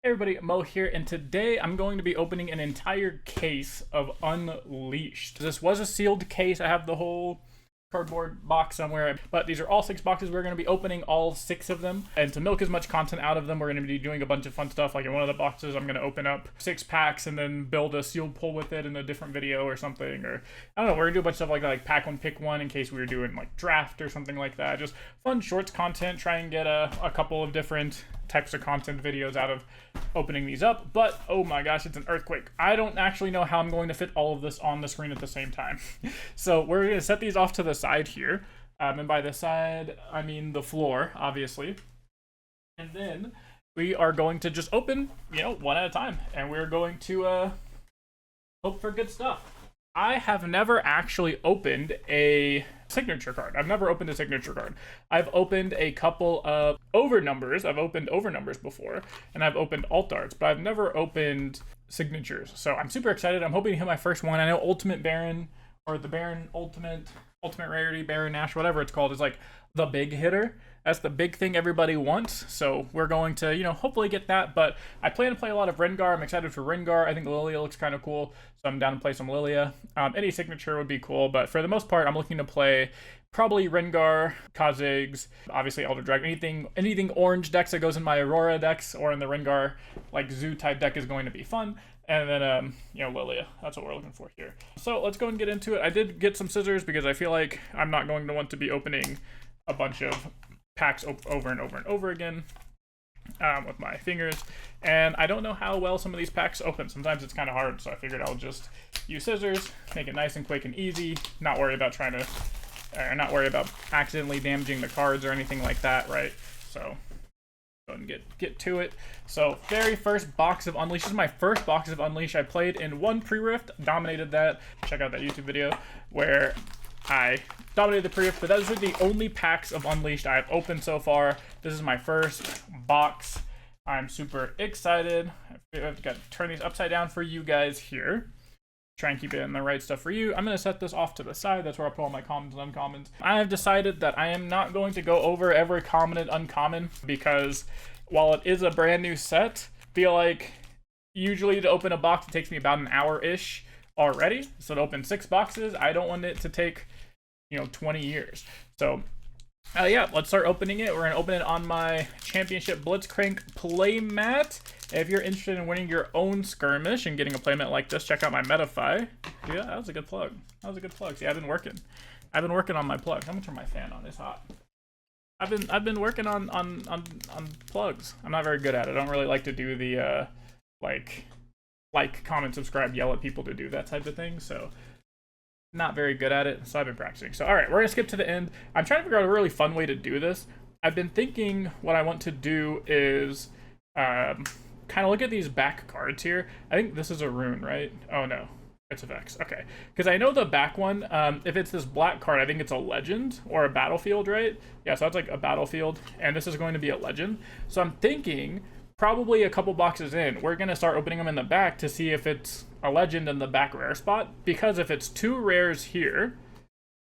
Everybody, Mo here, and today I'm going to be opening an entire case of Unleashed. This was a sealed case. I have the whole cardboard box somewhere, but these are all 6 boxes. We're going to be opening all 6 of them, and to milk as much content out of them, we're going to be doing a bunch of fun stuff. Like in one of the boxes, I'm going to open up 6 packs and then build a sealed pull with it in a different video or something, or I don't know, we're going to do a bunch of stuff like that, like pack one, pick one, in case we were doing like draft or something like that. Just fun shorts content, try and get a couple of different types of content videos out of opening these up. But oh my gosh, it's an earthquake. I don't actually know how I'm going to fit all of this on the screen at the same time. So we're going to set these off to the side here, and by the side I mean the floor, obviously, and then we are going to just open, one at a time, and we're going to hope for good stuff. I have never actually opened a signature card. I've never opened a signature card. I've opened a couple of overnumbers. I've opened overnumbers before, and I've opened alt arts, but I've never opened signatures. So I'm super excited. I'm hoping to hit my first one. I know Ultimate Baron, or the Baron Ultimate Rarity, Baron Nash, whatever it's called, is like the big hitter. That's the big thing everybody wants. So we're going to, hopefully get that. But I plan to play a lot of Rengar. I'm excited for Rengar. I think Lilia looks kind of cool, so I'm down to play some Lilia. Any signature would be cool, but for the most part, I'm looking to play probably Rengar, Kha'Zix, obviously Elder Dragon. Anything orange decks that goes in my Aurora decks or in the Rengar like Zoo type deck is going to be fun. And then, Lilia. That's what we're looking for here. So let's go and get into it. I did get some scissors because I feel like I'm not going to want to be opening a bunch of packs over and over and over again with my fingers. And I don't know how well some of these packs open. Sometimes it's kind of hard, so I figured I'll just use scissors, make it nice and quick and easy, not worry about not worry about accidentally damaging the cards or anything like that, right? So go ahead and get to it. So very first box of Unleash. This is my first box of Unleash. I played in one pre-rift, dominated that. Check out that YouTube video where I dominated the pre-rift, but those are the only packs of Unleashed I've opened so far. This is my first box. I'm super excited. I've got to turn these upside down for you guys here. Try and keep it in the right stuff for you. I'm going to set this off to the side. That's where I put all my commons and uncommons. I have decided that I am not going to go over every common and uncommon because while it is a brand new set, I feel like usually to open a box it takes me about an hour-ish already. So to open 6 boxes, I don't want it to take 20 years. So yeah, let's start opening it. We're gonna open it on my Championship Blitzcrank playmat. If you're interested in winning your own skirmish and getting a playmat like this, check out my Metafy. Yeah, that was a good plug. See, I've been working on my plugs. I'm gonna turn my fan on. It's hot. I've been working on plugs. I'm not very good at it. I don't really like to do the like, comment, subscribe, yell at people to do that type of thing. So not very good at it, so I've been practicing. So all right, we're gonna skip to the end. I'm trying to figure out a really fun way to do this. I've been thinking what I want to do is kind of look at these back cards here. I think this is a rune, right? Oh no, it's a Vex. Okay, because I know the back one, if it's this black card, I think it's a legend or a battlefield, right? Yeah, so that's like a battlefield, and this is going to be a legend. So I'm thinking probably a couple boxes in, we're gonna start opening them in the back to see if it's a legend in the back rare spot, because if it's 2 rares here,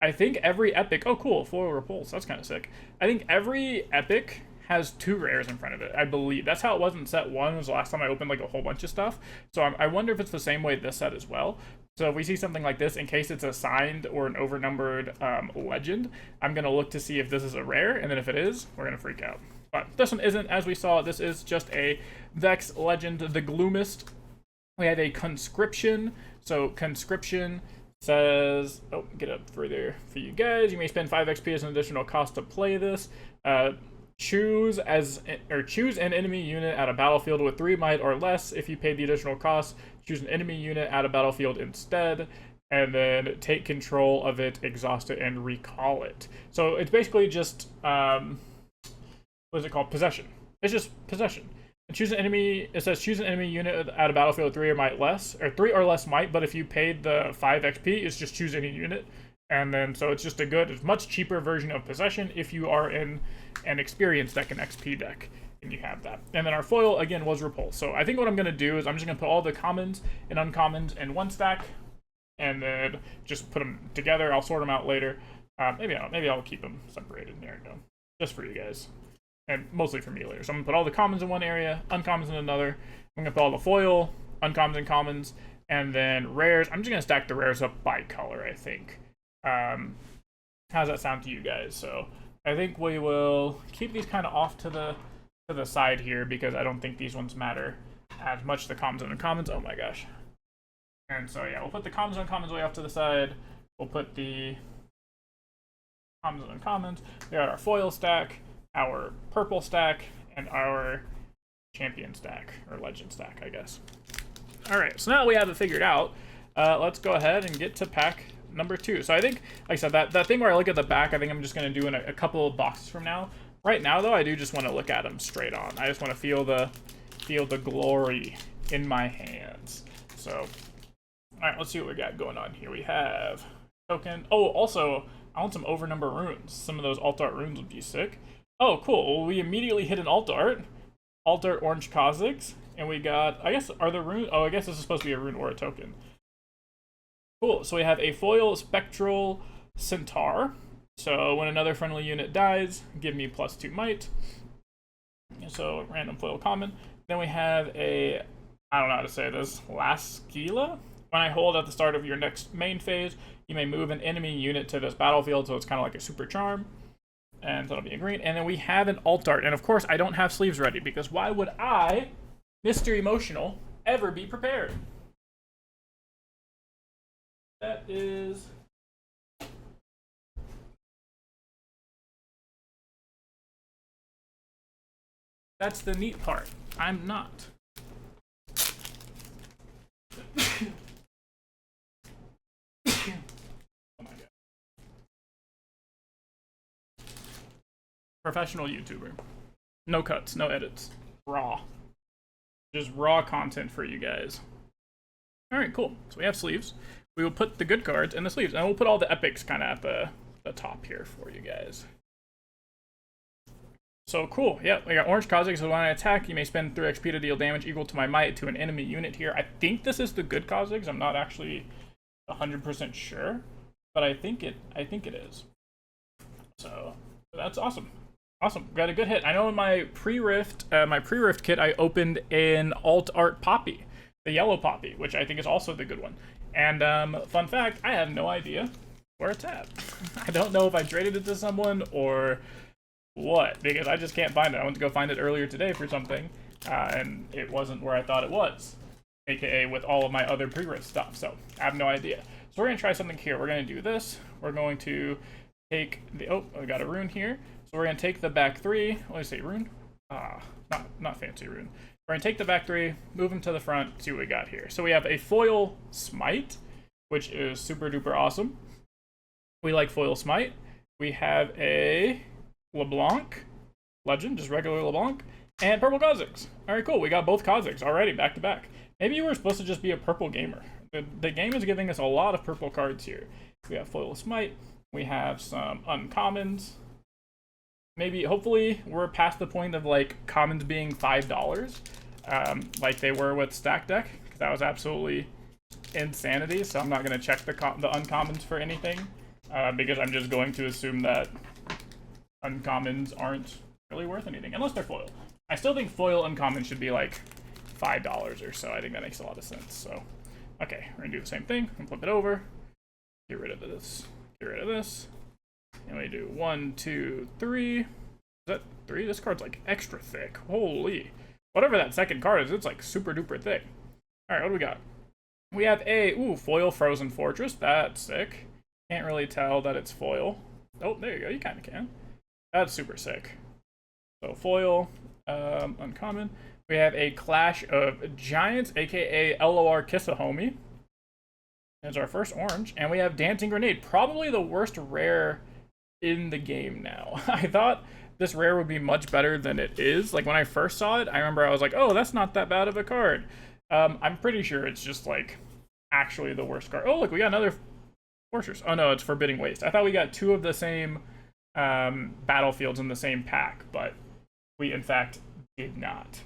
I think every epic, oh cool, foil repulse, that's kind of sick. I think every epic has 2 rares in front of it, I believe. That's how it was in set 1, was the last time I opened like a whole bunch of stuff. So I wonder if it's the same way this set as well. So if we see something like this, in case it's a signed or an overnumbered legend, I'm gonna look to see if this is a rare, and then if it is, we're gonna freak out. But this one isn't, as we saw. This is just a Vex Legend, the Gloomist. We have a Conscription. So Conscription says, oh, get up further for you guys. You may spend 5 XP as an additional cost to play this. Choose an enemy unit at a battlefield with 3 might or less. If you paid the additional cost, choose an enemy unit at a battlefield instead, and then take control of it, exhaust it, and recall it. So it's basically just what is it called? Possession. It's just possession. And choose an enemy. It says choose an enemy unit at a battlefield with 3 or might less, or 3 or less might. But if you paid the 5 XP, it's just choose any unit. And then so it's just it's much cheaper version of possession if you are in an experience deck, an XP deck, and you have that. And then our foil again was repulse. So I think what I'm gonna do is I'm just gonna put all the commons and uncommons in one stack, and then just put them together. I'll sort them out later. Maybe I'll keep them separated. There we go, just for you guys. and mostly for me later. So I'm gonna put all the commons in one area, uncommons in another. I'm gonna put all the foil, uncommons and commons, and then rares. I'm just gonna stack the rares up by color, I think. How does that sound to you guys? So I think we will keep these kind of off to the side here because I don't think these ones matter as much. The commons and uncommons. Oh my gosh. And so yeah, we'll put the commons and uncommons way off to the side. We'll put the commons and uncommons. We got our foil stack, our purple stack, and our champion stack, or legend stack, I guess. Alright, so now that we have it figured out, let's go ahead and get to pack number 2. So I think, like I said, that thing where I look at the back, I think I'm just going to do in a couple of boxes from now. Right now, though, I do just want to look at them straight on. I just want to feel the glory in my hands. So, alright, let's see what we got going on here. We have token. Oh, also, I want some overnumber runes. Some of those alt art runes would be sick. Oh, cool. Well, we immediately hit an alt art. Alt art orange Kha'Zix. And we got, I guess, are the runes? Oh, I guess this is supposed to be a rune or a token. Cool. So we have a foil spectral centaur. So when another friendly unit dies, give me +2 might. So random foil common. Then we have a, I don't know how to say this, Lascila. When I hold at the start of your next main phase, you may move an enemy unit to this battlefield, so it's kind of like a super charm. And that'll be a green. And then we have an alt art. And of course, I don't have sleeves ready, because why would I, Mr. Emotional, ever be prepared? That is... That's the neat part. I'm not. Oh my god. Professional YouTuber. No cuts, no edits. Raw. Just raw content for you guys. Alright, cool. So we have sleeves. We will put the good cards in the sleeves, and we'll put all the epics kind of at the top here for you guys. So cool, yeah, we got Orange Kha'Zix, so when I attack, you may spend 3 XP to deal damage equal to my might to an enemy unit here. I think this is the good Kha'Zix, I'm not actually 100% sure, but I think it is. So, that's awesome. Awesome, got a good hit. I know in my pre-rift kit, I opened an alt art Poppy, the yellow Poppy, which I think is also the good one. And fun fact, I have no idea where it's at. I don't know if I traded it to someone or what, because I just can't find it. I went to go find it earlier today for something, and it wasn't where I thought it was, aka with all of my other pre-rift stuff, so I have no idea. So we're going to try something here. We're going to do this. We're going to take the, oh, I got a rune here. So we're going to take the back 3, let me say rune, not fancy rune. We're going to take the back 3, move them to the front, see what we got here. So we have a foil smite, which is super duper awesome. We like foil smite. We have a LeBlanc, legend, just regular LeBlanc, and purple Kha'Zix. Alright, cool. We got both Kha'Zix already, back to back. Maybe you were supposed to just be a purple gamer. The game is giving us a lot of purple cards here. We have foil smite. We have some uncommons. Maybe, hopefully, we're past the point of, like, commons being $5, like they were with Stack Deck, because that was absolutely insanity, so I'm not going to check the uncommons for anything, because I'm just going to assume that uncommons aren't really worth anything, unless they're foil. I still think foil uncommons should be like $5 or so. I think that makes a lot of sense. So, okay, we're gonna do the same thing. I'm gonna flip it over, get rid of this, get rid of this, and we do 1, 2, 3. Is that 3? This card's like extra thick. Holy, whatever that second card is, it's like super duper thick. All right, what do we got? We have a foil Frozen Fortress. That's sick. Can't really tell that it's foil. Oh, there you go. You kind of can. That's super sick. So foil, uncommon. We have a Clash of Giants, aka LOR Kisahomie. It's our first orange. And we have Dancing Grenade, probably the worst rare in the game now. I thought this rare would be much better than it is. Like when I first saw it, I remember I was like, oh, that's not that bad of a card. I'm pretty sure it's just like actually the worst card. Oh, look, we got another Fortress. Oh no, it's Forbidding Waste. I thought we got 2 of the same battlefields in the same pack, but we in fact did not.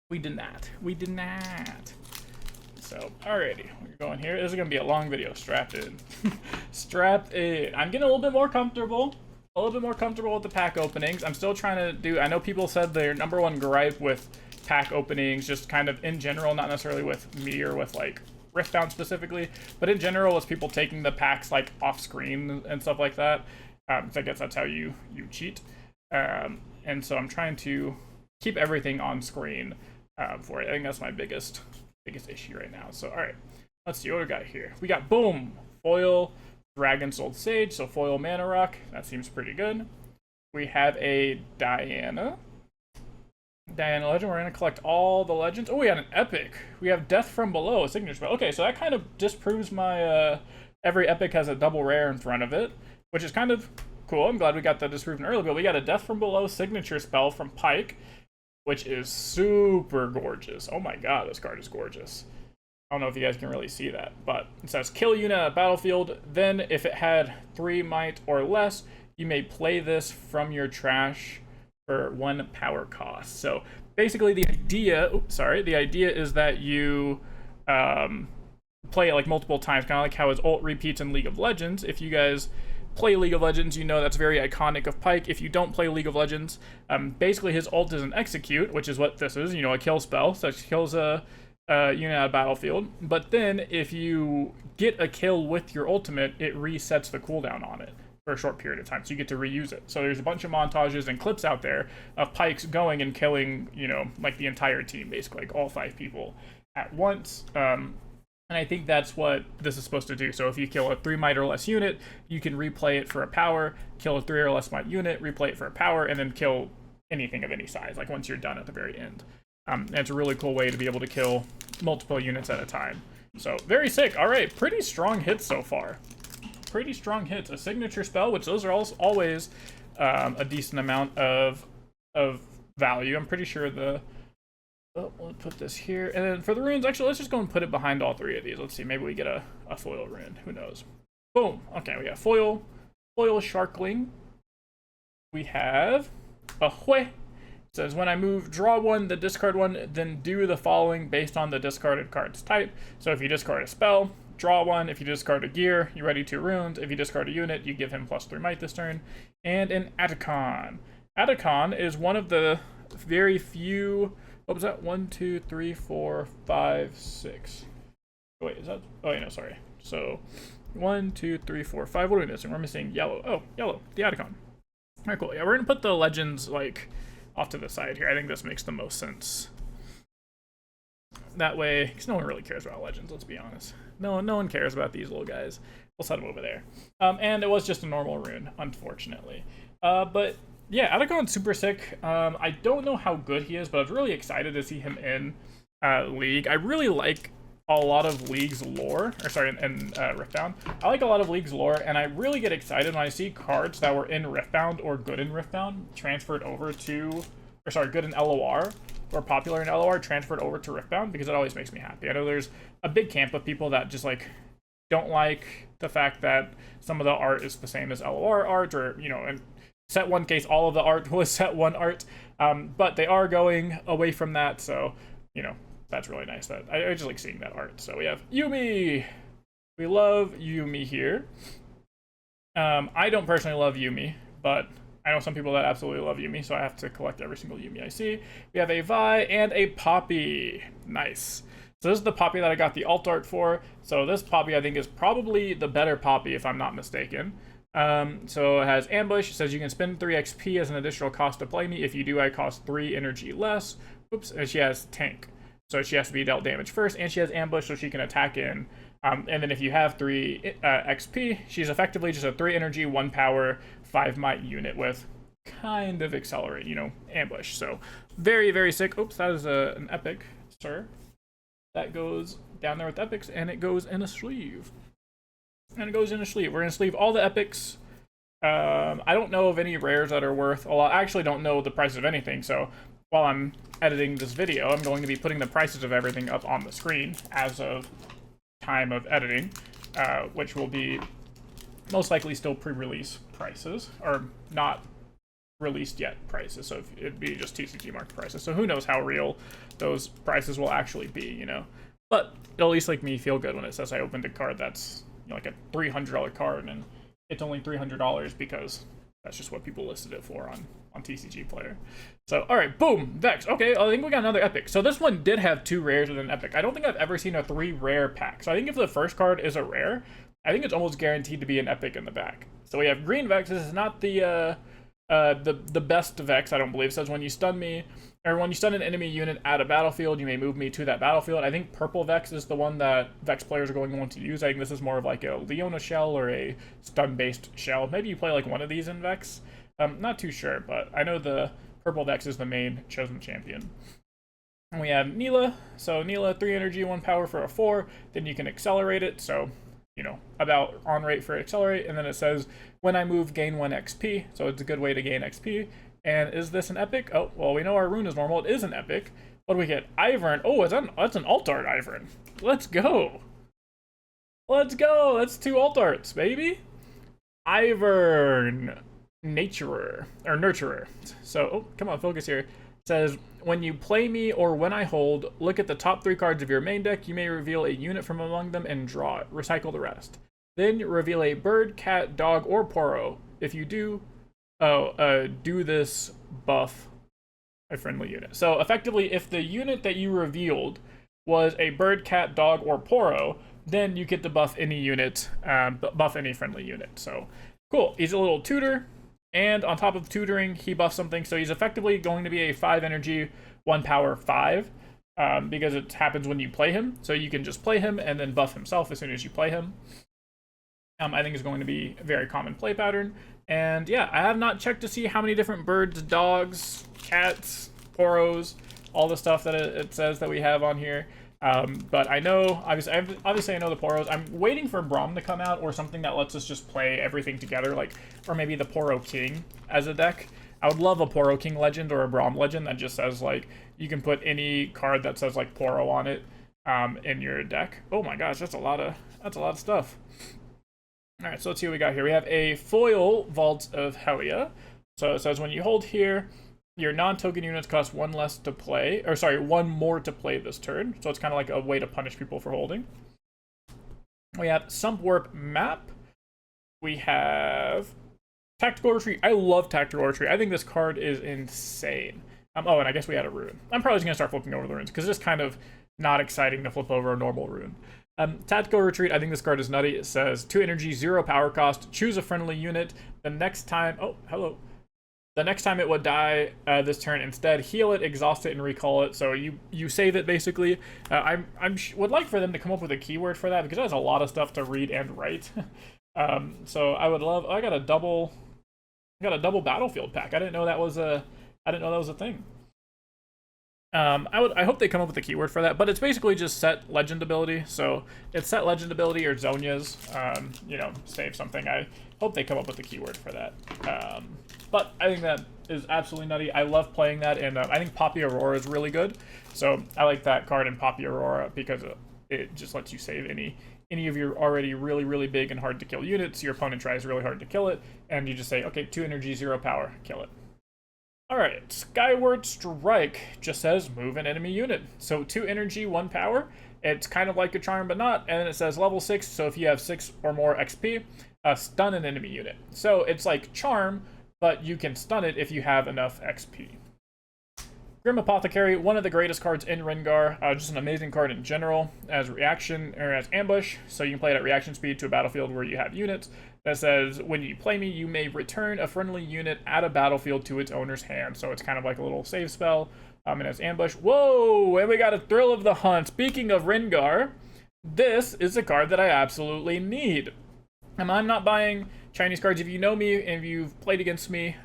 We did not. So, alrighty, we're going here. This is gonna be a long video. Strap in. Strap in. I'm getting a little bit more comfortable. a little bit more comfortable with the pack openings. I'm still trying to do, I know people said their #1 gripe with pack openings, just kind of in general, not necessarily with me or with like Riftbound specifically, but in general was people taking the packs like off screen and stuff like that. So I guess that's how you cheat. And so I'm trying to keep everything on screen for it. I think that's my biggest issue right now. So all right, let's see what we got here. We got boom, foil Dragon Soul Sage, so foil Mana Rock. That seems pretty good. We have a Diana Legend. We're gonna collect all the legends. Oh, we had an epic. We have Death from Below, a signature spell. Okay, so that kind of disproves my every epic has a double rare in front of it, which is kind of cool. I'm glad we got that disproven early, but we got a Death from Below signature spell from Pike, which is super gorgeous. Oh my god, this card is gorgeous. I don't know if you guys can really see that, but it says kill unit at battlefield, then if it had 3 might or less, you may play this from your trash for 1 power cost. So basically the idea is that you play it like multiple times, kind of like how his ult repeats in League of Legends. If you guys play League of Legends, you know that's very iconic of Pike. If you don't play League of Legends, basically his ult is an execute, which is what this is, you know, a kill spell, so it kills a unit at a battlefield. But then if you get a kill with your ultimate, it resets the cooldown on it for a short period of time, so you get to reuse it. So there's a bunch of montages and clips out there of Pikes going and killing, you know, like the entire team, basically, like all 5 people at once. And I think that's what this is supposed to do. So if you kill a 3 might or less unit, you can replay it for a power, kill a 3 or less might unit, replay it for a power, and then kill anything of any size, like once you're done at the very end. And it's a really cool way to be able to kill multiple units at a time. So very sick. All right, pretty strong hits so far. Pretty strong hits. A signature spell, which those are always a decent amount of value. I'm pretty sure the... Oh, we'll put this here. And then for the runes, actually, let's just go and put it behind all 3 of these. Let's see, maybe we get a foil rune. Who knows? Boom. Okay, we got foil Sharkling. We have a Hue. It says, when I move, draw 1, then discard 1, then do the following based on the discarded card's type. So if you discard a spell, draw 1. If you discard a gear, you ready 2 runes. If you discard a unit, you give him +3 might this turn. And an Atacon. Atacon is one of the very few... What was that? 1, 2, 3, 4, 5, 6. Wait, is that... Oh, yeah, no, sorry. So, 1, 2, 3, 4, 5. What are we missing? We're missing yellow. Oh, yellow. The Atacon. All right, cool. Yeah, we're going to put the legends, like, off to the side here. I think this makes the most sense. That way, because no one really cares about legends, let's be honest. No one cares about these little guys. We'll set them over there. And it was just a normal rune, unfortunately. But yeah, Atacon's super sick. I don't know how good he is, but I was really excited to see him in League. I really like a lot of League's lore, or sorry, in Riftbound. I like a lot of League's lore, and I really get excited when I see cards that were in Riftbound or good in Riftbound transferred over to, or sorry, good in LOR or popular in LOR transferred over to Riftbound, because it always makes me happy. I know there's a big camp of people that just like don't like the fact that some of the art is the same as LOR art, or, you know, in set 1 case, all of the art was set 1 art, but they are going away from that, so, you know, that's really nice. That I just like seeing that art. So we have Yuumi. We love Yuumi here. I don't personally love Yuumi, but I know some people that absolutely love Yuumi, so I have to collect every single Yuumi I see. We have a Vi and a Poppy. Nice. So this is the Poppy that I got the alt art for. So this Poppy I think is probably the better Poppy, if I'm not mistaken. So it has Ambush. It says you can spend 3 XP as an additional cost to play me. If you do, I cost 3 energy less. Oops. And she has Tank, so she has to be dealt damage first, and she has Ambush, so she can attack in. And then if you have 3 XP, she's effectively just a 3 energy, 1 power, 5 might unit with kind of accelerate, you know, Ambush. So very, very sick. Oops, that is an epic, sir. That goes down there with epics, and it goes in a sleeve. And it goes in a sleeve. We're going to sleeve all the epics. I don't know of any rares that are worth a lot. I actually don't know the price of anything, so while I'm editing this video, I'm going to be putting the prices of everything up on the screen as of time of editing, which will be most likely still pre-release prices, or not released yet prices, so it'd be just TCG market prices. So who knows how real those prices will actually be, you know. But it'll at least make me feel good when it says I opened a card that's, you know, like a $300 card, and it's only $300 because That's just what people listed it for on TCG Player. So, all right, boom, Vex. Okay, I think we got another epic. So this one did have 2 rares with an epic. I don't think I've ever seen a 3 rare pack. So I think if the first card is a rare, I think it's almost guaranteed to be an epic in the back. So we have green Vex. This is not the best Vex, I don't believe. It says when you stun me, or when you stun an enemy unit at a battlefield, you may move me to that battlefield. I think purple Vex is the one that Vex players are going to want to use. I think this is more of like a Leona shell or a stun-based shell. Maybe you play like one of these in Vex. Not too sure, but I know the purple Vex is the main chosen champion. And we have Neela. So Neela, 3 energy, 1 power for a 4. Then you can accelerate it. So, you know, about on rate for accelerate. And then it says, when I move, gain 1 XP. So it's a good way to gain XP. And is this an epic? Oh, well, we know our rune is normal. It is an epic. What do we get? Ivern. Oh, that's an alt art Ivern. Let's go. Let's go. That's 2 alt arts, baby. Ivern. Naturer. Or Nurturer. So, oh, come on, focus here. It says, when you play me or when I hold, look at the top 3 cards of your main deck. You may reveal a unit from among them and draw it. Recycle the rest. Then reveal a bird, cat, dog, or Poro. If you do, do this, buff a friendly unit. So effectively, if the unit that you revealed was a bird, cat, dog, or Poro, then you get to buff any unit, buff any friendly unit. So cool. He's a little tutor, and on top of tutoring, he buffs something. So he's effectively going to be a 5 energy, 1 power, 5, because it happens when you play him. So you can just play him and then buff himself as soon as you play him. I think is going to be a very common play pattern. And yeah, I have not checked to see how many different birds, dogs, cats, Poros, all the stuff that it says that we have on here. But I know, obviously I know the Poros. I'm waiting for Braum to come out or something that lets us just play everything together, like, or maybe the Poro King as a deck. I would love a Poro King legend or a Braum legend that just says, like, you can put any card that says, like, Poro on it in your deck. Oh my gosh, that's a lot of stuff. All right, so let's see what we got here. We have a foil Vault of Helia. So it says when you hold here, your non-token units cost 1 less to play, or sorry, 1 more to play this turn. So it's kind of like a way to punish people for holding. We have Sump Warp Map. We have Tactical Retreat. I love Tactical Retreat. I think this card is insane. Oh, and I guess we had a rune. I'm probably just gonna start flipping over the runes because it's kind of not exciting to flip over a normal rune. Tactical Retreat, I think this card is nutty. It says 2 energy, 0 power cost, choose a friendly unit. The next time, oh, hello. The next time it would die this turn, instead heal it, exhaust it, and recall it. So you save it basically. I would like for them to come up with a keyword for that because that's a lot of stuff to read and write. So I would love. I got a double battlefield pack. I didn't know that was a thing. I hope they come up with a keyword for that, but it's basically just set legend ability. So it's set legend ability or Zonia's, you know, save something. I hope they come up with a keyword for that. But I think that is absolutely nutty. I love playing that, and I think Poppy Aurora is really good. So I like that card in Poppy Aurora because it just lets you save any of your already really, really big and hard to kill units. Your opponent tries really hard to kill it, and you just say, okay, 2 energy, 0 power, kill it. Alright, Skyward Strike just says move an enemy unit. So 2 energy, 1 power. It's kind of like a charm, but not. And then it says level 6, so if you have 6 or more XP, stun an enemy unit. So it's like charm, but you can stun it if you have enough XP. Grim Apothecary, one of the greatest cards in Rengar, just an amazing card in general, as reaction, or as ambush, so you can play it at reaction speed to a battlefield where you have units. That says, when you play me, you may return a friendly unit at a battlefield to its owner's hand. So it's kind of like a little save spell, and as ambush. Whoa, and we got a Thrill of the Hunt. Speaking of Rengar, this is a card that I absolutely need. And I'm not buying Chinese cards. If you know me and if you've played against me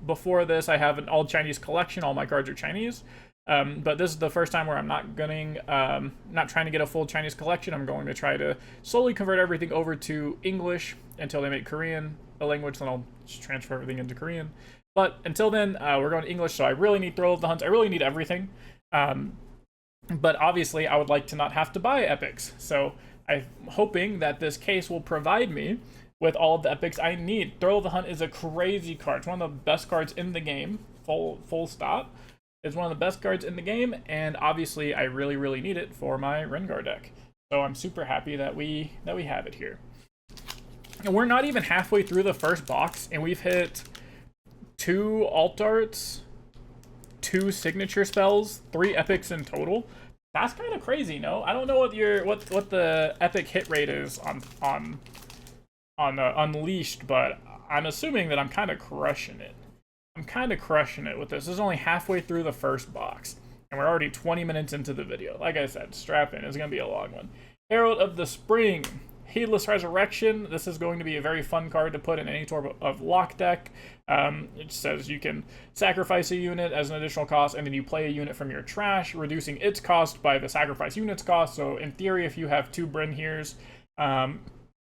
before this, I have an all Chinese collection. All my cards are Chinese. But this is the first time where I'm not trying to get a full Chinese collection. I'm going to try to slowly convert everything over to English until they make Korean a language. Then I'll just transfer everything into Korean. But until then, we're going to English. So I really need Thrill of the Hunt. I really need everything. But obviously, I would like to not have to buy epics. So I'm hoping that this case will provide me with all of the epics I need. Thrill of the Hunt is a crazy card. It's one of the best cards in the game. Full stop. It's one of the best cards in the game, and obviously I really, really need it for my Rengar deck. So I'm super happy that we have it here. And we're not even halfway through the first box, and we've hit 2 alt arts, 2 signature spells, 3 epics in total. That's kind of crazy, no? I don't know what the epic hit rate is on Unleashed, but I'm assuming that I'm kind of crushing it. I'm kind of crushing it with this. This is only halfway through the first box, and we're already 20 minutes into the video. Like I said, strap in. It's going to be a long one. Herald of the Spring. Heedless Resurrection. This is going to be a very fun card to put in any sort of lock deck. It says you can sacrifice a unit as an additional cost, and then you play a unit from your trash, reducing its cost by the sacrifice unit's cost. So in theory, if you have 2 Brynheers,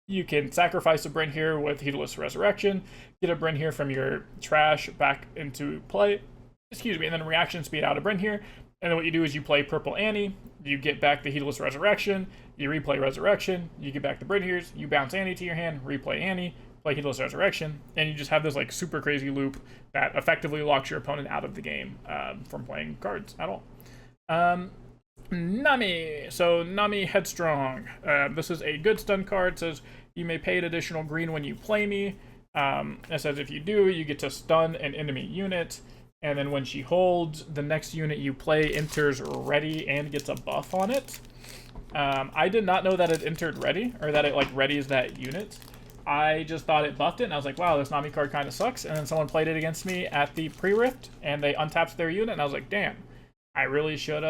you can sacrifice a Brynheer with Heedless Resurrection, get a Brynheer from your trash back into play, excuse me, and then reaction speed out a Brynheer. And then what you do is you play Purple Annie, you get back the Heedless Resurrection, you replay Resurrection, you get back the Brynheers, you bounce Annie to your hand, replay Annie, play Heedless Resurrection, and you just have this like super crazy loop that effectively locks your opponent out of the game from playing cards at all. Nami. So Nami Headstrong. This is a good stun card. It says you may pay an additional green when you play me. It says if you do, you get to stun an enemy unit. And then when she holds, the next unit you play enters ready and gets a buff on it. I did not know that it entered ready, or that it like readies that unit. I just thought it buffed it, and I was like, wow, this Nami card kind of sucks. And then someone played it against me at the pre-rift, and they untapped their unit, and I was like, damn, I really should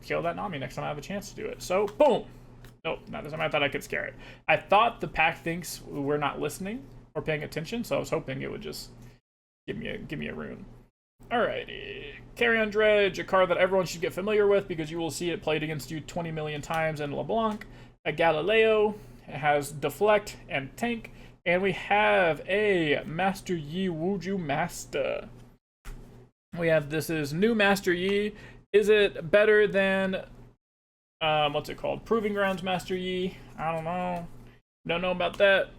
kill that Nami next time I have a chance to do it. So, boom. Nope, not this time. I thought I could scare it. I thought the pack thinks we're not listening or paying attention, so I was hoping it would just give me a rune. Alrighty, Carrion Dredge, a card that everyone should get familiar with because you will see it played against you 20 million times in LeBlanc. A Galileo, it has Deflect and Tank, and we have a Master Yi Wuju Master. We have, this is new Master Yi. Is it better than, what's it called? Proving Grounds Master Yi? I don't know. Don't know about that.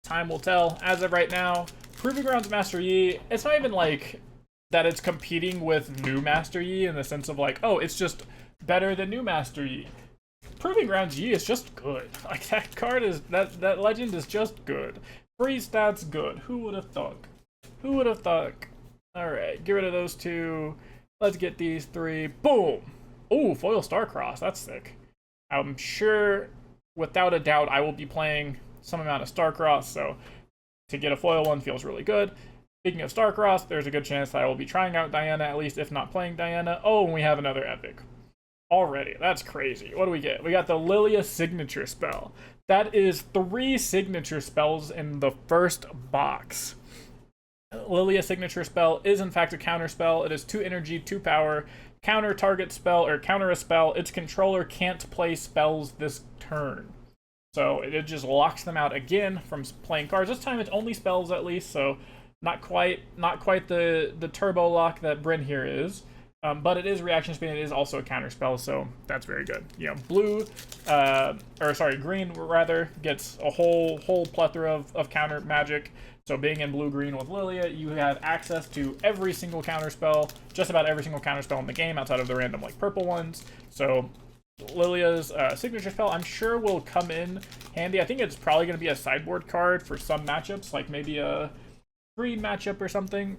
Time will tell. As of right now, Proving Grounds Master Yi, it's not even like that it's competing with new Master Yi in the sense of like, oh, it's just better than new Master Yi. Proving Grounds Yi is just good. Like, that card is, that legend is just good. Free stats good. Who would have thought? Who would have thought? Alright, get rid of those 2. Let's get these 3. Boom! Oh, foil Starcross. That's sick. I'm sure, without a doubt, I will be playing some amount of Starcross, so to get a foil one feels really good. Speaking of Starcross, there's a good chance that I will be trying out Diana, at least if not playing Diana. Oh, and we have another epic. Already, that's crazy. What do we get? We got the Lilia signature spell. That is 3 signature spells in the first box. Lilia signature spell is in fact a counter spell. It is 2 energy, 2 power, counter target spell, or counter a spell. Its controller can't play spells this turn. So it just locks them out again from playing cards. This time it's only spells at least, so not quite the turbo lock that Bryn here is. But it is reaction speed, and it is also a counter spell, so that's very good. You know, green rather gets a whole plethora of counter magic. So being in blue-green with Lilia, you have access to every single counter spell, just about every single counter spell in the game outside of the random like purple ones. So Lilia's signature spell, I'm sure, will come in handy. I think it's probably going to be a sideboard card for some matchups, like maybe a green matchup or something,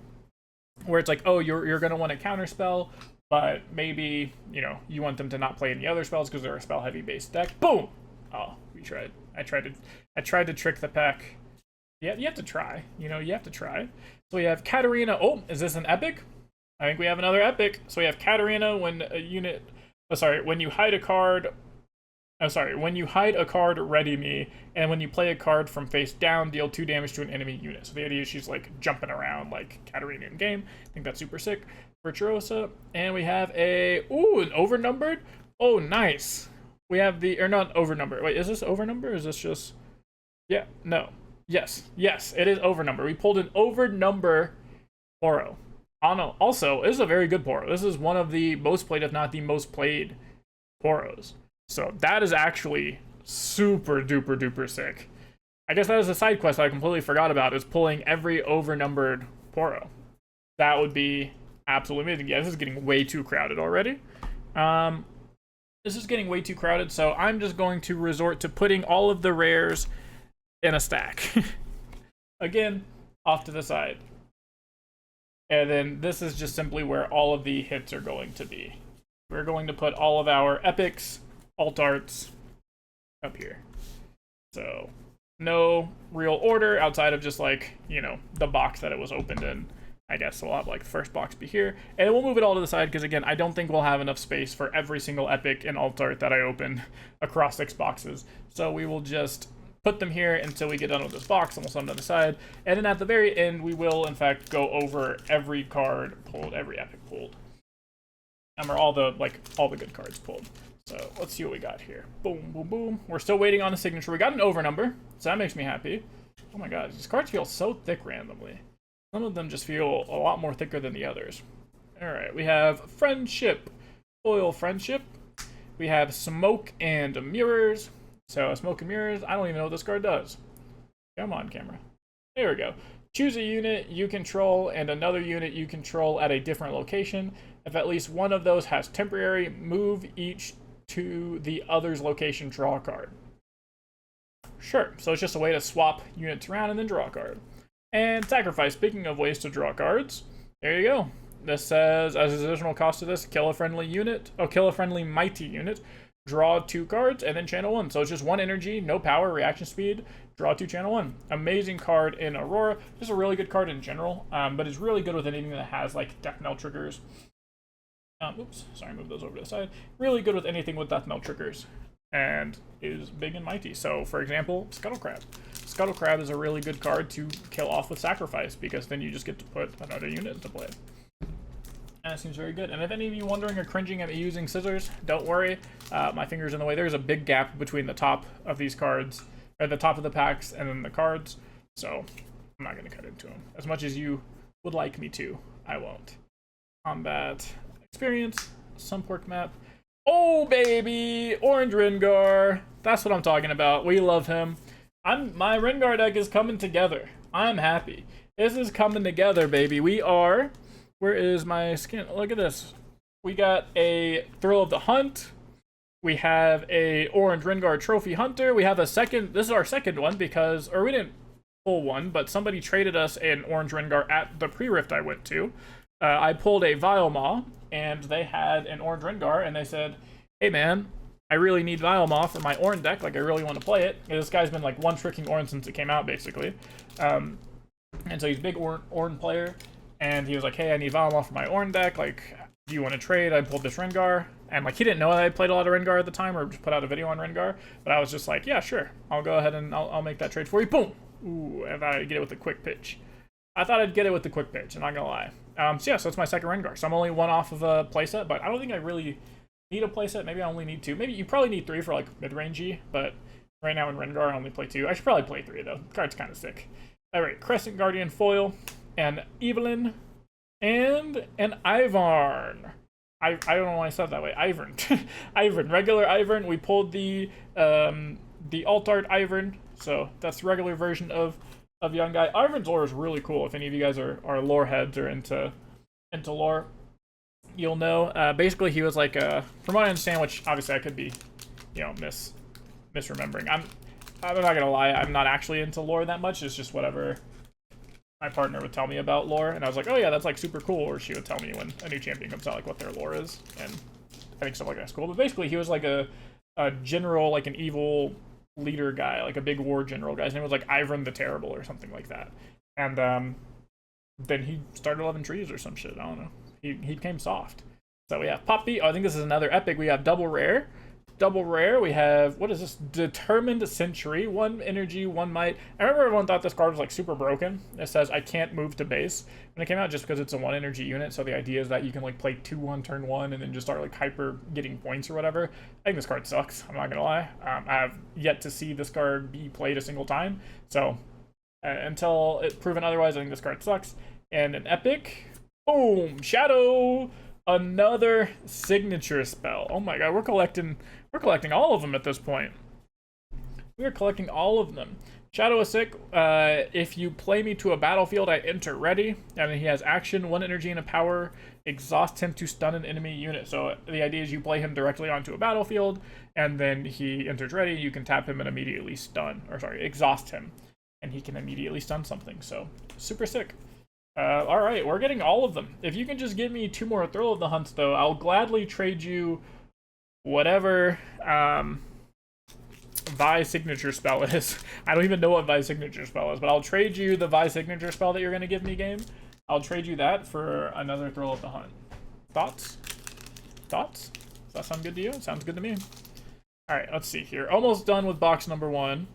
where it's like, oh, you're going to want a counter spell, but maybe, you know, you want them to not play any other spells because they're a spell heavy based deck. Boom! Oh, we tried. I tried to trick the pack. Yeah, you have to try. You know, you have to try. So we have Katarina. Oh, is this an epic? I think we have another epic. So we have Katarina when a unit... Oh, sorry, when you hide a card... Oh, sorry, when you hide a card, ready me, and when you play a card from face down, deal 2 damage to an enemy unit. So the idea is she's, like, jumping around like Katarina in game. I think that's super sick. Virtuosa. And we have a... Ooh, an overnumbered? Oh, nice. We have the... Or not overnumbered. Wait, is this overnumbered, or is this just... Yeah, no. Yes, it is overnumber. We pulled an overnumber Poro. Also, this is a very good Poro. This is one of the most played, if not the most played Poros. So that is actually super duper duper sick. I guess that is a side quest I completely forgot about, is pulling every overnumbered Poro. That would be absolutely amazing. Yeah, this is getting way too crowded already. This is getting way too crowded, so I'm just going to resort to putting all of the rares in a stack. again, off to the side. And then this is just simply where all of the hits are going to be. We're going to put all of our epics, alt arts, up here. So, no real order outside of just like, you know, the box that it was opened in. I guess so we'll have like the first box be here. And we'll move it all to the side because, again, I don't think we'll have enough space for every single epic and alt art that I open across 6 boxes. So we will just put them here until we get done with this box, and we'll set them to the side. And then at the very end, we will, in fact, go over every card pulled, every epic pulled. Or all the good cards pulled. So let's see what we got here. Boom, boom, boom. We're still waiting on a signature. We got an over number, so that makes me happy. Oh my god, these cards feel so thick randomly. Some of them just feel a lot more thicker than the others. Alright, we have Friendship. Foil Friendship. We have Smoke and Mirrors. So, Smoke and Mirrors, I don't even know what this card does. Come on, camera. There we go. Choose a unit you control and another unit you control at a different location. If at least one of those has temporary, move each to the other's location, draw a card. Sure, so it's just a way to swap units around and then draw a card. And Sacrifice, speaking of ways to draw cards, there you go. This says, as an additional cost to this, kill a friendly mighty unit, draw 2 cards, and then channel 1. So it's just 1 energy, no power, reaction speed, draw 2, channel 1. Amazing card in Aurora. Just a really good card in general, but it's really good with anything that has like death knell triggers. Oops, sorry, move those over to the side. Really good with anything with death knell triggers, and is big and mighty. So, for example, Scuttle Crab. Scuttle Crab is a really good card to kill off with Sacrifice, because then you just get to put another unit into play. And it seems very good. And if any of you wondering or cringing at me using scissors, don't worry. My finger's in the way. There's a big gap between the top of these cards, or the top of the packs, and then the cards. So I'm not going to cut into them. As much as you would like me to, I won't. Combat experience, Sunpork map. Oh, baby! Orange Rengar. That's what I'm talking about. We love him. My Rengar deck is coming together. I'm happy. This is coming together, baby. We are... Where is my skin? Look at this. We got a Thrill of the Hunt. We have a Orange Rengar Trophy Hunter. We have a second... This is our second one because... Or we didn't pull one, but somebody traded us an Orange Rengar at the pre-rift I went to. I pulled a Vialmaw, and they had an Orange Rengar, and they said, hey man, I really need Vialmaw for my Orange deck. Like, I really want to play it. And this guy's been like one-tricking Orange since it came out, basically. And so he's a big Orange player. And he was like, hey, I need Vialmaw for my Orange deck. Like, do you want to trade? I pulled this Rengar. And, like, he didn't know that I played a lot of Rengar at the time or just put out a video on Rengar. But I was just like, yeah, sure. I'll go ahead and I'll make that trade for you. Boom! Ooh, I thought I'd get it with the quick pitch. I'm not gonna lie. So yeah, so it's my second Rengar. So I'm only 1 off of a playset, but I don't think I really need a playset. Maybe I only need 2. Maybe you probably need 3 for, like, mid-rangey. But right now in Rengar, I only play 2. I should probably play 3, though. The card's kind of sick. Alright, Crescent Guardian Foil. And Evelyn, and an Ivern. I don't know why I said it that way. Ivern. Ivern. Regular Ivern. We pulled the alt art Ivern, so that's the regular version of young guy. Ivern's lore is really cool. If any of you guys are lore heads or into lore, you'll know. Basically, he was like from what I understand, which obviously I could be, misremembering. I'm not gonna lie. I'm not actually into lore that much. It's just whatever my partner would tell me about lore, and I was like, oh yeah, that's like super cool. Or she would tell me when a new champion comes out, like what their lore is, and I think stuff like that's cool. But basically, he was like a general, like an evil leader guy, like a big war general guy. His name was like Ivern the Terrible or something like that. And then he started loving trees or some shit. I don't know. He became soft. So we have Poppy. Oh, I think this is another epic. We have double rare. Double rare, we have, what is this? Determined Century. 1 energy, 1 might. I remember everyone thought this card was like super broken. It says, I can't move to base. When it came out, just because it's a 1 energy unit, so the idea is that you can like play 2-1 turn 1 and then just start like hyper getting points or whatever. I think this card sucks, I'm not gonna lie. I have yet to see this card be played a single time. So, until it's proven otherwise, I think this card sucks. And an epic, boom, Shadow! Another signature spell. Oh my god, we're collecting all of them at this point. We are collecting all of them. Shadow is sick. If you play me to a battlefield, I enter ready. And then he has action, 1 energy and a power. Exhaust him to stun an enemy unit. So the idea is you play him directly onto a battlefield, and then he enters ready. You can tap him and immediately exhaust him. and he can immediately stun something. So super sick. All right, we're getting all of them. If you can just give me 2 more Thrill of the Hunts, though, I'll gladly trade you whatever Vi signature spell is. I don't even know what Vi signature spell is, but I'll trade you the Vi signature spell that you're going to give me, game. I'll trade you that for another Thrill of the Hunt. Thoughts? Thoughts? Does that sound good to you? It sounds good to me. All right, let's see here. Almost done with box number 1.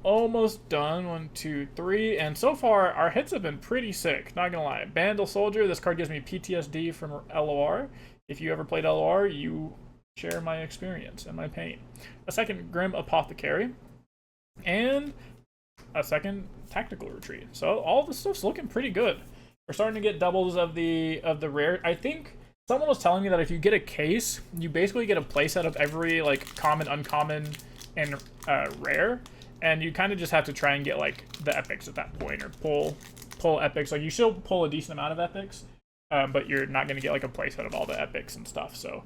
Almost done. 1, 2, 3. And so far, our hits have been pretty sick. Not gonna lie. Bandle Soldier. This card gives me PTSD from LOR. If you ever played LOR, you share my experience and my pain. A second Grim Apothecary. And a second Tactical Retreat. So all this stuff's looking pretty good. We're starting to get doubles of the rare. I think someone was telling me that if you get a case, you basically get a playset of every like common, uncommon, and rare. And you kind of just have to try and get, like, the epics at that point, or pull epics. Like, you should pull a decent amount of epics, but you're not going to get, like, a playset of all the epics and stuff. So,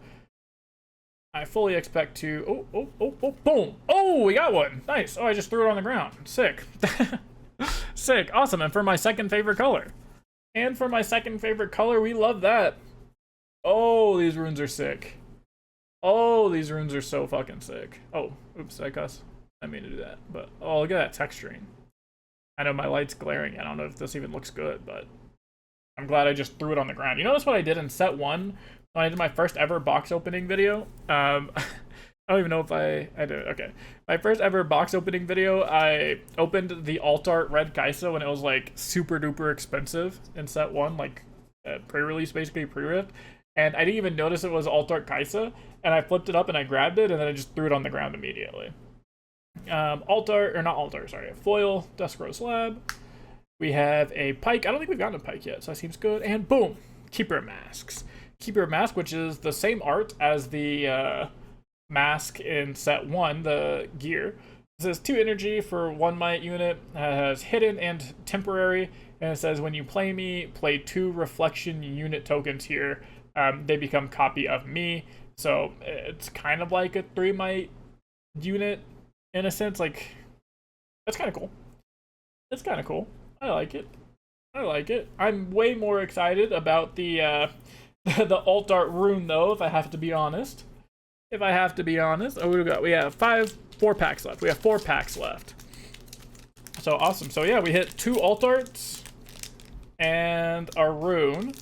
I fully expect to... Oh, boom! Oh, we got one! Nice! Oh, I just threw it on the ground. Sick. Sick. Awesome. And for my second favorite color. And for my second favorite color, we love that. Oh, these runes are sick. Oh, these runes are so fucking sick. Oh, oops, did I cuss? I mean to do that, but oh, look at that texturing. I know my light's glaring. I don't know if this even looks good, but I'm glad I just threw it on the ground. You notice what I did in set 1 when I did my first ever box opening video? I don't even know if I did it. Okay. My first ever box opening video, I opened the alt art Red Kaisa when it was like super duper expensive in set 1, like pre-release, basically pre-rift. And I didn't even notice it was alt art Kaisa, and I flipped it up and I grabbed it, and then I just threw it on the ground immediately. Foil, Duskrow Slab. We have a Pike. I don't think we've gotten a Pike yet, so that seems good. And boom, Keeper Masks. Keeper Mask, which is the same art as the mask in set 1, the gear. It says 2 energy for 1 might unit. Has hidden and temporary. And it says when you play me, play 2 reflection unit tokens here. They become copy of me. So it's kind of like a 3 might unit. In a sense, like, that's kind of cool. It's kind of cool. I like it. I like it. I'm way more excited about the the alt art rune, though, if I have to be honest. Oh, what do we got? We have 4 packs left. We have 4 packs left. So, awesome. So, yeah, we hit 2 alt arts and a rune.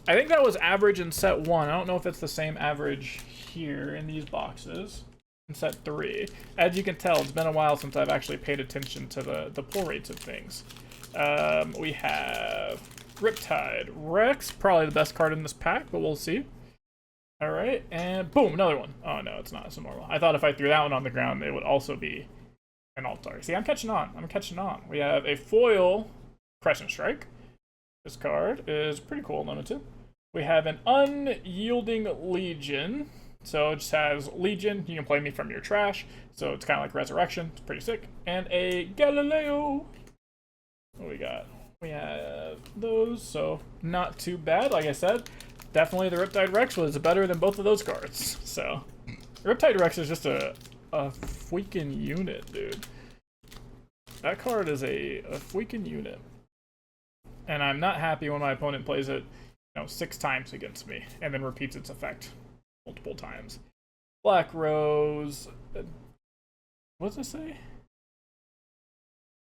I think that was average in set 1. I don't know if it's the same average here in these boxes. In set 3. As you can tell, it's been a while since I've actually paid attention to the pull rates of things. We have Riptide Rex, probably the best card in this pack, but we'll see. Alright, and boom, another one. Oh no, it's not, it's a normal. I thought if I threw that one on the ground, it would also be an altar. See, I'm catching on. We have a foil Crescent Strike. This card is pretty cool, limited. We have an Unyielding Legion. So it just has Legion. You can play me from your trash. So it's kind of like Resurrection. It's pretty sick. And a Galileo. What we got? We have those. So not too bad. Like I said, definitely the Riptide Rex was better than both of those cards. So Riptide Rex is just a freaking unit, dude. That card is a freaking unit. And I'm not happy when my opponent plays it, 6 times against me and then repeats its effect multiple times. Black Rose. What does it say?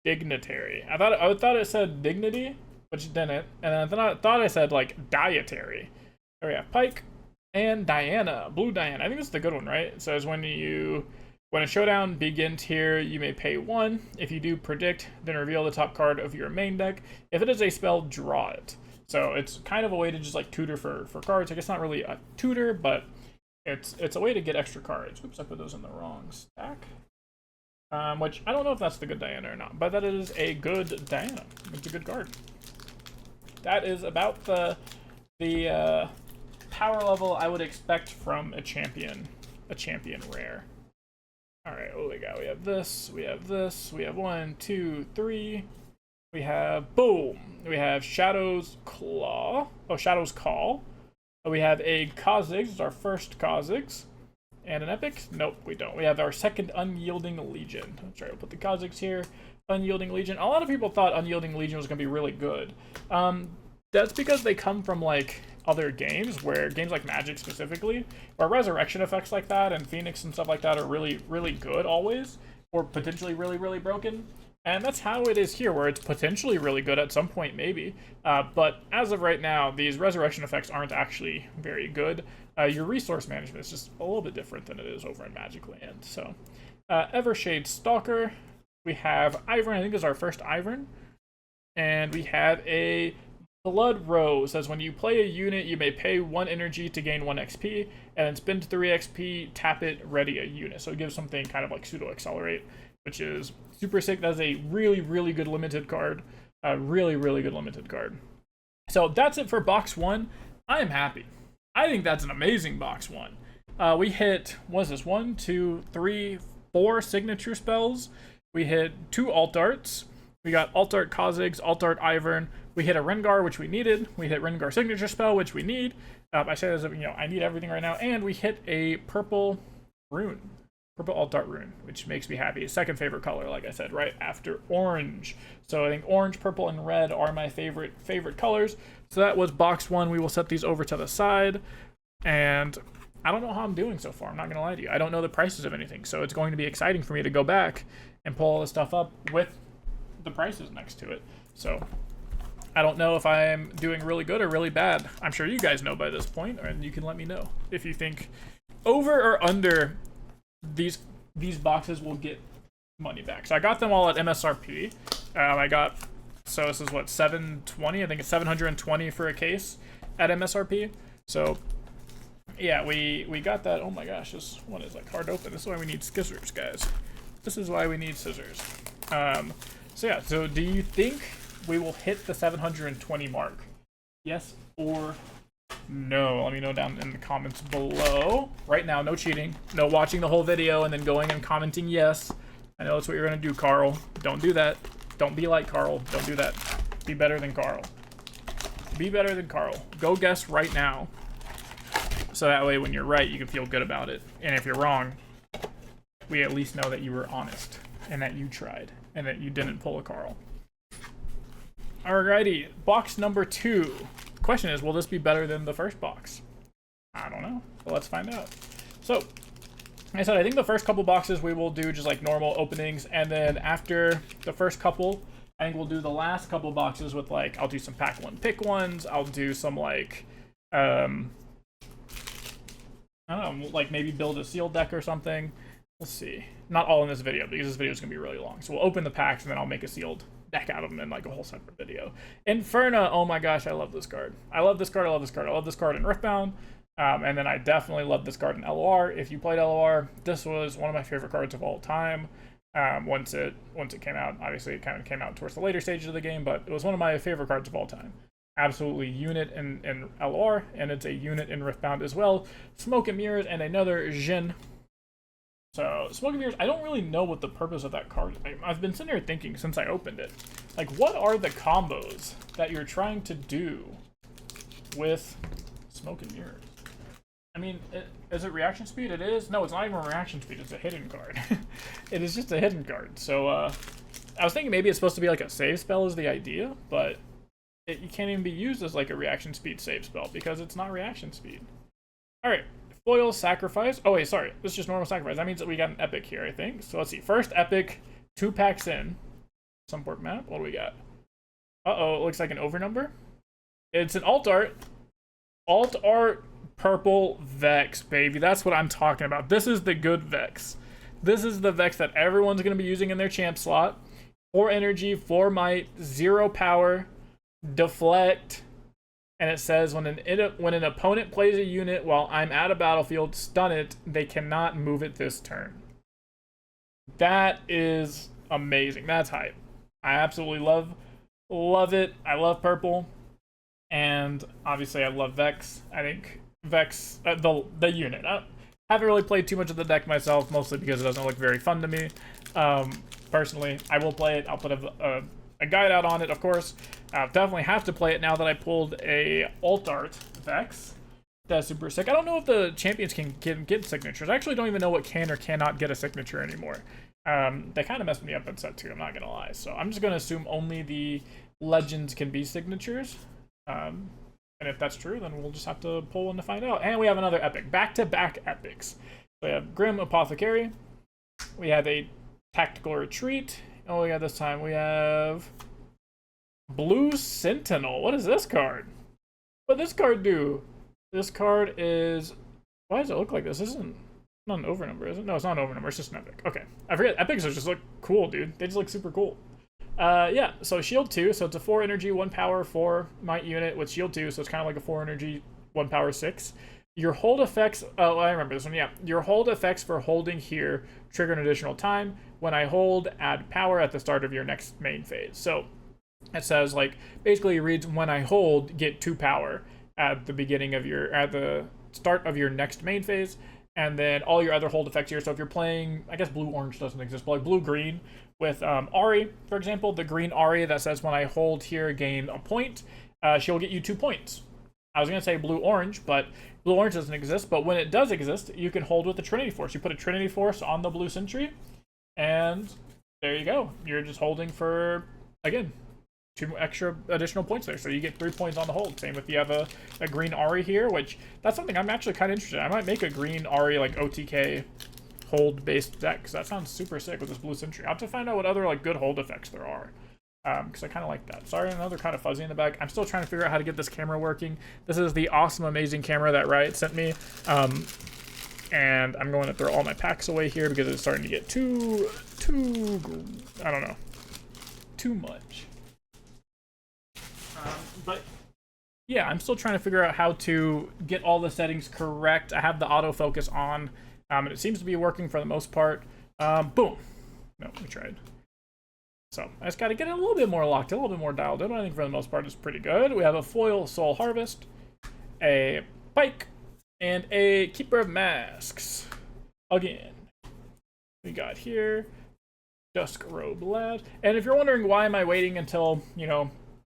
Dignitary. I thought it said dignity, which it didn't. And then I thought it said like dietary. Oh yeah, Pike and Diana, Blue Diana. I think this is the good one, right? It says when a showdown begins here, you may pay 1. If you do predict, then reveal the top card of your main deck. If it is a spell, draw it. So it's kind of a way to just like tutor for cards. I guess not really a tutor, but it's a way to get extra cards. Oops, I put those in the wrong stack. Which I don't know if that's the good Diana or not, but that is a good Diana. It's a good card. That is about the power level I would expect from a champion rare. All right, what do we got? We have this. We have 1, 2, 3. We have boom. We have Shadow's Claw. Oh, Shadow's Call. We have a Kha'Zix. It's our first Kha'Zix. And an epic? Nope, we don't. We have our second Unyielding Legion. That's right, we'll put the Kazakhs here. Unyielding Legion. A lot of people thought Unyielding Legion was going to be really good. That's because they come from, like, other games, where games like Magic specifically, where resurrection effects like that and Phoenix and stuff like that are really, really good always, or potentially really, really broken. And that's how it is here, where it's potentially really good at some point, maybe. But as of right now, these resurrection effects aren't actually very good. Your resource management is just a little bit different than it is over in Magic Land. So, Evershade Stalker. We have Ivern. I think this is our first Ivern. And we have a Blood Rose. Says when you play a unit, you may pay 1 energy to gain 1 XP, and then spend 3 XP, tap it, ready a unit. So it gives something kind of like Pseudo Accelerate, which is super sick. That is a really, really good limited card. Really, really good limited card. So that's it for box 1. I am happy. I think that's an amazing box 1. We hit, what is this, 1, 2, 3, 4 signature spells. We hit 2 alt arts. We got alt art Kazakhs, alt art Ivern. We hit a Rengar, which we needed. We hit Rengar signature spell, which we need. I say this, I need everything right now. And we hit a purple rune. Purple alt art rune, which makes me happy. Second favorite color, like I said, right after orange. So I think orange, purple, and red are my favorite colors. So that was box 1. We will set these over to the side. And I don't know how I'm doing so far. I'm not going to lie to you. I don't know the prices of anything. So it's going to be exciting for me to go back and pull all this stuff up with the prices next to it. So I don't know if I'm doing really good or really bad. I'm sure you guys know by this point, and you can let me know if you think over or under these boxes will get money back. So I got them all at MSRP. So this is what, 720? I think it's 720 for a case at MSRP. So yeah, we got that. Oh my gosh, this one is like hard to open. This is why we need scissors, guys. This is why we need scissors. So yeah, so do you think we will hit the 720 mark? Yes or no? Let me know down in the comments below. Right now, no cheating. No watching the whole video and then going and commenting yes. I know that's what you're going to do, Carl. Don't do that. Don't be like Carl. Don't do that. Be better than Carl. Be better than Carl. Go guess right now. So that way when you're right, you can feel good about it. And if you're wrong, we at least know that you were honest and that you tried and that you didn't pull a Carl. Alrighty, box number 2. The question is, will this be better than the first box? I don't know, but let's find out. So, like I said, I think the first couple boxes we will do just like normal openings, and then after the first couple, I think we'll do the last couple boxes with like, I'll do some pack 1 pick ones, I'll do some like, I don't know, like maybe build a sealed deck or something. Let's see. Not all in this video, because this video is going to be really long. So we'll open the packs, and then I'll make a sealed deck out of them in like a whole separate video. Inferna, oh my gosh, I love this card. I love this card, I love this card. I love this card in Riftbound. And then I definitely love this card in LOR. If you played LOR, this was one of my favorite cards of all time. Once it came out, obviously it kind of came out towards the later stages of the game, but it was one of my favorite cards of all time. Absolutely unit in LOR, and it's a unit in Riftbound as well. Smoke and Mirrors and another Jhin. So, Smoke and Mirrors, I don't really know what the purpose of that card is. I've been sitting here thinking since I opened it. Like, what are the combos that you're trying to do with Smoke and Mirrors? I mean, is it reaction speed? It is? No, it's not even reaction speed. It's a hidden card. It is just a hidden card. So, I was thinking maybe it's supposed to be like a save spell is the idea, but you can't even be used as like a reaction speed save spell because it's not reaction speed. Alright. Foil Sacrifice. Oh, wait, sorry. This is just normal sacrifice. That means that we got an epic here, I think. So let's see. First epic, 2 packs in. Sunport map. What do we got? Uh-oh, it looks like an overnumber. It's an alt art. Alt art purple Vex, baby. That's what I'm talking about. This is the good Vex. This is the Vex that everyone's going to be using in their champ slot. 4 energy, 4 might, 0 power, deflect. And it says, when an opponent plays a unit while I'm at a battlefield, stun it, they cannot move it this turn. That is amazing. That's hype. I absolutely love it. I love purple. And obviously I love Vex. I think Vex, the unit. I haven't really played too much of the deck myself, mostly because it doesn't look very fun to me. Personally, I will play it. I'll put a guide out on it, of course. I'll definitely have to play it now that I pulled a alt art Vex. That's super sick. I don't know if the champions can get signatures. I actually don't even know what can or cannot get a signature anymore. They kind of messed me up in set 2, I'm not going to lie. So I'm just going to assume only the legends can be signatures. And if that's true, then we'll just have to pull one to find out. And we have another epic. Back-to-back epics. We have Grim Apothecary. We have a Tactical Retreat. Oh, we got this time. We have Blue Sentinel. What is this card? What does this card do? This card is... Why does it look like this? This isn't not an overnumber, is it? No, it's not an overnumber. It's just an epic. Okay. I forget. Epics just look cool, dude. They just look super cool. Yeah, so shield 2. So it's a 4 energy, 1 power, 4 might unit with shield 2. So it's kind of like a 4 energy, 1 power, 6. Your hold effects... Oh, I remember this one. Yeah. Your hold effects for holding here trigger an additional time. When I hold, add power at the start of your next main phase. So it says, like, basically it reads, when I hold, get 2 power at the beginning of your, at the start of your next main phase, and then all your other hold effects here. So if you're playing, I guess blue-orange doesn't exist, but like blue-green with Ari, for example, the green Ari that says when I hold here, gain a point, she'll get you 2 points. I was going to say blue-orange, but blue-orange doesn't exist, but when it does exist, you can hold with the Trinity Force. You put a Trinity Force on the blue sentry, and there you go. You're just holding for, again, 2 extra additional points there. So you get 3 points on the hold. Same if you have a green Ari here, which that's something I'm actually kind of interested in. I might make a green Ari, like, OTK hold-based deck, because that sounds super sick with this blue sentry. I'll have to find out what other, like, good hold effects there are, because I kind of like that. Sorry, another kind of fuzzy in the back. I'm still trying to figure out how to get this camera working. This is the awesome, amazing camera that Riot sent me, and I'm going to throw all my packs away here because it's starting to get too, I don't know, too much. But yeah, I'm still trying to figure out how to get all the settings correct. I have the autofocus on, and it seems to be working for the most part. Boom. No, we tried. So I just got to get it a little bit more locked in, a little bit more dialed in. But I think for the most part it's pretty good. We have a foil Soul Harvest, a Pike, and a Keeper of Masks. Again, we got here Dusk Robe Lad. And if you're wondering why am I waiting until, you know,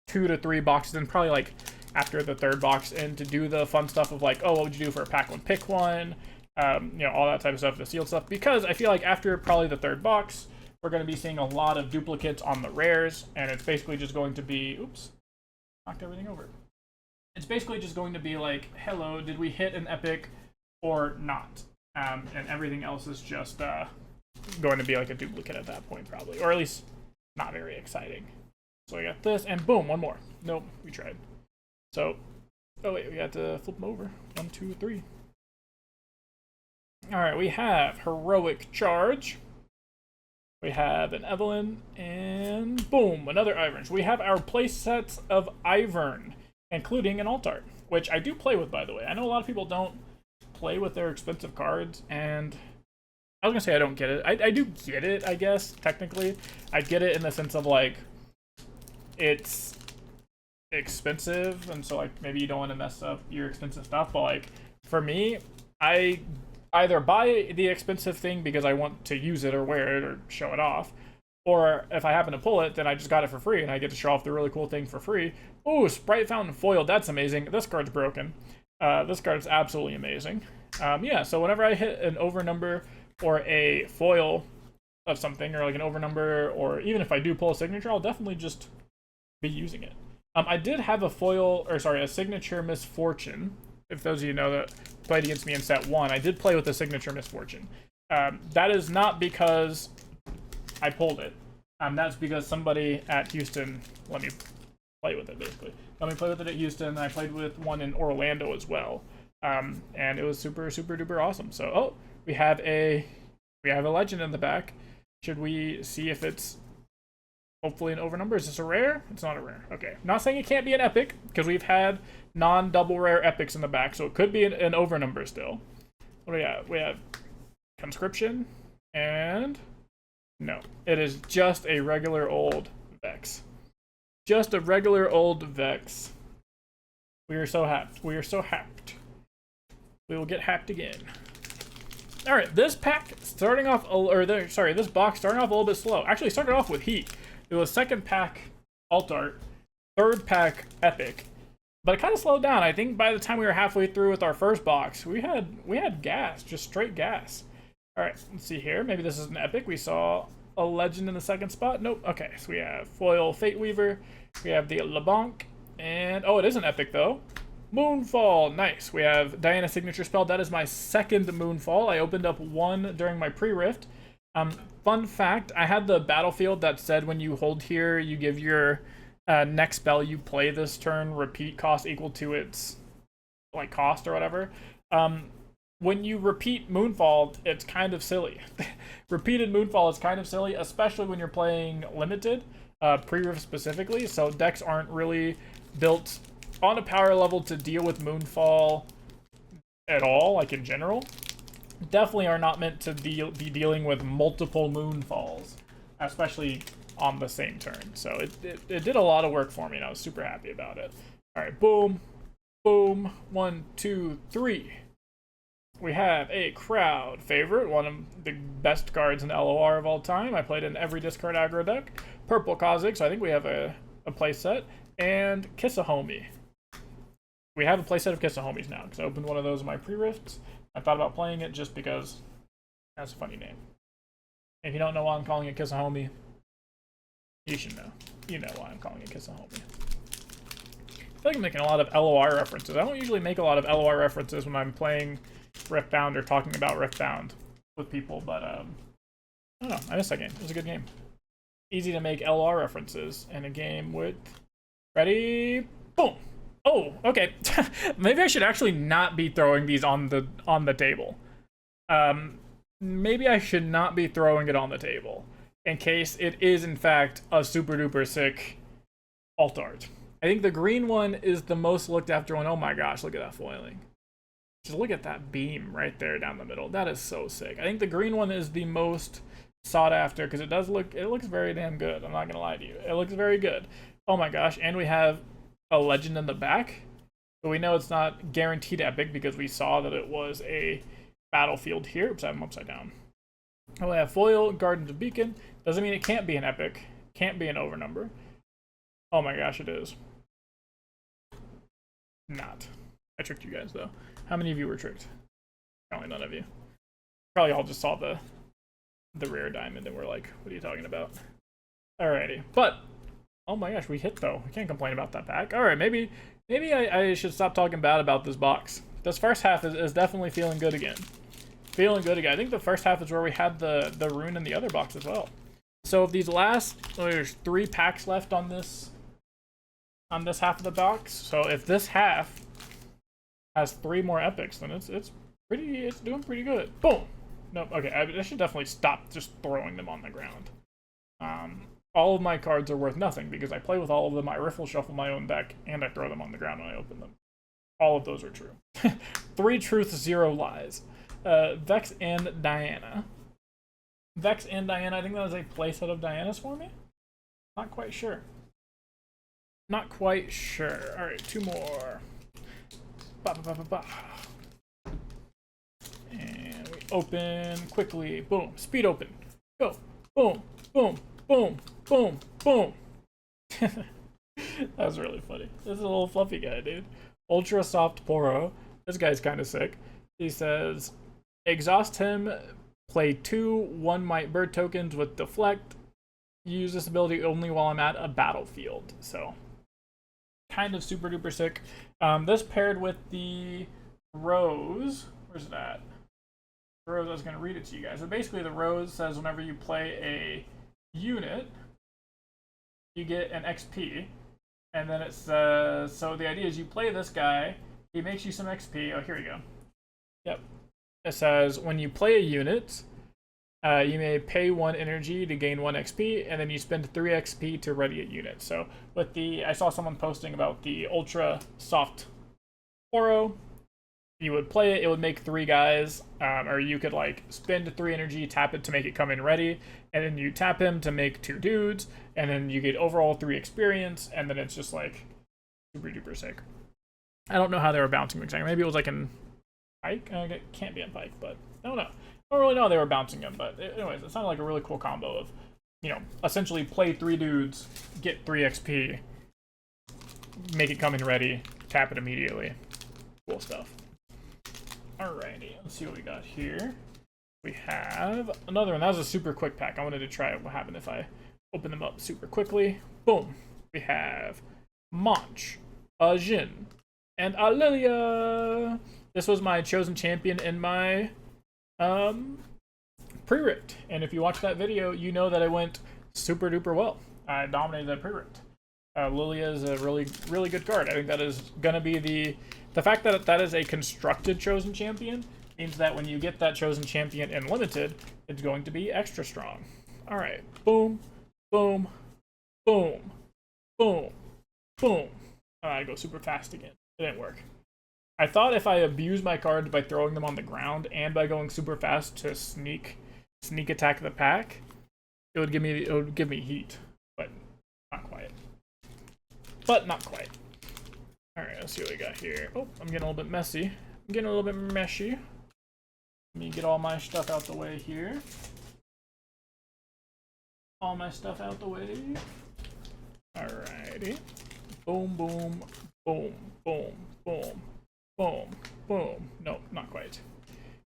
2 to 3 boxes and probably like after the 3rd box and to do the fun stuff of like, oh, what would you do for a pack one, pick one, you know, all that type of stuff, the sealed stuff, because I feel like after probably the 3rd box, we're going to be seeing a lot of duplicates on the rares, and it's basically just going to be, oops, knocked everything over. It's basically just going to be like, hello, did we hit an epic or not? And everything else is just going to be like a duplicate at that point probably, or at least not very exciting. So I got this, and boom, one more. Nope, we tried. So, oh wait, we got to flip them over. 1, 2, 3. Alright, we have Heroic Charge. We have an Evelyn, and boom, another Ivern. So we have our play sets of Ivern, including an Alt Art, which I do play with, by the way. I know a lot of people don't play with their expensive cards, and I was going to say I don't get it. I do get it, I guess, technically. I get it in the sense of, like, it's expensive, and so like maybe you don't want to mess up your expensive stuff, but like for me, I either buy the expensive thing because I want to use it or wear it or show it off, or if I happen to pull it, then I just got it for free and I get to show off the really cool thing for free. Ooh, Sprite Fountain foil, that's amazing. This card's broken. This card's absolutely amazing. Yeah, so whenever I hit an overnumber or a foil of something, or like an overnumber, or even if I do pull a signature, I'll definitely just be using it. I did have a foil, or sorry, a signature Misfortune. If those of you know that played against me in set 1, I did play with a signature Misfortune. That is not because I pulled it. That's because somebody at Houston let me play with it, basically. Let me play with it at Houston, and I played with one in Orlando as well. And it was super, super duper awesome. So, oh, we have a legend in the back. Should we see if it's hopefully an overnumber? Is this a rare? It's not a rare. Okay. Not saying it can't be an epic, because we've had non-double rare epics in the back, so it could be an overnumber still. What do we have? We have Conscription, and no. It is just a regular old Vex. Just a regular old Vex. We are so happed. We are so happed. We will get hacked again. Alright, this pack starting off, this box starting off a little bit slow. Actually, started off with heat. It was 2nd pack Alt Art, 3rd pack Epic, but it kind of slowed down. I think by the time we were halfway through with our first box, we had gas, just straight gas. All right, let's see here. Maybe this is an epic. We saw a legend in the second spot. Nope. Okay, so we have foil Fate Weaver. We have the LeBlanc, and oh, it is an epic though. Moonfall, nice. We have Diana's signature spell. That is my second Moonfall. I opened up one during my pre-rift. Fun fact, I had the battlefield that said when you hold here, you give your next spell you play this turn repeat cost equal to its like cost or whatever. When you repeat Moonfall, it's kind of silly. Repeated Moonfall is kind of silly, especially when you're playing limited, pre-rift specifically. So decks aren't really built on a power level to deal with Moonfall at all, like in general. Definitely are not meant to be dealing with multiple Moonfalls, especially on the same turn. So it did a lot of work for me, and I was super happy about it. All right, boom, boom, 1, 2, 3. We have a crowd favorite, one of the best cards in LOR of all time. I played in every discard aggro deck. Purple Kha'Zix, so I think we have a play set. And Kiss a Homie. We have a playset of Kiss a Homies now, because I opened one of those in my pre-rifts. I thought about playing it just because that's a funny name. If you don't know why I'm calling it Kiss a Homie, you should know. You know why I'm calling it Kiss a Homie. I feel like I'm making a lot of LOR references. I don't usually make a lot of LOR references when I'm playing Riftbound or talking about Riftbound with people, but I don't know. I missed that game. It was a good game. Easy to make LOR references in a game with... Ready? Boom! Oh, okay. Maybe I should actually not be throwing these on the table. Maybe I should not be throwing it on the table in case it is in fact a super duper sick alt art. I think the green one is the most looked after one. Oh my gosh, look at that foiling. Just look at that beam right there down the middle. That is so sick. I think the green one is the most sought after because it looks very damn good. I'm not gonna lie to you. It looks very good. Oh my gosh, and we have a legend in the back, but we know it's not guaranteed epic because we saw that it was a battlefield here. Oops, I'm upside down. Oh, we have foil, Gardens of Beacon. Doesn't mean it can't be an epic, can't be an overnumber. Oh my gosh, it is. Not. I tricked you guys though. How many of you were tricked? Probably none of you. Probably all just saw the rare diamond and were like, what are you talking about? Alrighty, but oh my gosh, we hit though. I can't complain about that pack. All right, maybe I should stop talking bad about this box. This first half is definitely feeling good again. Feeling good again. I think the first half is where we had the rune in the other box as well. So if these last, there's 3 packs left on this half of the box. So if this half has 3 more epics, then it's doing pretty good. Boom. Nope. Okay, I should definitely stop just throwing them on the ground. All of my cards are worth nothing because I play with all of them. I riffle shuffle my own deck, and I throw them on the ground when I open them. All of those are true. 3 truths, 0 lies. Vex and Diana. Vex and Diana, I think that was a playset of Diana's for me? Not quite sure. Not quite sure. Alright, 2 more. Ba, ba, ba, ba, ba. And we open quickly. Boom. Speed open. Go. Boom. Boom. Boom. Boom, boom. That was really funny. This is a little fluffy guy, dude. Ultra Soft Poro. This guy's kind of sick. He says, exhaust him, play 2 1 Might Bird tokens with Deflect. Use this ability only while I'm at a battlefield. So, kind of super duper sick. This paired with the Rose. Where's it at? Rose, I was going to read it to you guys. So basically the Rose says whenever you play a unit, you get an XP, and then it says, so the idea is you play this guy, he makes you some XP. Oh, here we go. Yep. It says when you play a unit, you may pay 1 energy to gain 1 XP, and then you spend 3 XP to ready a unit. So with I saw someone posting about the Ultra Soft Oro. You would play it, it would make 3 guys, or you could like spend 3 energy, tap it to make it come in ready, and then you tap him to make 2 dudes, and then you get overall 3 experience, and then it's just like super duper sick. I don't know how they were bouncing exactly. Maybe it was like in Pike? It can't be in Pike, but I don't know. I don't really know how they were bouncing them, but anyways, it sounded like a really cool combo of, you know, essentially play 3 dudes, get 3 XP, make it come in ready, tap it immediately. Cool stuff. Alrighty, let's see what we got here. We have another one. That was a super quick pack. I wanted to try what happened if I open them up super quickly. Boom. We have Monch, a Jin, and a Lilia. This was my chosen champion in my pre-ripped. And if you watch that video, you know that I went super duper well. I dominated that pre-ripped. Lilia is a really, really good card. I think that is going to be the fact that that is a constructed chosen champion means that when you get that chosen champion in limited, it's going to be extra strong. All right, boom, boom, boom, boom, boom. Oh, I go super fast again. It didn't work. I thought if I abuse my cards by throwing them on the ground and by going super fast to sneak attack the pack, it would give me heat, but not quite. But not quite. All right, let's see what we got here. Oh, I'm getting a little bit messy. I'm getting a little bit meshy. Let me get all my stuff out the way here. All my stuff out the way. Alrighty. Boom, boom, boom, boom, boom, boom, boom. Nope, not quite.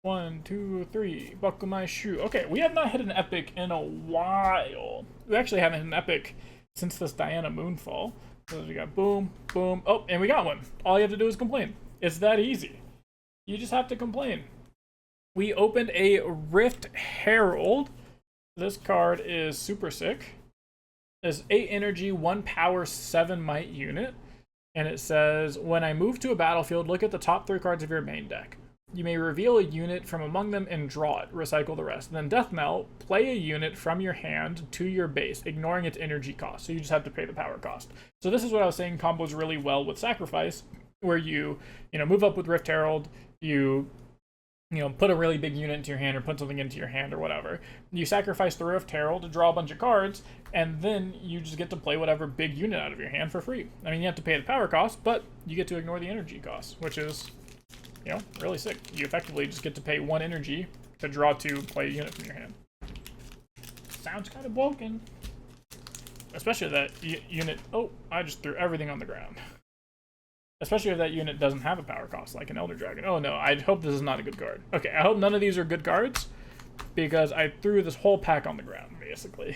1, 2, 3. Buckle my shoe. Okay, we have not hit an epic in a while. We actually haven't hit an epic since this Diana Moonfall. So we got boom, boom. Oh, and we got one. All you have to do is complain. It's that easy. You just have to complain. We opened a Rift Herald. This card is super sick. It's 8 energy, 1 power, 7 might unit. And it says, when I move to a battlefield, look at the top 3 cards of your main deck. You may reveal a unit from among them and draw it. Recycle the rest. And then Death Knell, play a unit from your hand to your base, ignoring its energy cost. So you just have to pay the power cost. So this is what I was saying combos really well with Sacrifice, where you move up with Rift Herald, you put a really big unit into your hand or put something into your hand or whatever. You sacrifice the Rift Herald to draw a bunch of cards, and then you just get to play whatever big unit out of your hand for free. I mean, you have to pay the power cost, but you get to ignore the energy cost, which is, really sick. You effectively just get to pay 1 energy to draw 2, play a unit from your hand. Sounds kind of broken. Especially if that unit... Oh, I just threw everything on the ground. Especially if that unit doesn't have a power cost, like an Elder Dragon. Oh no, I hope this is not a good card. Okay, I hope none of these are good cards, because I threw this whole pack on the ground, basically.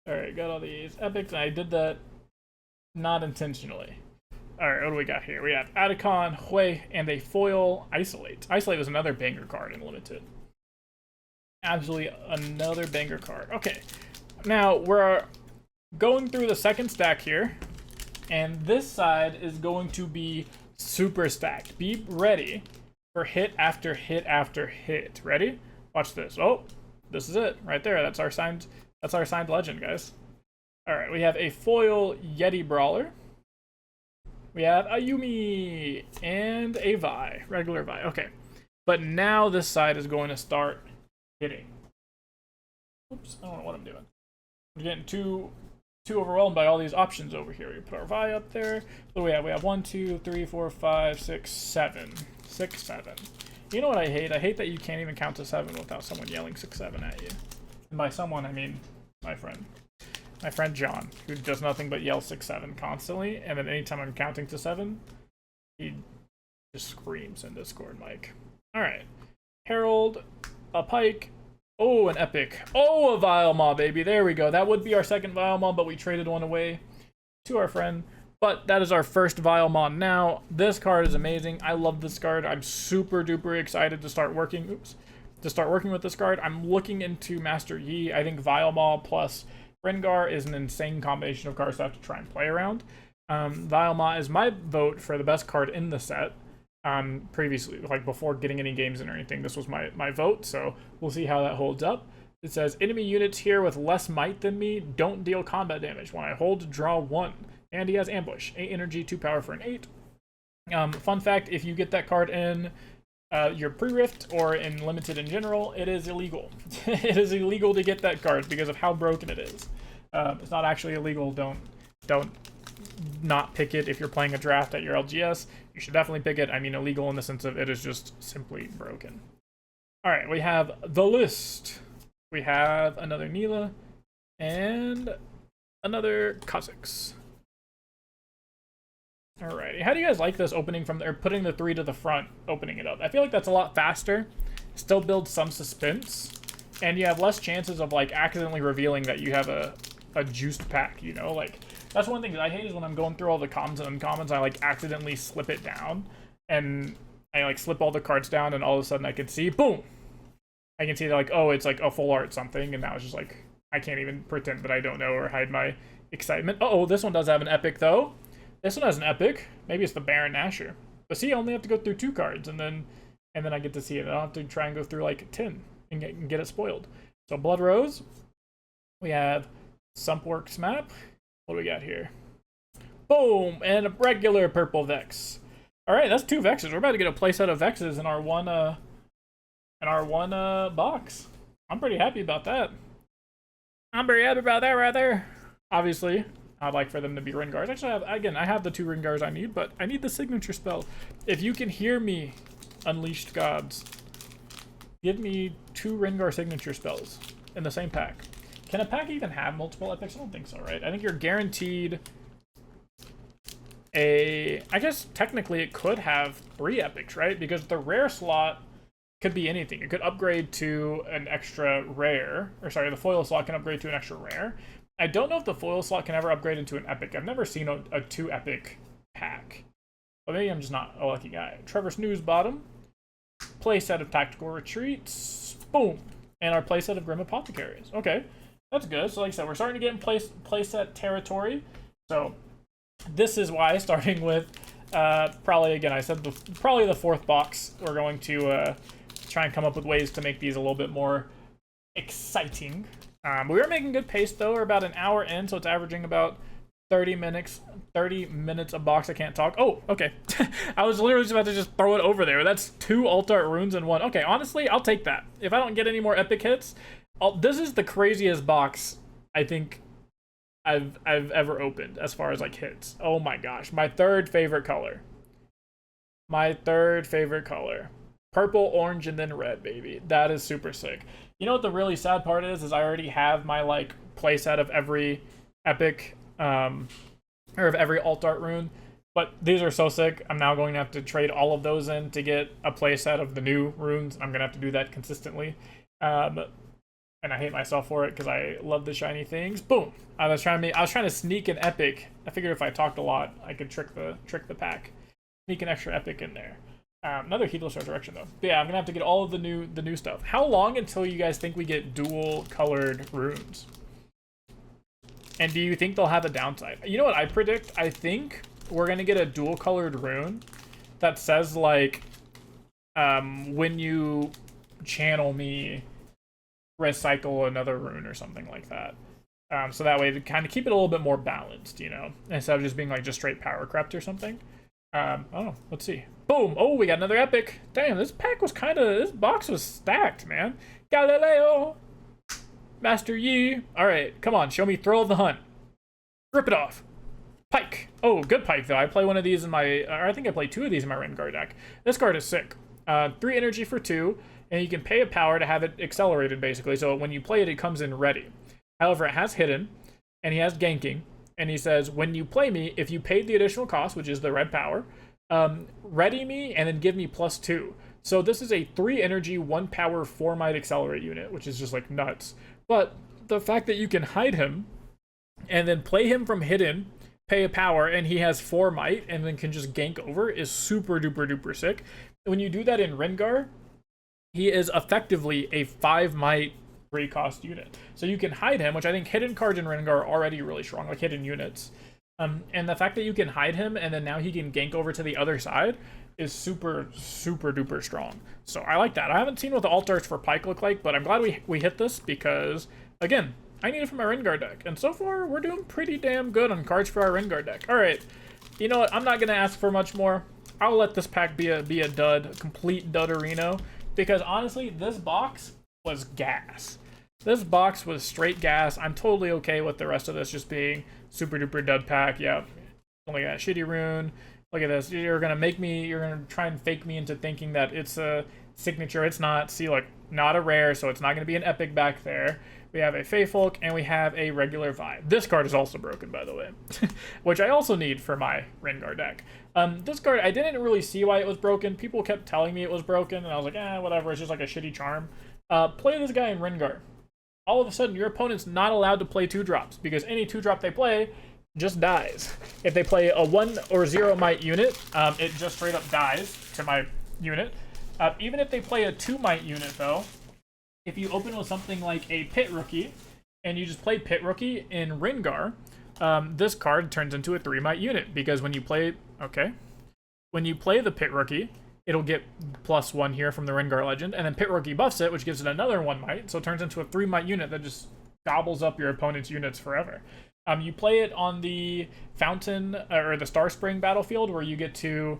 Alright, got all these epics, and I did that not intentionally. Alright, what do we got here? We have Atacon, Hui, and a foil Isolate. Isolate was another banger card in Limited. Absolutely another banger card. Okay, now we're going through the second stack here. And this side is going to be super stacked. Be ready for hit after hit after hit. Ready? Watch this. Oh, this is it right there. That's our signed legend, guys. All right, we have a foil Yeti Brawler. We have a Yumi and a Vi, regular Vi. Okay, but now this side is going to start hitting. Oops, I don't know what I'm doing. I'm getting too overwhelmed by all these options over here. We put our Vi up there. What do we have? We have 1, 2, 3, 4, 5, 6, 7. 6, 7. You know what I hate? I hate that you can't even count to 7 without someone yelling 6, 7 at you. And by someone, I mean my friend. My friend John, who does nothing but yell 6, 7 constantly. And then anytime I'm counting to 7, he just screams in Discord mic. Alright. Herald, a Pike. Oh, an epic. Oh, a Vile Maw, baby. There we go. That would be our second Vile Maw, but we traded one away to our friend. But that is our first Vile Maw now. This card is amazing. I love this card. I'm super duper excited to start working. With this card. I'm looking into Master Yi. I think Vile Maw plus Rengar is an insane combination of cards to have to try and play around. Vile Maw is my vote for the best card in the set. Previously, like before getting any games in or anything, this was my vote, so we'll see how that holds up. It says, enemy units here with less might than me don't deal combat damage. When I hold, draw 1. And he has Ambush. 8 energy, 2 power for an 8. Fun fact, if you get that card in your pre-rift or in limited in general, it is illegal. It is illegal to get that card because of how broken it is. It's not actually illegal. Don't not pick it if you're playing a draft at your LGS. You should definitely pick it. I mean illegal in the sense of it is just simply broken. Alright, we have the list. We have another Neela and another Kha'Zix. Alrighty, how do you guys like this opening from there, putting the 3 to the front, opening it up? I feel like that's a lot faster, still builds some suspense, and you have less chances of like accidentally revealing that you have a juiced pack, you know? Like, that's one thing that I hate is when I'm going through all the commons and uncommons, I like accidentally slip it down, and I like slip all the cards down, and all of a sudden I can see, boom! I can see that like, oh, it's like a full art something, and now it's just like, I can't even pretend that I don't know or hide my excitement. Uh-oh, this one does have an epic though. This one has an epic. Maybe it's the Baron Nashor. But see, I only have to go through 2 cards, and then I get to see it. I don't have to try and go through like 10 and get it spoiled. So Blood Rose. We have Sumpworks map. What do we got here? Boom! And a regular purple Vex. Alright, that's 2 Vexes. We're about to get a playset of Vexes in our one box. I'm pretty happy about that. I'm very happy about that right there. Obviously, I'd like for them to be Rengars. Actually, I have the 2 Rengars I need, but I need the signature spell. If you can hear me, Unleashed Gods, give me 2 Rengar signature spells in the same pack. Can a pack even have multiple epics? I don't think so, right? I think you're guaranteed I guess technically it could have 3 epics, right? Because the rare slot could be anything. It could upgrade to an extra rare, or sorry, the foil slot can upgrade to an extra rare. I don't know if the foil slot can ever upgrade into an epic. I've never seen a 2 epic pack. But maybe I'm just not a lucky guy. Trevor Snooze bottom. Playset of Tactical Retreats. Boom. And our playset of Grim Apothecaries. Okay, that's good. So like I said, we're starting to get in playset territory. So this is why, starting with probably, again, I said probably the 4th box, we're going to try and come up with ways to make these a little bit more exciting. We are making good pace though. We're about an hour in, so it's averaging about 30 minutes a box. I can't talk. Oh, okay. I was literally just about to just throw it over there. That's 2 alt art runes in 1. Okay, honestly, I'll take that. If I don't get any more epic hits, this is the craziest box I think I've ever opened as far as like hits. Oh my gosh, my 3rd favorite color. My 3rd favorite color. Purple, orange, and then red, baby. That is super sick. You know what the really sad part is I already have my like playset of every epic or of every alt art rune, but these are so sick. I'm now going to have to trade all of those in to get a playset of the new runes. I'm gonna have to do that consistently, and I hate myself for it because I love the shiny things. Boom! I was trying to sneak an epic. I figured if I talked a lot, I could trick the pack, sneak an extra epic in there. Another Heedless Resurrection though. But yeah, I'm gonna have to get all of the new stuff. How long until you guys think we get dual colored runes? And do you think they'll have a downside? You know what I predict? I think we're gonna get a dual colored rune that says like, when you channel me, recycle another rune or something like that. So that way to kind of keep it a little bit more balanced, you know, instead of just being like just straight power crept or something. Oh, let's see. Boom! Oh, we got another epic. Damn, this box was stacked, man. Galileo! Master Yi. Alright, come on, show me Thrill of the Hunt. Rip it off. Pike. Oh, good Pike, though. I play one of these in I think I play 2 of these in my Rengar deck. This card is sick. 3 energy for 2, and you can pay a power to have it accelerated, basically. So when you play it, it comes in ready. However, it has hidden, and he has ganking. And he says, when you play me, if you paid the additional cost, which is the red power, ready me and then give me +2. So this is a 3 energy, 1 power, 4 might accelerate unit, which is just like nuts. But the fact that you can hide him and then play him from hidden, pay a power, and he has 4 might and then can just gank over is super duper duper sick. When you do that in Rengar, he is effectively a 5 might 3 cost unit. So you can hide him, which I think hidden cards in Rengar are already really strong, like hidden units. And the fact that you can hide him and then now he can gank over to the other side is super, super duper strong. So I like that. I haven't seen what the alt arts for Pike look like, but I'm glad we hit this because, again, I need it for my Rengar deck. And so far, we're doing pretty damn good on cards for our Rengar deck. All right, you know what? I'm not going to ask for much more. I'll let this pack be a dud, a complete dud-arino, because honestly, this box was gas. This box was straight gas. I'm totally okay with the rest of this just being super duper dud pack. Yeah, only got a shitty rune. Look at this. You're gonna try and fake me into thinking that it's a signature. It's not. See, like, not a rare, so it's not gonna be an epic back there. We have a Feyfolk, and we have a regular Vibe. This card is also broken, by the way, which I also need for my Rengar deck. This card, I didn't really see why it was broken. People kept telling me it was broken, and I was like, whatever, it's just like a shitty charm. Play this guy in Rengar. All of a sudden, your opponent's not allowed to play 2-drops, because any 2-drop they play just dies. If they play a 1 or 0 might unit, it just straight up dies to my unit. Even if they play a 2 might unit, though, if you open with something like a Pit Rookie, and you just play Pit Rookie in Rengar, this card turns into a 3 might unit, because when you play the Pit Rookie, it'll get +1 here from the Rengar Legend, and then Pit Rookie buffs it, which gives it another 1 might, so it turns into a 3 might unit that just gobbles up your opponent's units forever. You play it on the Fountain, or the Star Spring battlefield, where you get to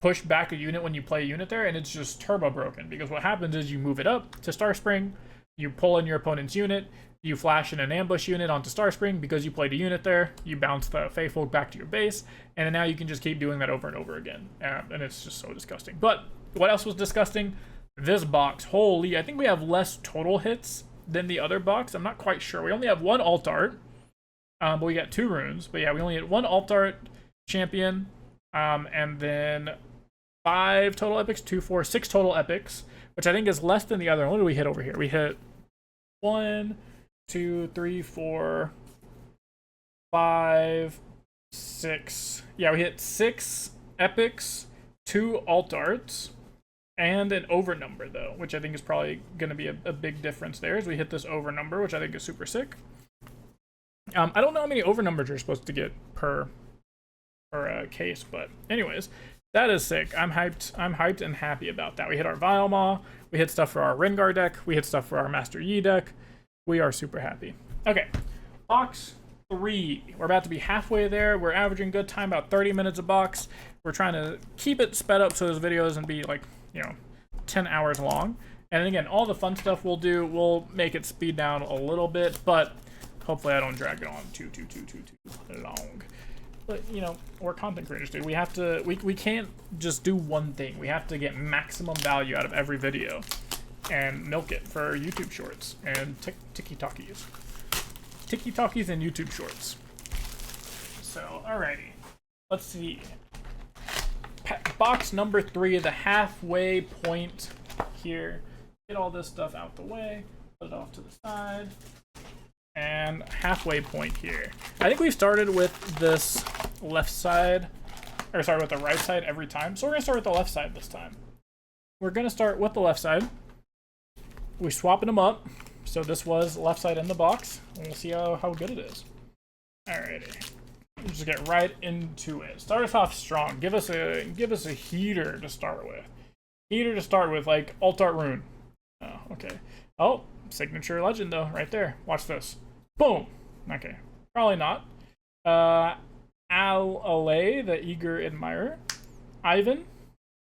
push back a unit when you play a unit there, and it's just turbo broken, because what happens is you move it up to Star Spring, you pull in your opponent's unit, you flash in an ambush unit onto Star Spring because you played a unit there, you bounce the Feyfolk back to your base, and then now you can just keep doing that over and over again, and it's just so disgusting. But what else was disgusting? This box, holy, I think we have less total hits than the other box. I'm not quite sure. We only have 1 alt art, but we got 2 runes. But yeah, we only had 1 alt art champion, and then 5 total epics, 2, 4, 6 total epics, which I think is less than the other. What did we hit over here? We hit 1, 2, 3, 4, 5, 6. Yeah, we hit 6 epics, 2 alt arts, and an over number, though, which I think is probably going to be a big difference there, as we hit this over number, which I think is super sick. I don't know how many over numbers you're supposed to get per case, but anyways, that is sick. I'm hyped and happy about that. We hit our Vilemaw, we hit stuff for our Rengar deck, we hit stuff for our Master Yi deck. We are super happy. Okay, box 3. We're about to be halfway there. We're averaging good time, about 30 minutes a box. We're trying to keep it sped up so this video doesn't be like, 10 hours long. And again, all the fun stuff we'll make it speed down a little bit, but hopefully I don't drag it on too long. But, we're content creators, dude. We have to, we can't just do one thing. We have to get maximum value out of every video and milk it for YouTube shorts and TikTokies. TikTokies and YouTube shorts. So, alrighty. Let's see. Box number 3, the halfway point here. Get all this stuff out the way. Put it off to the side. And halfway point here. I think we started with this left side, or sorry, with the right side every time. So we're gonna start with the left side this time. We're gonna start with the left side. We're swapping them up. So this was left side in the box. And we'll see how good it is. Alrighty. We'll just get right into it. Start us off strong. Give us a heater to start with. Heater to start with, like alt art rune. Oh, okay. Oh, signature legend though, right there. Watch this. Boom. Okay. Probably not. Alay, the eager admirer. Ivan.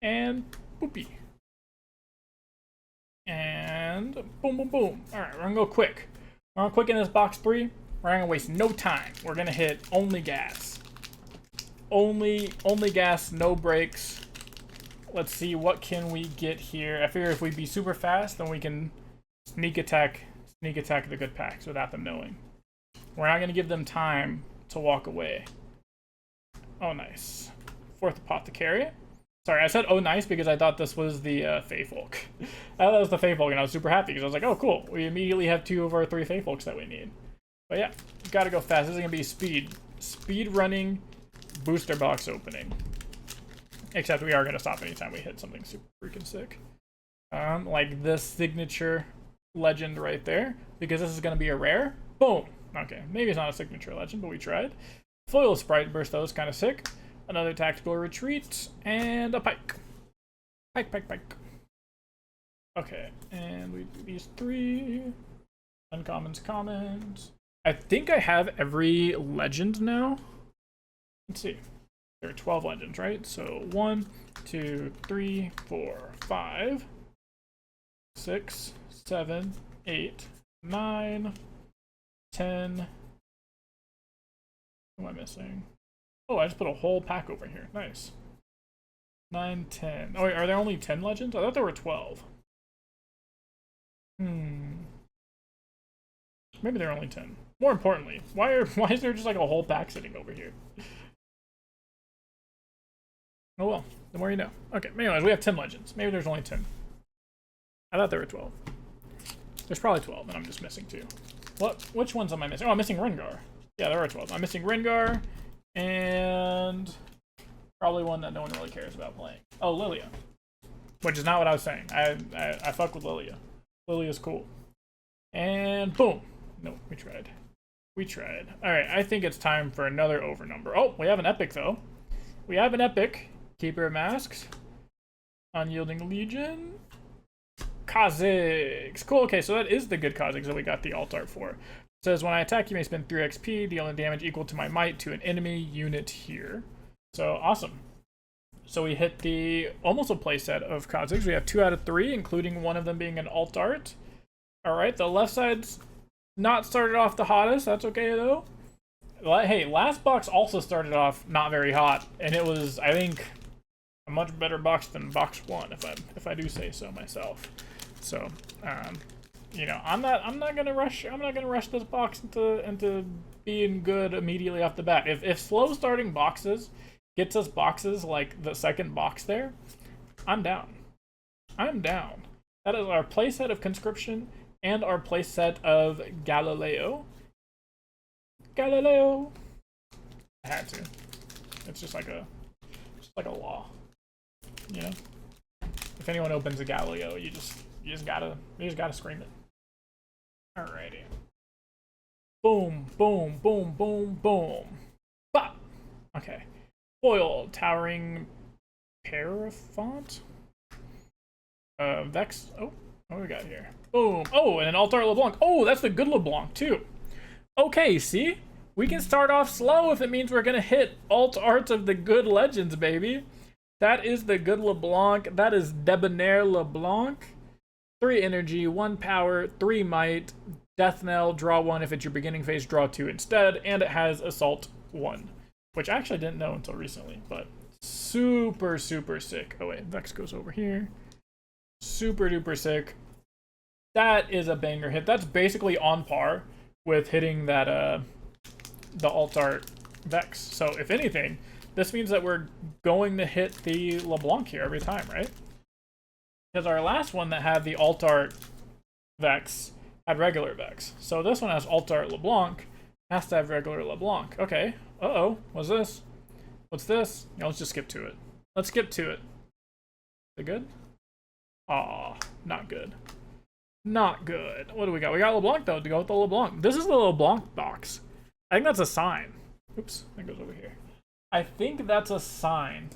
And Boopy. And boom, boom, boom. Alright, we're gonna go quick. We're gonna quick in this box 3. We're not gonna waste no time. We're gonna hit only gas. Only gas, no brakes. Let's see, what can we get here? I figure if we be super fast, then we can sneak attack the good packs without them knowing. We're not gonna give them time to walk away. Oh, nice. 4th Apothecary. Sorry, I said oh nice because I thought this was the Feyfolk. I thought it was the Feyfolk, and I was super happy because I was like, oh cool, we immediately have 2 of our 3 Feyfolks that we need. But yeah, gotta go fast. This is gonna be speed running booster box opening. Except we are gonna stop anytime we hit something super freaking sick. Like this signature legend right there, because this is gonna be a rare. Boom. Okay, maybe it's not a signature legend, but we tried. Foil Sprite Burst, though, is kind of sick. Another Tactical Retreat, and a Pike. Pike. Okay, and we do these 3. Uncommons, commons. I think I have every legend now. Let's see. There are 12 legends, right? So 1, 2, 3, 4, 5, 6, 7, 8, 9, 10. What am I missing? Oh, I just put a whole pack over here. Nice. 9, 10. Oh, wait, are there only 10 legends? I thought there were 12. Maybe there are only 10. More importantly, why is there just like a whole pack sitting over here? Oh well, the more you know. Okay, anyways, we have 10 legends. Maybe there's only 10. I thought there were 12. There's probably 12, and I'm just missing 2. What? Which ones am I missing? Oh, I'm missing Rengar. Yeah, there are 12. I'm missing Rengar, and probably one that no one really cares about playing. Oh, Lilia. Which is not what I was saying. I fuck with Lilia. Lilia's cool. And boom. No, we tried. We tried. Alright, I think it's time for another overnumber. Oh, we have an epic, though. We have an epic. Keeper of Masks. Unyielding Legion. Kha'Zix. Cool, okay, so that is the good Kha'Zix that we got the alt art for. It says, when I attack, you may spend 3 XP, dealing damage equal to my might to an enemy unit here. So, awesome. So we hit the almost a playset of Kha'Zix. We have 2 out of 3, including one of them being an alt art. Alright, the left side's not started off the hottest. That's okay, though. Hey, last box also started off not very hot, and it was, I think, a much better box than box 1, if I do say so myself. So, you know, I'm not gonna rush this box into being good immediately off the bat. If slow starting boxes gets us boxes like the second box there, I'm down. I'm down. That is our playset of Conscription and our playset of Galileo. Galileo. I had to. It's just like a law. You know? If anyone opens a Galileo, you just gotta scream it. Alrighty. Boom, boom, boom, boom, boom. Bop! Okay. Foil, Towering Parafont? Vex. Oh, what do we got here? Boom. Oh, and an Altar LeBlanc. Oh, that's the good LeBlanc, too. Okay, see? We can start off slow if it means we're gonna hit alt arts of the good legends, baby. That is the good LeBlanc. That is Debonair LeBlanc. 3 energy, 1 power, 3 might, Death Knell, draw 1 if it's your beginning phase, draw 2 instead, and it has Assault 1, which I actually didn't know until recently, but super, super sick. Oh wait, Vex goes over here. Super duper sick. That is a banger hit. That's basically on par with hitting that, the alt art Vex. So if anything, this means that we're going to hit the LeBlanc here every time, right? Because our last one that had the alt art Vex had regular Vex. So this one has alt art LeBlanc, has to have regular LeBlanc. Okay. Uh-oh. What's this? What's this? No, let's just skip to it. Let's skip to it. Is it good? Aw, not good. Not good. What do we got? We got LeBlanc, though, to go with the LeBlanc. This is the LeBlanc box. I think that's a sign. Oops, that goes over here. I think that's a sign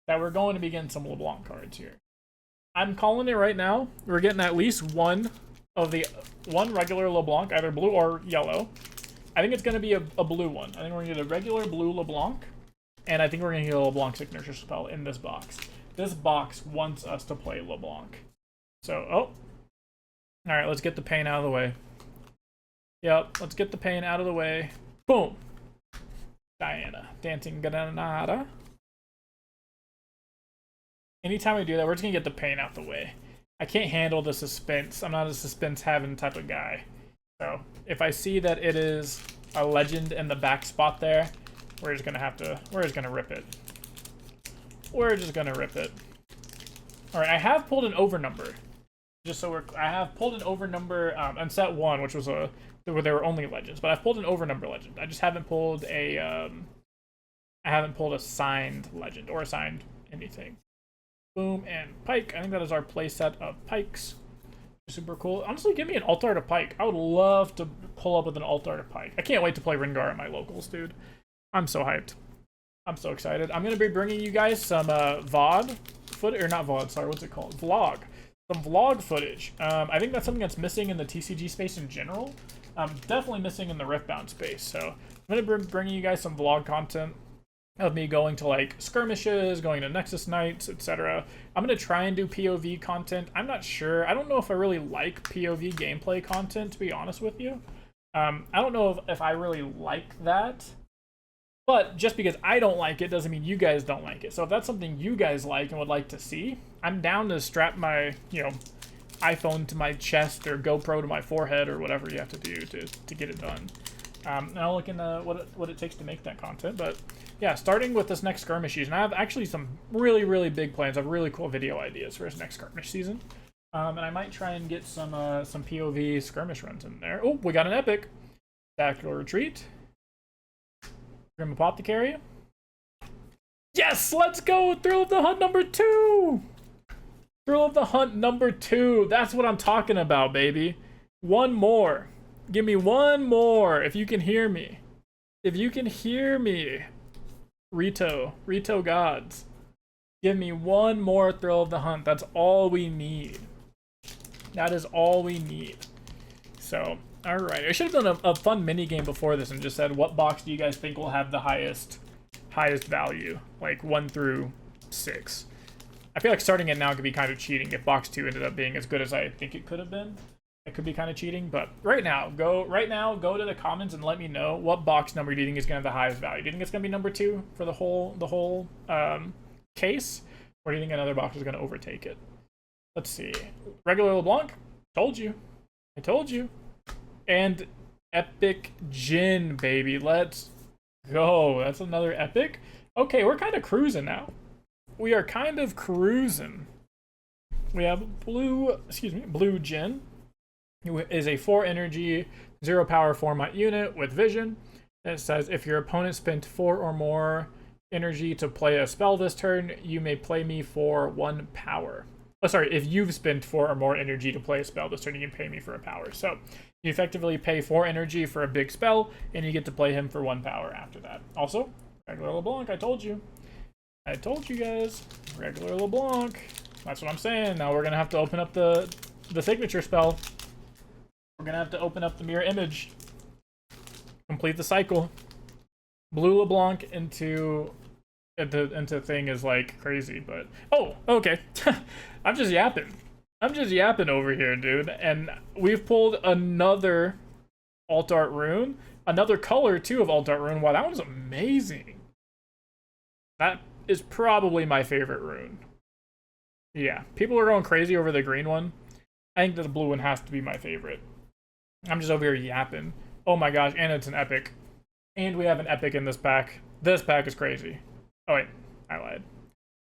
that we're going to be getting some LeBlanc cards here. I'm calling it right now. We're getting at least one regular LeBlanc, either blue or yellow. I think it's going to be a blue one. I think we're going to get a regular blue LeBlanc, and I think we're going to get a LeBlanc signature spell in this box. This box wants us to play LeBlanc. So, oh. Alright, let's get the pain out of the way. Yep, let's get the pain out of the way. Boom! Diana. Dancing Granada. Anytime we do that, we're just gonna get the pain out the way. I can't handle the suspense. I'm not a suspense-having type of guy. So, if I see that it is a legend in the back spot there, we're just gonna rip it. We're just gonna rip it. Alright, I have pulled an overnumber. I have pulled an overnumber on set 1, which was where there were only legends, but I've pulled an overnumber legend. I just haven't pulled a signed legend or a signed anything. Boom and Pike. I think that is our playset of Pikes. Super cool. Honestly, give me an alt art of Pike. I would love to pull up with an alt art of Pike. I can't wait to play Rengar at my locals, dude. I'm so hyped. I'm so excited. I'm gonna be bringing you guys some VOD footage, or not VOD. Sorry, what's it called? Vlog. Some vlog footage. I think that's something that's missing in the TCG space in general. Definitely missing in the Riftbound space. So I'm gonna be bringing you guys some vlog content of me going to like skirmishes, going to Nexus nights, etc. I'm gonna try and do POV content. I'm not sure. I don't know if I really like POV gameplay content, to be honest with you. I don't know if I really like that. But just because I don't like it doesn't mean you guys don't like it. So if that's something you guys like and would like to see, I'm down to strap my, iPhone to my chest or GoPro to my forehead or whatever you have to do to get it done. And I'll look into what it takes to make that content. But yeah, starting with this next skirmish season, I have actually some really, really big plans. I have really cool video ideas for this next skirmish season. And I might try and get some POV skirmish runs in there. Oh, we got an epic. Tactical retreat. Grim Apothecary. Yes, let's go! Thrill of the Hunt number 2! Thrill of the Hunt number 2. That's what I'm talking about, baby. One more. Give me one more, if you can hear me. If you can hear me. Rito gods. Give me one more Thrill of the Hunt. That's all we need. That is all we need. So, alright. I should have done a fun mini game before this and just said, what box do you guys think will have the highest value? Like 1 through 6. I feel like starting it now could be kind of cheating if box 2 ended up being as good as I think it could have been. It could be kind of cheating, but right now, go to the comments and let me know what box number do you think is going to have the highest value. Do you think it's going to be number 2 for the whole case, or do you think another box is going to overtake it? Let's see. Regular LeBlanc. Told you. I told you. And Epic Jin, baby. Let's go. That's another epic. Okay, we're kind of cruising now. We are kind of cruising. We have blue Jin, who is a 4 energy, 0 power format unit with vision. And it says, if your opponent spent 4 or more energy to play a spell this turn, you may play me for 1 power. Oh, sorry, if you've spent 4 or more energy to play a spell this turn, you can pay me for a power. So you effectively pay 4 energy for a big spell, and you get to play him for 1 power after that. Also, regular LeBlanc, I told you. I told you guys. Regular LeBlanc. That's what I'm saying. Now we're going to have to open up the signature spell. We're going to have to open up the mirror image. Complete the cycle. Blue LeBlanc into thing is like crazy, but oh, okay. I'm just yapping over here, dude. And we've pulled another alt art rune, another color too of alt art rune. Wow, that one's amazing. That is probably my favorite rune. Yeah, people are going crazy over the green one. I think that the blue one has to be my favorite. I'm just over here yapping. Oh my gosh, and it's an epic. And we have an epic in this pack. This pack is crazy. Oh wait, I lied.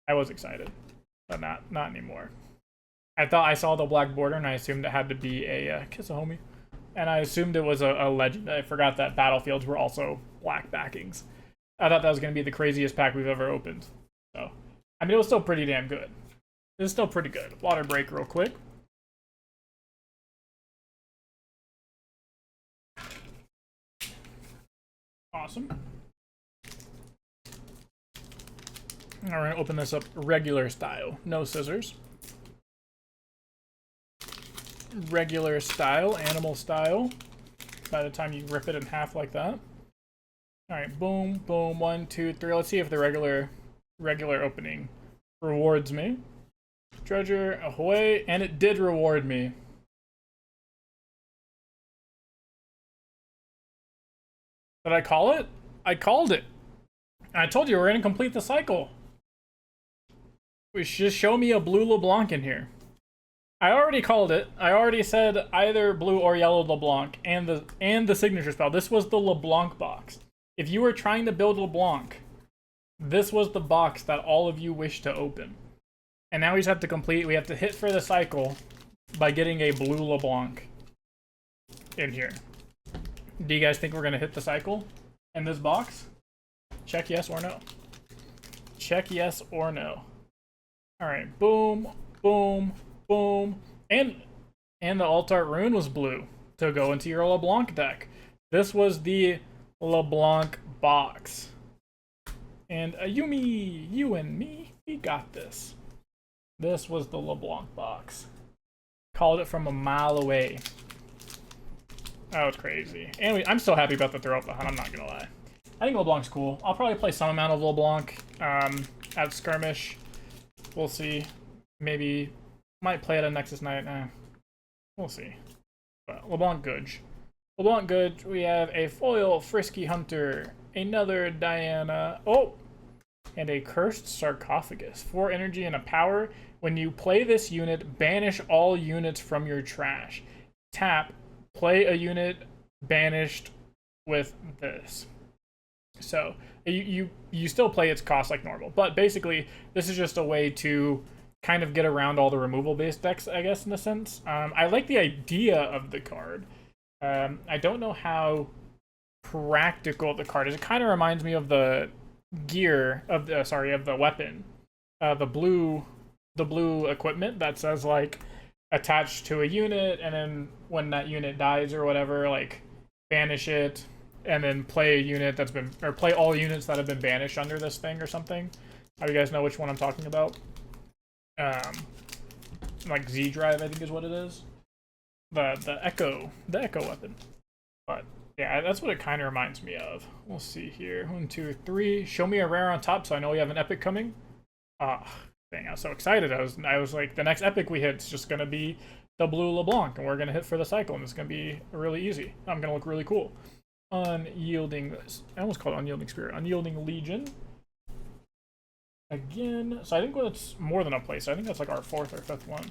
I was excited, but not anymore. I thought I saw the black border and I assumed it had to be a kiss a homie. And I assumed it was a legend. I forgot that battlefields were also black backings. I thought that was going to be the craziest pack we've ever opened. So, I mean, it was still pretty damn good. It was still pretty good. Water break real quick. Awesome. We're going to open this up regular style. No scissors. Regular style, animal style. By the time you rip it in half like that. Alright, boom, boom, 1, 2, 3. Let's see if the regular opening rewards me. Treasure, ahoy, and it did reward me. Did I call it? I called it. I told you we're going to complete the cycle. We should just show me a blue LeBlanc in here. I already called it. I already said either blue or yellow LeBlanc and the signature spell. This was the LeBlanc box. If you were trying to build LeBlanc, this was the box that all of you wish to open. And now we just have to complete. We have to hit for the cycle by getting a blue LeBlanc in here. Do you guys think we're going to hit the cycle in this box? Check yes or no. Check yes or no. Alright, boom, boom, boom. And the alt art rune was blue to go into your LeBlanc deck. This was the LeBlanc box. And Ayumi, you and me, we got this. This was the LeBlanc box. Called it from a mile away. That was crazy. And I'm so happy about the throw up the hunt, I'm not gonna lie. I think LeBlanc's cool. I'll probably play some amount of LeBlanc at skirmish. We'll see. Maybe might play it on Nexus Night. We'll see. But LeBlanc good. LeBlanc good. We have a foil Frisky Hunter, Another Diana. Oh! And a Cursed Sarcophagus. 4 energy and a power. When you play this unit, banish all units from your trash. Tap, play a unit banished with this. So you still play its cost like normal, but basically this is just a way to kind of get around all the removal based decks, I guess, in a sense. I like the idea of the card. I don't know how practical the card is. It kind of reminds me of the gear of the of the weapon, the blue equipment that says like attached to a unit, and then when that unit dies or whatever, like banish it, and then play a unit that's been, or play all units that have been banished under this thing or something. How do you guys know which one I'm talking about? Like Z Drive, I think is what it is. The Echo weapon. But yeah, that's what it kind of reminds me of. We'll see here. 1, 2, 3. Show me a rare on top, so I know we have an epic coming. Dang, I was so excited. I was like, the next epic we hit is just gonna be the blue LeBlanc, and we're gonna hit for the cycle, and it's gonna be really easy. I'm gonna look really cool. Unyielding, I almost called it Unyielding Spirit. Unyielding Legion. Again, so I think that's more than a place. I think that's like our 4th or 5th one.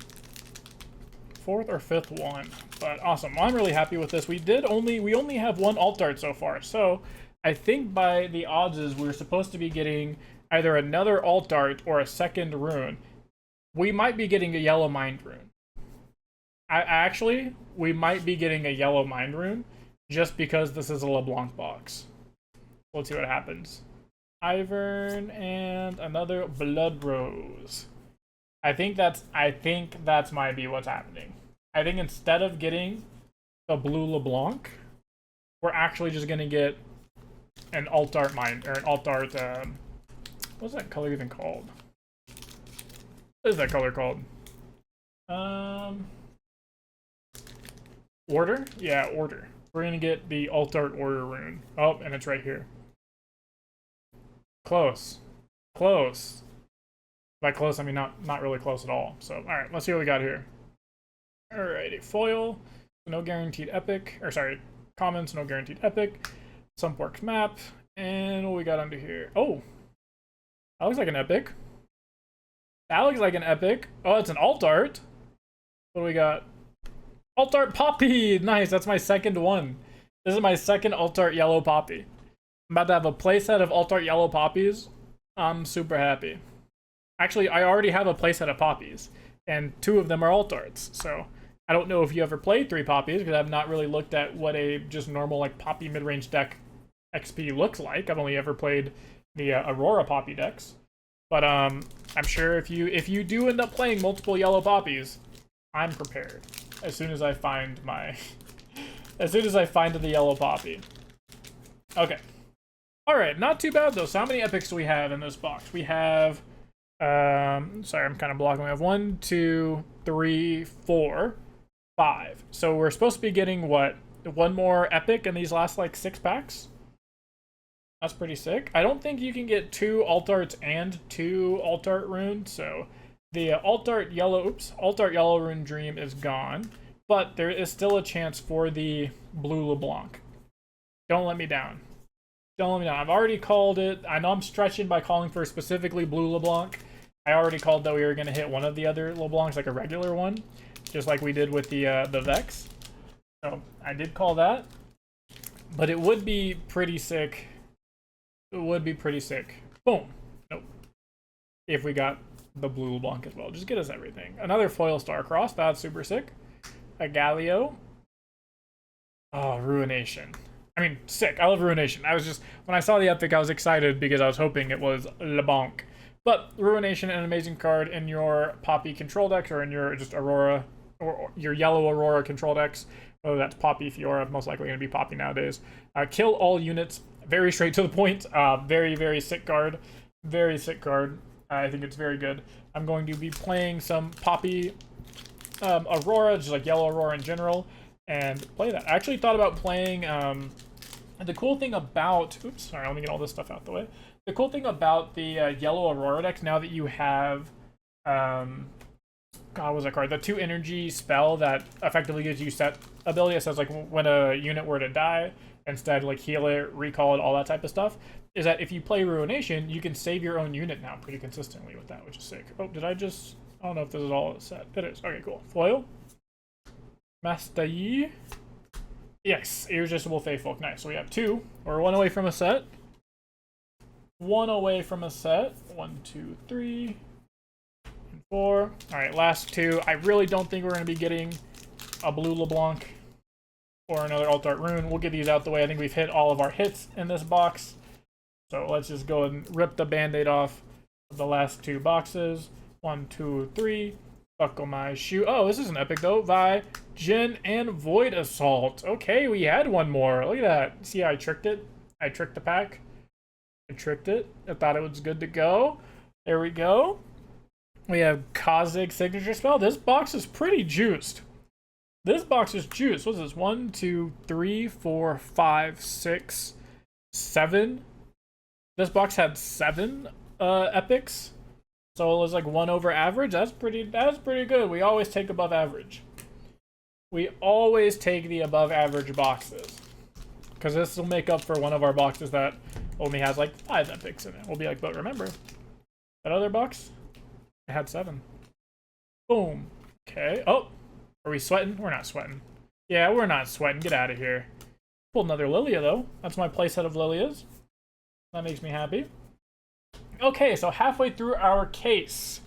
4th or 5th one. But awesome. Well, I'm really happy with this. We only have 1 alt art so far. So I think by the odds is we're supposed to be getting either another alt art or a second rune. We might be getting a yellow mind rune. Actually, we might be getting a yellow mind rune just because this is a LeBlanc box. Let's see what happens. Ivern and another Blood Rose. I think that's might be what's happening. I think instead of getting the blue LeBlanc, we're actually just gonna get an alt art mind, or an alt art. What's that color even called? What is that color called? Order? Yeah, Order. We're gonna get the alt art Order rune. Oh, and it's right here. Close. Close. By close, I mean not really close at all. So, alright, let's see what we got here. Alrighty, foil. No guaranteed epic. Or, sorry, commons, no guaranteed epic. Sunforks map. And what we got under here? Oh! That looks like an epic. That looks like an epic. Oh, it's an alt art. What do we got? Alt art Poppy! Nice, that's my second one. This is my second alt art yellow Poppy. I'm about to have a playset of alt art yellow poppies. I'm super happy. Actually, I already have a playset of poppies, and 2 of them are alt arts. So I don't know if you ever played 3 poppies, because I've not really looked at what a just normal like poppy mid-range deck XP looks like. I've only ever played the Aurora poppy decks. But I'm sure if you do end up playing multiple yellow poppies, I'm prepared. As soon as I find the yellow poppy. Okay. Alright, not too bad though. So how many epics do we have in this box? We have, sorry, I'm kind of blocking. We have 1, 2, 3, 4, 5. So we're supposed to be getting, what, 1 more epic in these last, like, 6 packs? That's pretty sick. I don't think you can get 2 alt arts and 2 alt art runes, so the alt art yellow rune dream is gone, but there is still a chance for the blue LeBlanc. Don't let me down. Don't let me down. I've already called it. I know I'm stretching by calling for specifically blue LeBlanc. I already called that we were going to hit one of the other LeBlancs, like a regular one, just like we did with the Vex. So I did call that, but it would be pretty sick. It would be pretty sick. Boom. Nope. If we got the blue LeBlanc as well. Just get us everything. Another foil Starcross. That's super sick. A Galio. Oh, Ruination. I mean, sick. I love Ruination. I was just, when I saw the epic, I was excited because I was hoping it was LeBlanc. But Ruination, an amazing card in your Poppy control decks, or in your just Aurora, or your yellow Aurora control decks. Whether that's Poppy, Fiora, most likely going to be Poppy nowadays. Kill all units. Very straight to the point. Very, very sick card. Very sick card. I think it's very good. I'm going to be playing some Poppy Aurora, just like yellow Aurora in general, and play that. I actually thought about playing, the cool thing about, oops, sorry, let me get all this stuff out the way. The cool thing about the yellow Aurora decks, now that you have, God, what was that card? The 2 energy spell that effectively gives you set ability. It says like when a unit were to die, instead, like heal it, recall it, all that type of stuff, is that if you play Ruination, you can save your own unit now pretty consistently with that, which is sick. Oh, did I just... I don't know if this is all set. It is. Okay, cool. Foil. Master Yi. Yes, Irresistible Faithfolk. Nice. So we have 2. We're 1 away from a set. 1 away from a set. 1, 2, 3, and 4. Alright, last 2. I really don't think we're going to be getting a blue LeBlanc or another Alt Art Rune. We'll get these out the way. I think we've hit all of our hits in this box. So let's just go and rip the band-aid off of the last 2 boxes. 1, 2, 3. Buckle my shoe. Oh, this is an epic though. Vi, Jin, and Void Assault. Okay, we had one more. Look at that. See how I tricked it? I tricked the pack. I tricked it. I thought it was good to go. There we go. We have Kha'Zix Signature Spell. This box is pretty juiced. This box is juiced. What's this? 1, 2, 3, 4, 5, 6, 7. This box had 7 epics. So it was like 1 over average. That's pretty good. We always take above average. We always take the above average boxes. Because this will make up for one of our boxes that only has like 5 epics in it. We'll be like, but remember, that other box, it had 7. Boom. Okay. Oh, are we sweating? We're not sweating. Yeah, we're not sweating. Get out of here. Pulled another Lilia though. That's my playset of Lilias. That makes me happy. Okay, so halfway through our case.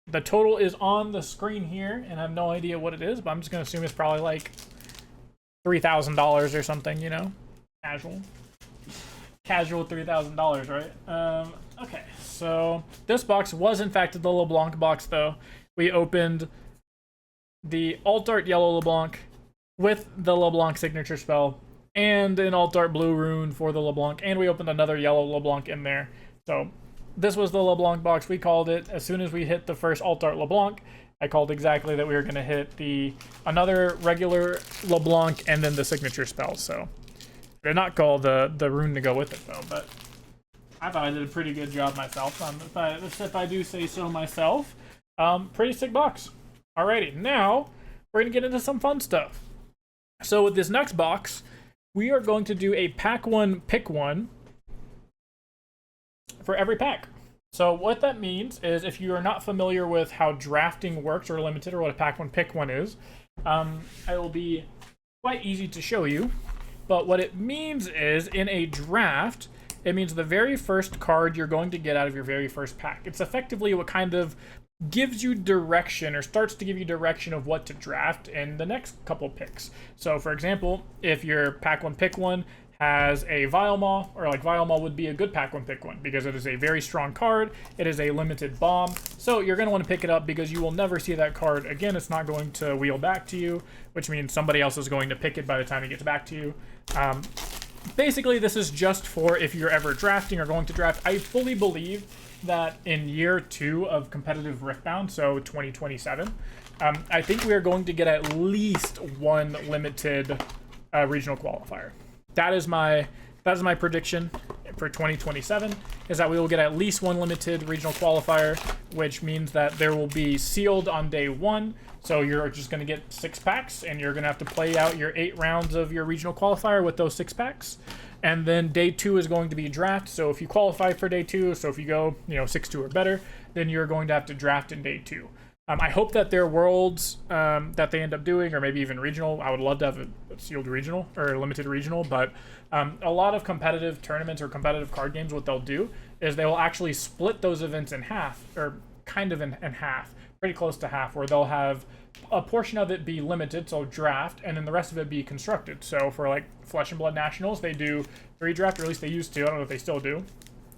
The total is on the screen here, and I have no idea what it is, but I'm just going to assume it's probably like $3,000 or something, you know? Casual. Casual $3,000, right? Okay, so this box was in fact the LeBlanc box, though. We opened the Alt Art Yellow LeBlanc with the LeBlanc Signature Spell, and an Alt Art Blue Rune for the LeBlanc, and we opened another Yellow LeBlanc in there. So this was the LeBlanc box. We called it as soon as we hit the first Alt Art LeBlanc. I called exactly that we were going to hit another regular LeBlanc and then the signature spell. So I did not call the rune to go with it though, but I thought I did a pretty good job myself. If I do say so myself. Pretty sick box. Alrighty, now we're going to get into some fun stuff. So with this next box, we are going to do a pack 1, pick 1 for every pack. So what that means is, if you are not familiar with how drafting works or limited, or what a pack 1 pick 1 is, it will be quite easy to show you. But what it means is, in a draft, it means the very first card you're going to get out of your very first pack. It's effectively what kind of gives you direction, or starts to give you direction of what to draft in the next couple picks. So for example, if your pack 1 pick 1 has a Vial, or like Vial would be a good pack 1 pick 1 because it is a very strong card. It is a limited bomb, so you're going to want to pick it up because you will never see that card again. It's not going to wheel back to you, which means somebody else is going to pick it by the time it gets back to you. Basically, this is just for if you're ever drafting or going to draft. I fully believe that in year 2 of competitive Riftbound, so 2027, I think we are going to get at least 1 limited regional qualifier. That is my prediction for 2027, is that we will get at least 1 limited regional qualifier, which means that there will be sealed on day 1. So you're just going to get 6 packs, and you're going to have to play out your 8 rounds of your regional qualifier with those 6 packs. And then day 2 is going to be draft. So if you qualify for day 2, so if you go 6-2 or better, then you're going to have to draft in day 2. I hope that their worlds that they end up doing, or maybe even regional, I would love to have a sealed regional or a limited regional, but a lot of competitive tournaments or competitive card games, what they'll do is they will actually split those events in half, or kind of in half, pretty close to half, where they'll have a portion of it be limited, so draft, and then the rest of it be constructed. So for like Flesh and Blood Nationals, they do 3 draft, or at least they used to. I don't know if they still do,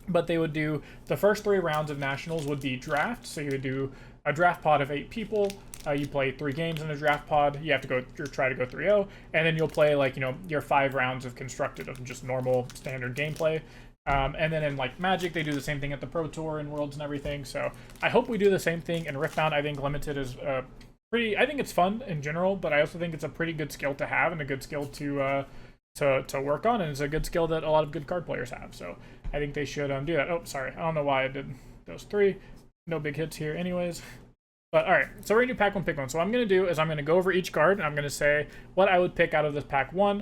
but they would do the first 3 rounds of Nationals would be draft. So you would do a draft pod of 8 people. You play 3 games in a draft pod. You have to try to go 3-0, and then you'll play like your 5 rounds of constructed, of just normal standard gameplay. And then in like Magic, they do the same thing at the Pro Tour and Worlds and everything. So I hope we do the same thing in Riftbound. I think limited is I think it's fun in general, but I also think it's a pretty good skill to have and a good skill to work on, and it's a good skill that a lot of good card players have. So I think they should do that. Oh, sorry, I don't know why I did those 3. No big hits here anyways. But all right, so we're gonna do pack 1, pick 1. So what I'm gonna do is I'm gonna go over each card, and I'm gonna say what I would pick out of this pack 1.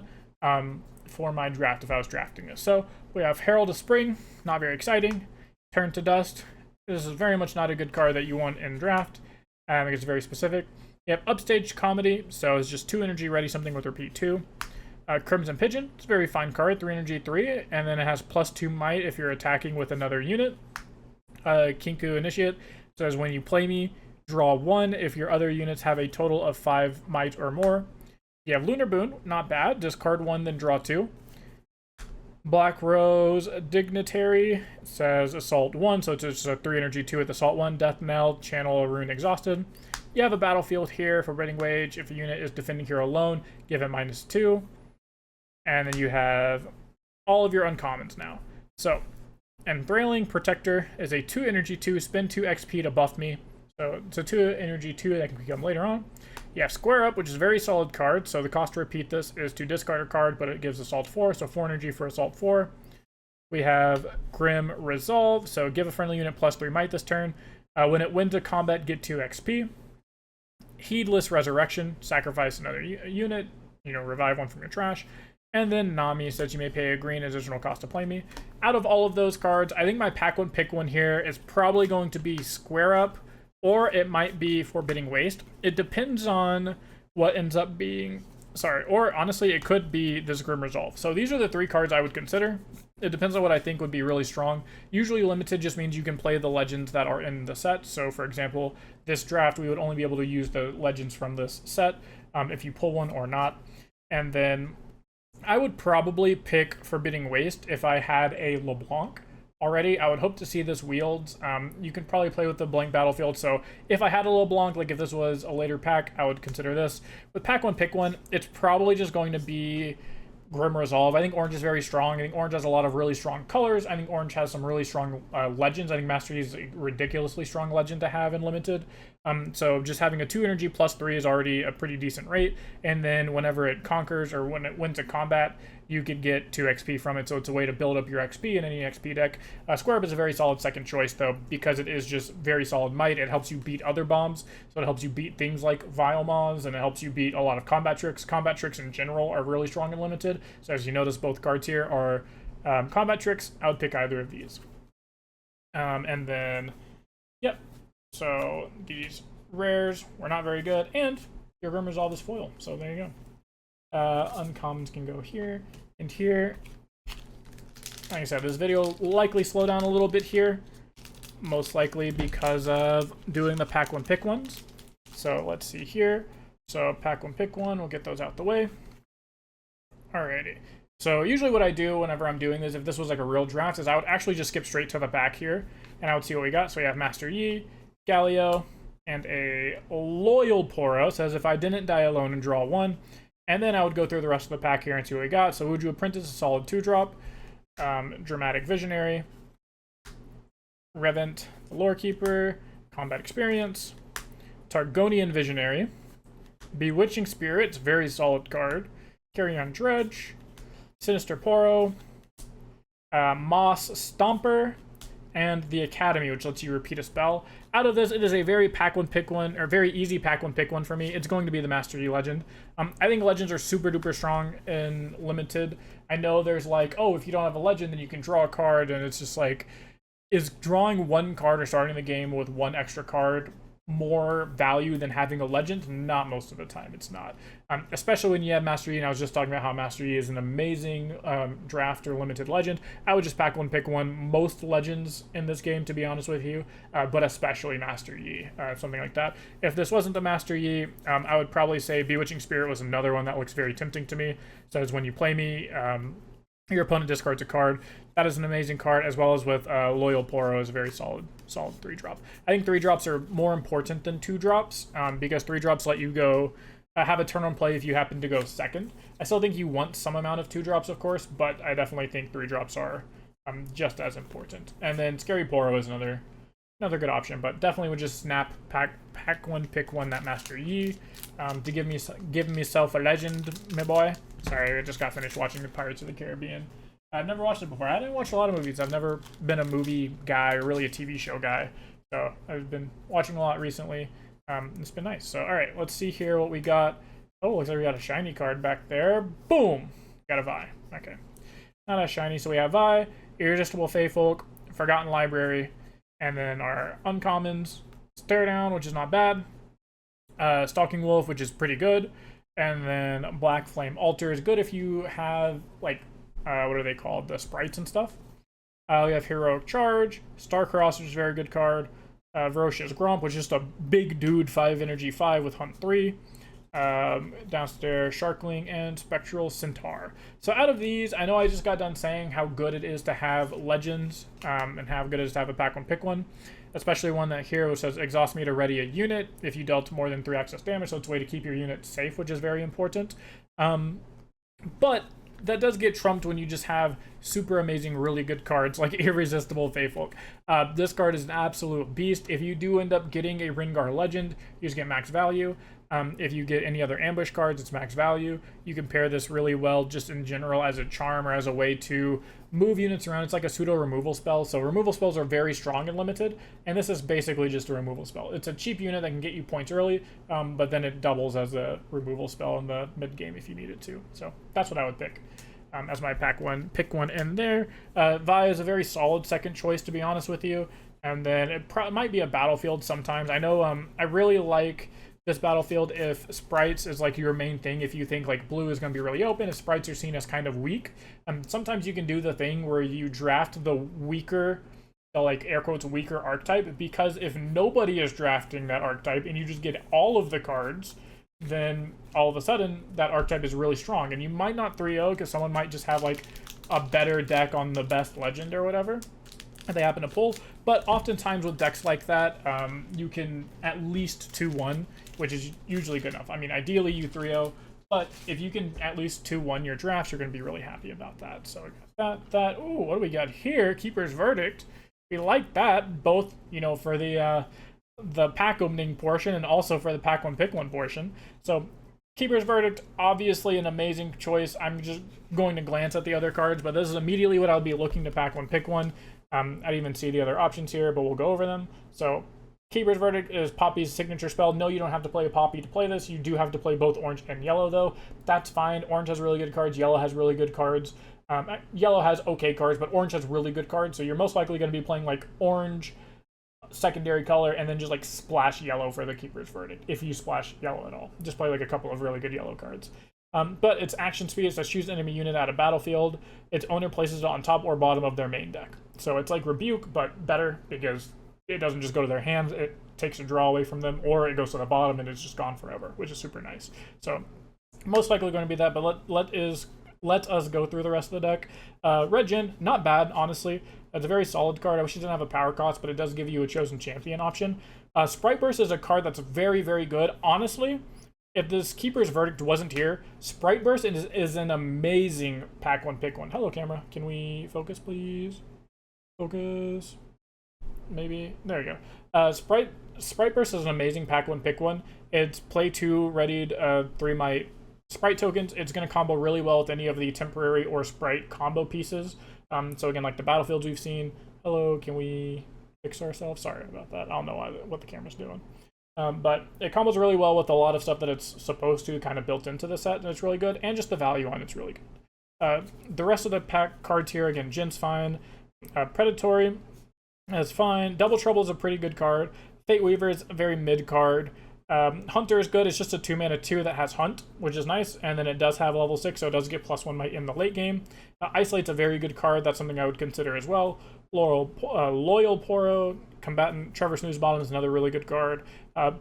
for my draft if I was drafting this. So we have Herald of Spring, not very exciting. Turn to Dust. This is very much not a good card that you want in draft. It's very specific. You have Upstage Comedy, so it's just 2 energy, ready something with repeat 2. Crimson Pigeon, it's a very fine card, 3 energy, 3, and then it has +2 might if you're attacking with another unit. Kinku Initiate says when you play me, draw 1 if your other units have a total of 5 might or more. You have Lunar Boon, not bad, discard 1, then draw 2. Black Rose Dignitary says Assault 1, so it's just a 3 energy 2 with Assault 1. Death Knell, channel a rune exhausted. You have a battlefield here for Forbidden Wage. If a unit is defending here alone, give it -2. And then you have all of your uncommons now. So, and Brailing Protector is a 2 energy 2, spend 2 XP to buff me. So it's a 2 energy 2 that can become later on. You have Square Up, which is a very solid card. So the cost to repeat this is to discard a card, but it gives Assault 4, so 4 energy for Assault 4. We have Grim Resolve, so give a friendly unit +3 might this turn. When it wins a combat, get 2 XP. Heedless Resurrection, sacrifice another unit, revive one from your trash. And then Nami says you may pay a green additional cost to play me. Out of all of those cards, I think my pack one pick one here is probably going to be Square Up, or it might be Forbidding Waste. It depends on what ends up being, or honestly, it could be this Grim Resolve. So these are the 3 cards I would consider. It depends on what I think would be really strong. Usually limited just means you can play the legends that are in the set. So for example, this draft, we would only be able to use the legends from this set, if you pull one or not. And then I would probably pick Forbidding Waste if I had a LeBlanc already. I would hope to see this wields. You can probably play with the blank battlefield. So if I had a LeBlanc, like if this was a later pack, I would consider this. With pack one, pick one, it's probably just going to be Grim Resolve. I think orange is very strong. I think orange has a lot of really strong colors. I think orange has some really strong legends. I think Master Yi is a ridiculously strong legend to have in limited. So just having a 2 energy +3 is already a pretty decent rate. And then whenever it conquers or when it wins a combat, you could get 2 XP from it. So it's a way to build up your XP in any XP deck. Square Up is a very solid second choice though, because it is just very solid might. It helps you beat other bombs. So it helps you beat things like Vile Moths, and it helps you beat a lot of combat tricks. Combat tricks in general are really strong and limited. So as you notice, both cards here are combat tricks. I would pick either of these. And then, yep. So these rares were not very good, and your Grim Resolve is foil. So there you go. Uncommons can go here and here. Like I said, this video will likely slow down a little bit here, most likely because of doing the pack one pick ones. So let's see here. So pack one pick one, we'll get those out the way. Alrighty. So usually what I do whenever I'm doing this, if this was like a real draft, is I would actually just skip straight to the back here, and I would see what we got. So we have Master Yi, Galio, and a Loyal Poro. Says if I didn't die alone and draw 1. And then I would go through the rest of the pack here and see what we got. So Uju Apprentice, a solid 2-drop. Dramatic Visionary. Revent, the Lore Keeper. Combat Experience. Targonian Visionary. Bewitching Spirits, very solid card. Carrion Dredge. Sinister Poro. Moss Stomper. And the Academy, which lets you repeat a spell. Out of this, it is a very pack one pick one, or very easy pack one pick one for me. It's going to be the Master Yi Legend. I think legends are super duper strong in limited. I know there's like, oh, if you don't have a legend, then you can draw a card, and it's just like, is drawing 1 card or starting the game with 1 extra card more value than having a legend? Not most of the time, it's not. Especially when you have Master Yi, and I was just talking about how Master Yi is an amazing draft or limited legend. I would just pack one, pick one. Most legends in this game, to be honest with you, but especially Master Yi, something like that. If this wasn't the Master Yi, I would probably say Bewitching Spirit was another one that looks very tempting to me. So as when you play me, your opponent discards a card. That is an amazing card, as well as with Loyal Poro is a very solid 3-drop. I think 3-drops are more important than 2-drops, because 3-drops let you go have a turn on play if you happen to go second. I still think you want some amount of 2-drops, of course, but I definitely think 3-drops are just as important. And then Scary Poro is another good option, but definitely would just snap pack one, pick one, that Master Yi to give myself a legend, my boy. Sorry, I just got finished watching the Pirates of the Caribbean. I've never watched it before. I didn't watch a lot of movies. I've never been a movie guy or really a TV show guy. So I've been watching a lot recently. It's been nice. So, all right, let's see here what we got. Oh, looks like we got a shiny card back there. Boom! Got a Vi. Okay. Not as shiny. So we have Vi, Irresistible Feyfolk, Forgotten Library, and then our uncommons, Stare Down, which is not bad, Stalking Wolf, which is pretty good, and then Black Flame Altar is good if you have, like, what are they called? The sprites and stuff. We have Heroic Charge, Starcross, which is a very good card, Ferocious Grump, which is just a big dude, 5 energy 5 with Hunt 3. Downstairs Sharkling, and Spectral Centaur. So out of these, I know I just got done saying how good it is to have legends, and how good it is to have a pack one pick one, especially one that here which says exhaust meter ready a unit if you dealt more than 3 excess damage, so it's a way to keep your unit safe, which is very important. But that does get trumped when you just have super amazing, really good cards like Irresistible Feyfolk. This card is an absolute beast. If you do end up getting a Ringar Legend, you just get max value. If you get any other ambush cards, it's max value. You can pair this really well just in general as a charm or as a way to move units around. It's like a pseudo removal spell. So removal spells are very strong and limited, and this is basically just a removal spell. It's a cheap unit that can get you points early, but then it doubles as a removal spell in the mid game if you need it to. So that's what I would pick as my pick one in there. Vi is a very solid second choice, to be honest with you. And then it might be a battlefield sometimes. I know I really like this battlefield if sprites is like your main thing. If you think like blue is going to be really open, if sprites are seen as kind of weak, sometimes you can do the thing where you draft the weaker, the like air quotes weaker archetype, because if nobody is drafting that archetype and you just get all of the cards, then all of a sudden that archetype is really strong, and you might not 3-0 because someone might just have like a better deck on the best legend or whatever that they happen to pull. But oftentimes with decks like that, you can at least 2-1, which is usually good enough. I mean, ideally you 3-0, but if you can at least 2-1 your drafts, you're going to be really happy about that. So that. Ooh, what do we got here? Keeper's Verdict. We like that, both, you know, for the pack opening portion and also for the pack one pick one portion. So Keeper's Verdict, obviously an amazing choice. I'm just going to glance at the other cards, but this is immediately what I'll be looking to pack one pick one. I didn't even see the other options here, but we'll go over them. So Keeper's Verdict is Poppy's signature spell. No, you don't have to play a Poppy to play this. You do have to play both orange and yellow, though. That's fine. Orange has really good cards. Yellow has really good cards. Yellow has okay cards, but orange has really good cards. So you're most likely going to be playing like orange, secondary color, and then just like splash yellow for the Keeper's Verdict. If you splash yellow at all, just play like a couple of really good yellow cards. But its action speed is to choose an enemy unit out of battlefield. Its owner places it on top or bottom of their main deck. So it's like Rebuke, but better, because it doesn't just go to their hands, it takes a draw away from them, or it goes to the bottom and it's just gone forever, which is super nice. So most likely going to be that, but let us go through the rest of the deck. Red Jin, not bad, honestly. It's a very solid card. I wish it didn't have a power cost, but it does give you a Chosen Champion option. Sprite Burst is a card that's very, very good. Honestly, if this Keeper's Verdict wasn't here, Sprite Burst is an amazing pack one pick one. Hello, camera. Can we focus, please? Focus. Maybe. There you go. Sprite Burst is an amazing pack one pick one. It's play 2 readied 3 might sprite tokens. It's going to combo really well with any of the temporary or sprite combo pieces. So again, like the battlefields we've seen. Hello, can we fix ourselves? Sorry about that. I don't know what the camera's doing. But it combos really well with a lot of stuff that it's supposed to, kind of built into the set, and it's really good. And just the value on it's really good. The rest of the pack cards here, again, Jin's fine. Predatory is fine. Double Trouble is a pretty good card. Fate Weaver is a very mid card. Hunter is good. It's just a 2-mana 2 that has Hunt, which is nice, and then it does have level 6, so it does get +1 might in the late game. Isolate's a very good card. That's something I would consider as well. Loyal Poro, Combatant, Trevor Snoozebottom is another really good card.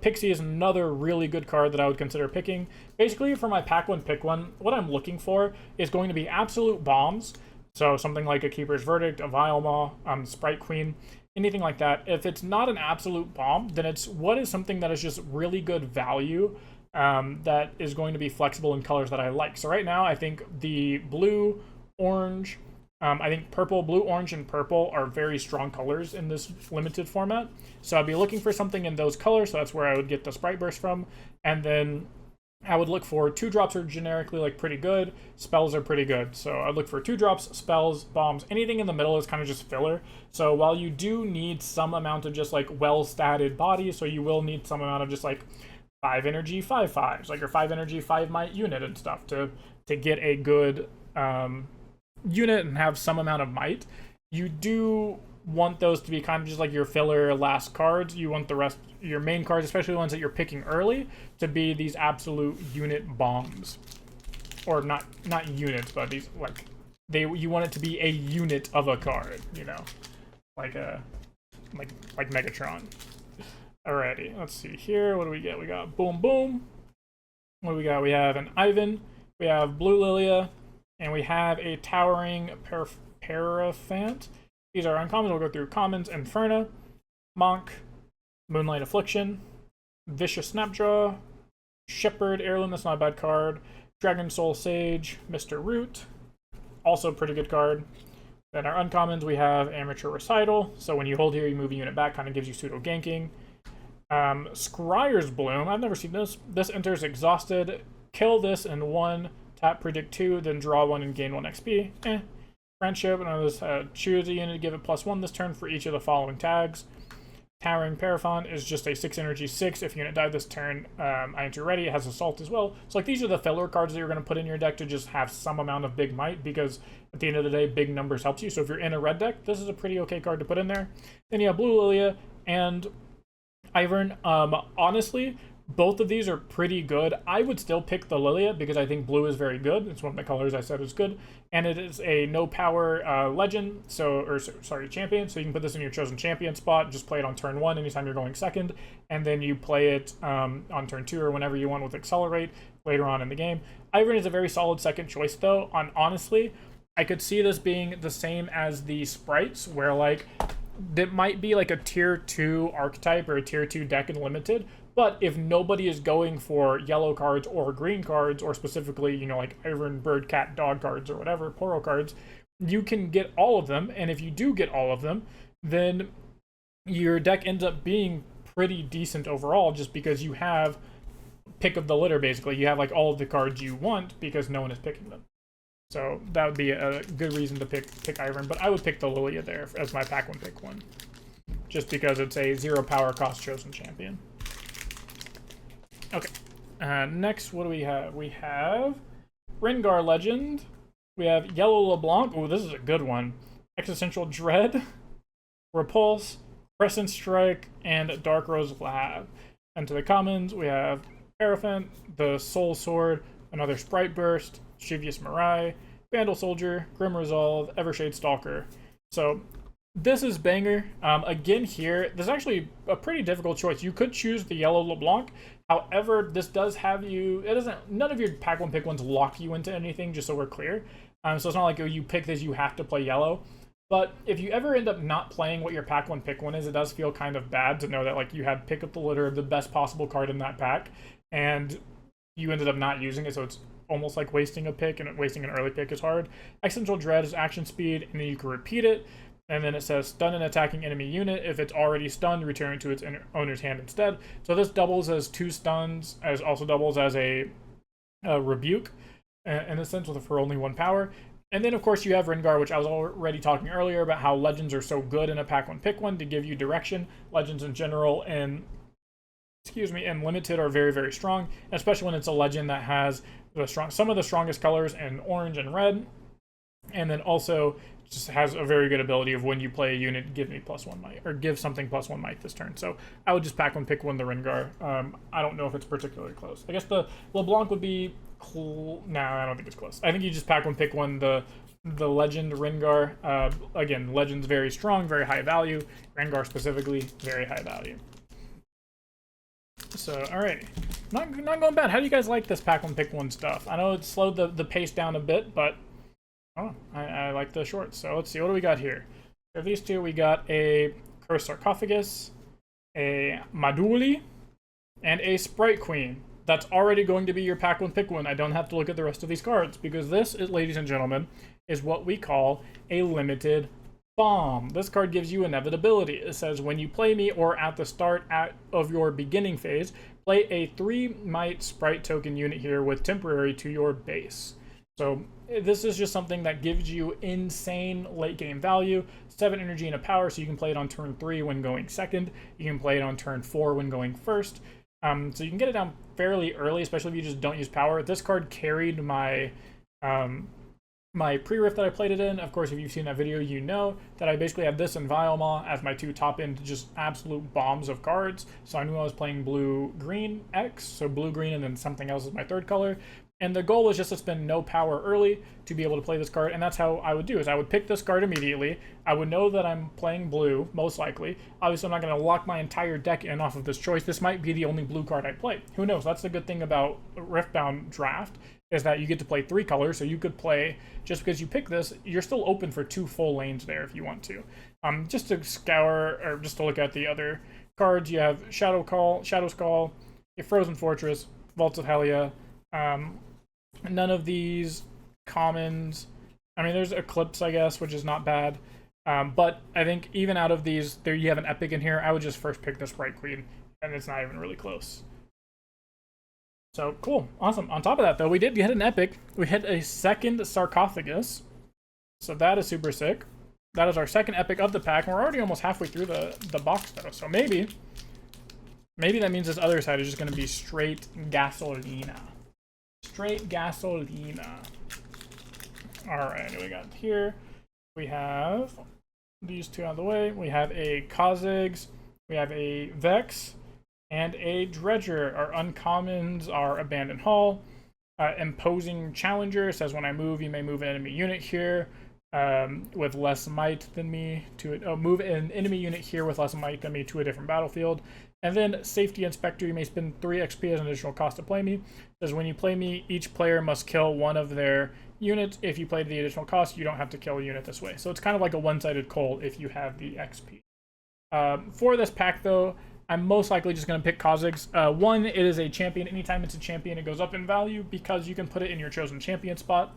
Pixie is another really good card that I would consider picking. Basically, for my pack one pick one, what I'm looking for is going to be absolute bombs. So something like a Keeper's Verdict, a Vilemaw, Sprite Queen, anything like that. If it's not an absolute bomb, then it's what is something that is just really good value, that is going to be flexible in colors that I like. So right now, I think the blue, orange, I think purple, blue, orange, and purple are very strong colors in this limited format. So I'd be looking for something in those colors, so that's where I would get the Sprite Burst from. And then I would look for 2-drops are generically like pretty good. Spells are pretty good. So I'd look for 2-drops, spells, bombs. Anything in the middle is kind of just filler. So while you do need some amount of just like well-statted bodies, so you will need some amount of just like 5 energy, 5/5s, like your 5 energy, 5 might unit and stuff to get a good unit and have some amount of might, you do want those to be kind of just like your filler last cards. You want the rest, your main cards, especially the ones that you're picking early, to be these absolute unit bombs. Or not units, but these, like, you want it to be a unit of a card, you know, like Megatron. Alrighty, let's see here. What do we get? We got Boom Boom. What do we got? We have an Ivan. We have Blue Lilia, and we have a Towering Paraphant. These are uncommons. We'll go through commons: Inferna, Monk, Moonlight Affliction, Vicious Snapjaw, Shepherd Heirloom. That's not a bad card. Dragon Soul Sage, Mr. Root, also a pretty good card. Then our uncommons, we have Amateur Recital. So when you hold here, you move a unit back, kind of gives you pseudo ganking. Scryer's Bloom. I've never seen this. This enters exhausted. Kill this in 1, tap, predict 2, then draw 1 and gain 1 XP. Friendship, and others choose a unit, give it +1 this turn for each of the following tags. Towering Paraphant is just a 6 energy 6. If unit died this turn, I enter ready. It has Assault as well. So like these are the filler cards that you're going to put in your deck to just have some amount of big might, because at the end of the day, big numbers helps you. So if you're in a red deck, this is a pretty okay card to put in there. Then you have Blue Lilia and Ivern. Honestly, both of these are pretty good. I would still pick the Lilia because I think blue is very good. It's one of the colors I said is good. And it is a no power legend, champion. So you can put this in your chosen champion spot, just play it on turn 1 anytime you're going second, and then you play it on turn 2 or whenever you want with Accelerate later on in the game. Ivern is a very solid second choice though. Honestly, I could see this being the same as the sprites, where like that might be like a tier 2 archetype or a tier 2 deck in limited. But if nobody is going for yellow cards or green cards, or specifically, you know, like Ivern, Bird, Cat, Dog cards or whatever, Poro cards, you can get all of them. And if you do get all of them, then your deck ends up being pretty decent overall, just because you have pick of the litter, basically. You have like all of the cards you want because no one is picking them. So that would be a good reason to pick Ivern. But I would pick the Lilia there as my pack one pick one, just because it's a 0 power cost chosen champion. Okay, next, what do we have? We have Rengar Legend. We have Yellow LeBlanc. Oh, this is a good one. Existential Dread, Repulse, Crescent Strike, and Dark Rose Lab. And to the commons, we have Paraphant, the Soul Sword, another Sprite Burst, Shivius Mirai, Vandal Soldier, Grim Resolve, Evershade Stalker. So this is banger. Again here, this is actually a pretty difficult choice. You could choose the Yellow LeBlanc. However, this does have you, none of your pack one pick ones lock you into anything, just so we're clear. So it's not like, oh, you pick this, you have to play yellow. But if you ever end up not playing what your pack one pick one is, it does feel kind of bad to know that like you had pick up the litter, the best possible card in that pack, and you ended up not using it, so it's almost like wasting a pick, and wasting an early pick is hard. Existential Dread is action speed, and then you can repeat it. And then it says stun an attacking enemy unit. If it's already stunned, return it to its owner's hand instead. So this doubles as 2 stuns, as also doubles as a rebuke, in a sense, for only 1 power. And then, of course, you have Rengar, which I was already talking earlier about how legends are so good in a pack one pick one to give you direction. Legends in general and limited are very, very strong, especially when it's a legend that has some of the strongest colors in orange and red. And then also just has a very good ability of when you play a unit, give me +1 might, or give something +1 might this turn. So I would just pack one, pick one, the Rengar. I don't know if it's particularly close. I guess the LeBlanc would be cool. No, I don't think it's close. I think you just pack one, pick one, the Legend Rengar. Again, Legend's very strong, very high value. Rengar specifically, very high value. So, alrighty. Not going bad. How do you guys like this pack one, pick one stuff? I know it slowed the pace down a bit, but I like the shorts. So let's see, what do we got here? We have these two. We got a Cursed Sarcophagus, a Maduli, and a Sprite Queen. That's already going to be your pack one, pick one. I don't have to look at the rest of these cards, because this, ladies and gentlemen, is what we call a limited bomb. This card gives you inevitability. It says when you play me or at the start of your beginning phase, play a 3 might Sprite token unit here with temporary to your base. So this is just something that gives you insane late game value, 7 energy and a power, so you can play it on turn 3 when going second. You can play it on turn 4 when going first. So you can get it down fairly early, especially if you just don't use power. This card carried my my pre-rift that I played it in. Of course, if you've seen that video, you know that I basically had this and Vialma as my two top end, just absolute bombs of cards. So I knew I was playing blue-green X, so blue-green and then something else is my third color. And the goal was just to spend no power early to be able to play this card, and that's how I would do is I would pick this card immediately. I would know that I'm playing blue, most likely. Obviously, I'm not going to lock my entire deck in off of this choice. This might be the only blue card I play. Who knows? That's the good thing about Riftbound Draft, is that you get to play 3 colors, so you could play, just because you pick this, you're still open for 2 full lanes there if you want to. Just to scour, or just to look at the other cards, you have Shadow's Call, a Frozen Fortress, Vaults of Helia, none of these commons. I mean, there's Eclipse, I guess, which is not bad. But I think even out of these, there you have an epic in here. I would just first pick the Sprite Queen, and it's not even really close. So, cool. Awesome. On top of that, though, we did get an epic. We hit a second Sarcophagus. So that is super sick. That is our second epic of the pack, and we're already almost halfway through the box, though. So maybe that means this other side is just going to be straight gasolina. Straight gasolina. Alright, we got here. We have these two out of the way. We have a Kha'Zix, we have a Vex, and a Dredger. Our uncommons are Abandoned Hall. Imposing Challenger says when I move, you may move an enemy unit here with less might than me to it. Oh, move an enemy unit here with less might than me to a different battlefield. And then Safety Inspector, you may spend 3 XP as an additional cost to play me. Says when you play me, each player must kill one of their units. If you play the additional cost, you don't have to kill a unit this way. So it's kind of like a one-sided coal if you have the XP. For this pack, though, I'm most likely just going to pick Kha'Zix. One, it is a champion. Anytime it's a champion, it goes up in value because you can put it in your chosen champion spot.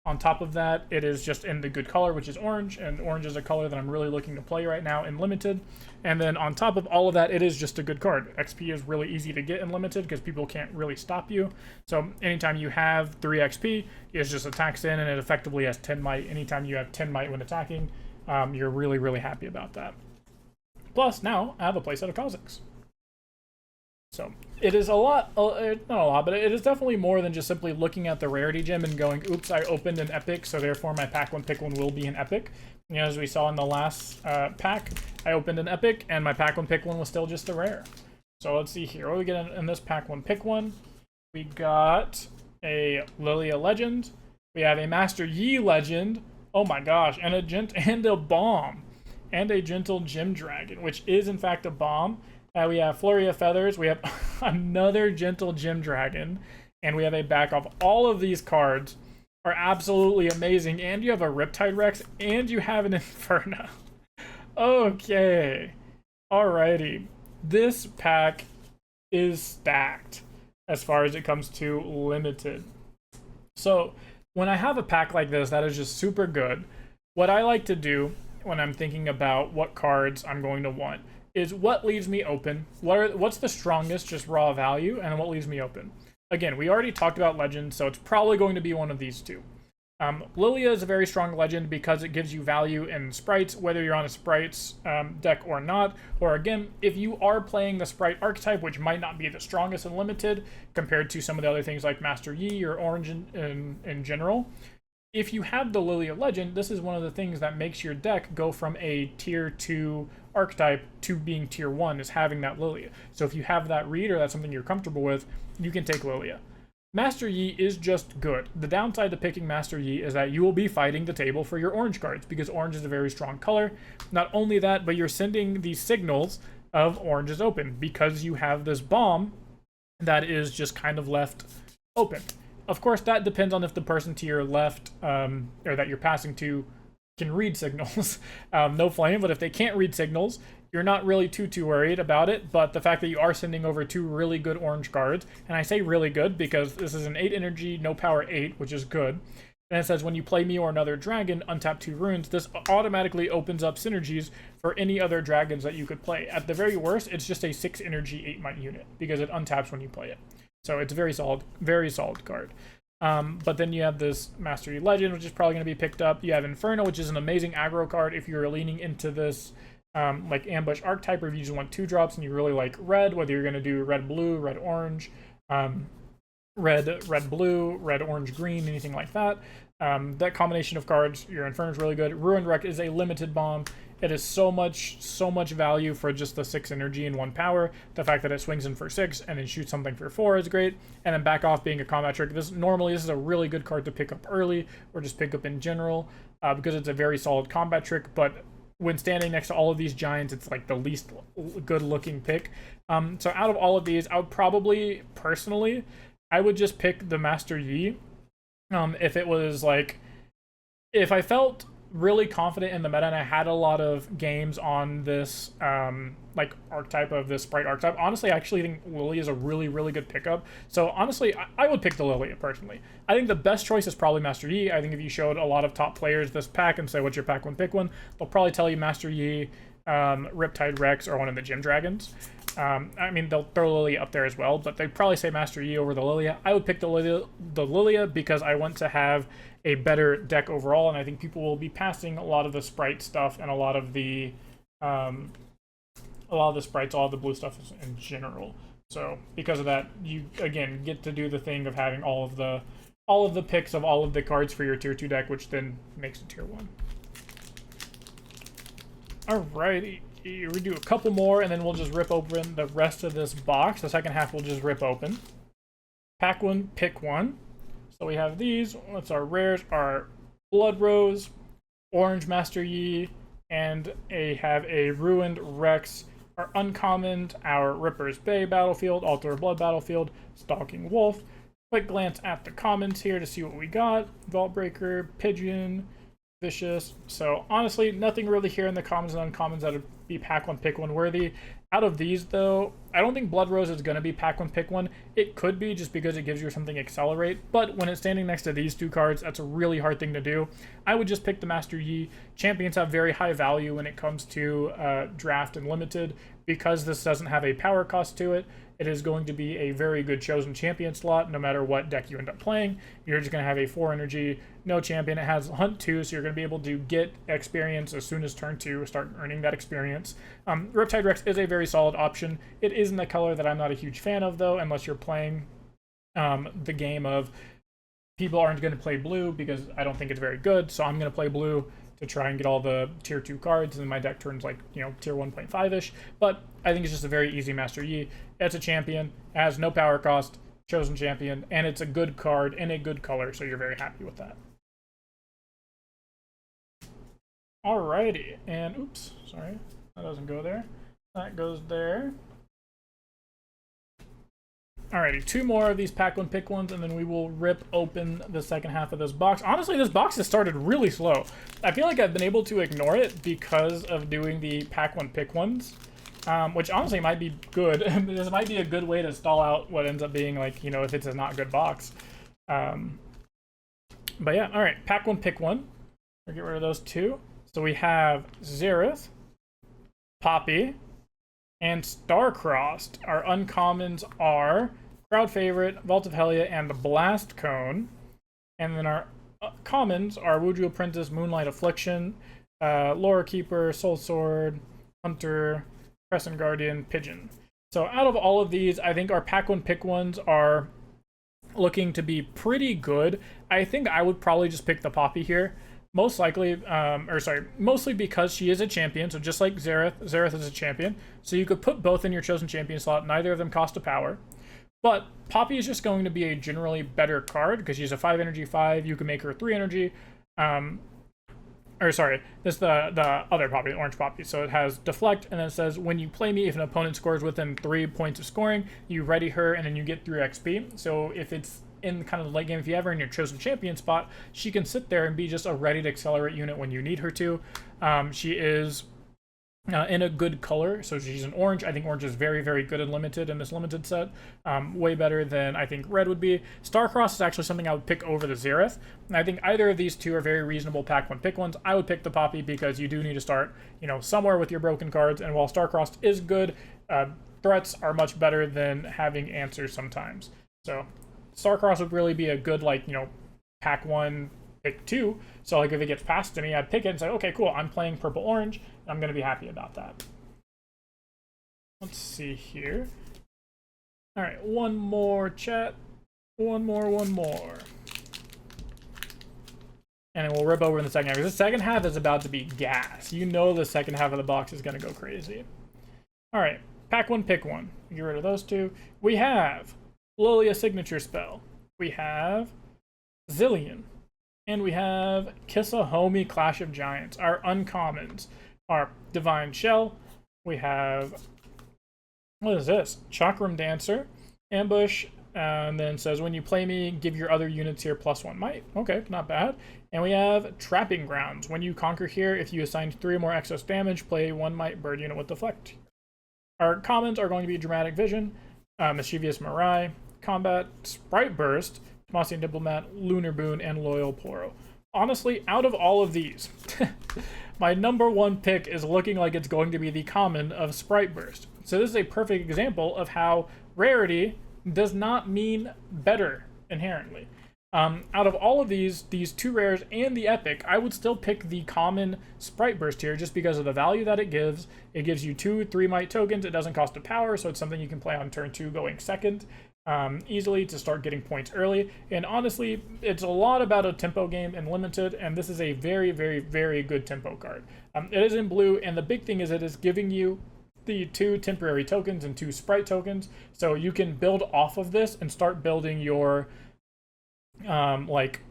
On top of that, it is just in the good color, which is orange, and orange is a color that I'm really looking to play right now in Limited. And then on top of all of that, it is just a good card. XP is really easy to get in Limited because people can't really stop you. So anytime you have 3 XP, it just attacks in, and it effectively has 10 might. Anytime you have 10 might when attacking, you're really, really happy about that. Plus, now I have a playset of Kha'Zix. So it is a lot, not a lot, but it is definitely more than just simply looking at the rarity gem and going, oops, I opened an epic, so therefore my pack one pick one will be an epic. You know, as we saw in the last pack, I opened an epic and my pack one pick one was still just a rare. So let's see here. What do we get in this pack one pick one? We got a Lilia Legend. We have a Master Yi Legend. Oh my gosh, and a bomb. And a Gentle Gem Dragon, which is in fact a bomb. We have Flurry of Feathers, we have another Gentle Gem Dragon, and we have a back of all of these cards are absolutely amazing, and you have a Riptide Rex, and you have an Inferno. Okay. Alrighty. This pack is stacked as far as it comes to Limited. So, when I have a pack like this that is just super good, what I like to do when I'm thinking about what cards I'm going to want is what leaves me open, what's the strongest just raw value, and then what leaves me open. Again, we already talked about Legends, so it's probably going to be one of these two. Lilia is a very strong Legend because it gives you value in sprites, whether you're on a sprites deck or not. Or again, if you are playing the sprite archetype, which might not be the strongest in Limited compared to some of the other things like Master Yi or Orange in general, if you have the Lilia Legend, this is one of the things that makes your deck go from a tier 2 archetype to being tier 1, is having that Lilia. So if you have that read or that's something you're comfortable with, you can take Lilia. Master Yi is just good. The downside to picking Master Yi is that you will be fighting the table for your orange cards because orange is a very strong color. Not only that, but you're sending these signals of orange is open because you have this bomb that is just kind of left open. Of course, that depends on if the person to your left, or that you're passing to, can read signals. No flame, but if they can't read signals, you're not really too worried about it. But the fact that you are sending over 2 really good orange cards, and I say really good because this is an 8 energy, no power 8, which is good. And it says when you play me or another dragon, untap 2 runes, this automatically opens up synergies for any other dragons that you could play. At the very worst, it's just a 6 energy, 8 might unit because it untaps when you play it. So it's a very solid card. But then you have this Master Yi Legend, which is probably going to be picked up. You have Inferno, which is an amazing aggro card if you're leaning into this like ambush archetype, or if you just want 2 drops and you really like red, whether you're going to do red blue, red orange, red blue, red orange green, anything like that. That combination of cards, your Inferno is really good. Ruined Wreck is a limited bomb. It is so much value for just the 6 energy and 1 power. The fact that it swings in for 6 and then shoots something for 4 is great. And then back off being a combat trick. This is a really good card to pick up early or just pick up in general because it's a very solid combat trick. But when standing next to all of these giants, it's like the least good looking pick. So out of all of these, I would probably personally, I would just pick the Master Yi. If it was like, if I felt really confident in the meta and I had a lot of games on this like archetype of this sprite archetype, honestly I actually think Lily is a really good pickup. So honestly I would pick the Lily personally. I think the best choice is probably Master Yi. I think if you showed a lot of top players this pack and say what's your pack one, pick one, they'll probably tell you Master Yi, Riptide Rex, or one of the Gym Dragons. I mean, they'll throw Lilia up there as well, but they'd probably say Master Yi over the Lilia. I would pick the Lilia because I want to have a better deck overall, and I think people will be passing a lot of the sprite stuff and a lot of the sprites, all the blue stuff in general. So because of that, you again get to do the thing of having all of the picks of all of the cards for your tier 2 deck, which then makes it tier 1. Alrighty. We do a couple more, and then we'll just rip open the rest of this box. The second half we'll just rip open. Pack one, pick one. So we have these. What's our rares? Our Blood Rose, Orange Master Yi, and have a Ruined Rex. Our uncommon, our Ripper's Bay Battlefield, Altar of Blood Battlefield, Stalking Wolf. Quick glance at the commons here to see what we got. Vault Breaker, Pigeon, Vicious. So honestly, nothing really here in the commons and uncommons that would be pack one, pick one worthy. Out of these though, I don't think Blood Rose is going to be pack one, pick one. It could be just because it gives you something accelerate, but when it's standing next to these two cards, that's a really hard thing to do. I would just pick the Master Yi. Champions have very high value when it comes to draft and limited. Because this doesn't have a power cost to it, it is going to be a very good chosen champion slot no matter what deck you end up playing. You're just going to have a 4 energy, no champion. It has Hunt 2, so you're going to be able to get experience as soon as turn 2, start earning that experience. Riptide Rex is a very solid option. It is in the color that I'm not a huge fan of, though, unless you're playing the game of people aren't going to play blue because I don't think it's very good, so I'm going to play blue to try and get all the tier 2 cards, and my deck turns like, tier 1.5-ish. But I think it's just a very easy Master Yi. It's a champion, it has no power cost, chosen champion, and it's a good card in a good color, so you're very happy with that. Alrighty, and oops, sorry, that doesn't go there. That goes there. Alrighty, 2 more of these pack one, pick ones, and then we will rip open the second half of this box. Honestly, this box has started really slow. I feel like I've been able to ignore it because of doing the pack one, pick ones, which honestly might be good. This might be a good way to stall out what ends up being like, if it's a not good box. But yeah, alright, pack one, pick one. We'll get rid of those 2. So we have Xerath, Poppy, and Starcrossed. Our uncommons are Crowd Favorite, Vault of Helia, and the Blast Cone. And then our commons are Wuju Apprentice, Moonlight Affliction, Lore Keeper, Soul Sword, Hunter, Crescent Guardian, Pigeon. So out of all of these, I think our pack one, pick ones are looking to be pretty good. I think I would probably just pick the Poppy here. Most likely, mostly because she is a champion, so just like Xerath is a champion, so you could put both in your chosen champion slot, neither of them cost a power. But Poppy is just going to be a generally better card, because she's a 5 energy 5, you can make her 3 energy, this is the other Poppy, the orange Poppy, so it has Deflect, and then it says, when you play me, if an opponent scores within 3 points of scoring, you ready her, and then you get 3 XP, so if it's in kind of the late game, if you have her in your chosen champion spot, she can sit there and be just a ready to accelerate unit when you need her to. She is in a good color, so she's an orange. I think orange is very good and limited in this limited set. Way better than I think red would be. Starcross is actually something I would pick over the Xerath. And I think either of these 2 are very reasonable pack one, pick ones. I would pick the Poppy because you do need to start, somewhere with your broken cards. And while Starcrossed is good, threats are much better than having answers sometimes. So Starcross would really be a good, pack one, pick 2. So, if it gets passed to me, I'd pick it and say, okay, cool, I'm playing purple-orange. I'm going to be happy about that. Let's see here. All right, one more, chat. One more. and then we'll rip over in the second half. Because the second half is about to be gas. You know the second half of the box is going to go crazy. All right, pack one, pick one. Get rid of those two. We have Lilia signature spell. We have Zillion. And we have Kiss a Homie Clash of Giants. Our uncommons are Divine Shell. We have, what is this? Chakram Dancer. Ambush. And then says, when you play me, give your other units here +1 might. Okay, not bad. And we have Trapping Grounds. When you conquer here, if you assign 3 or more excess damage, play 1 might bird unit with Deflect. Our commons are going to be Dramatic Vision, Mischievous Mirai, Combat, Sprite Burst, Tomasian Diplomat, Lunar Boon, and Loyal Poro. Honestly, out of all of these, my number one pick is looking like it's going to be the common of Sprite Burst. So this is a perfect example of how rarity does not mean better inherently. Out of all of these 2 rares and the epic, I would still pick the common Sprite Burst here just because of the value that it gives. It gives you 2 3 might tokens. It doesn't cost a power, so it's something you can play on turn 2 going second easily to start getting points early. And honestly, it's a lot about a tempo game in Limited, and this is a very, very, very good tempo card. It is in blue, and the big thing is it is giving you the 2 temporary tokens and 2 sprite tokens, so you can build off of this and start building your like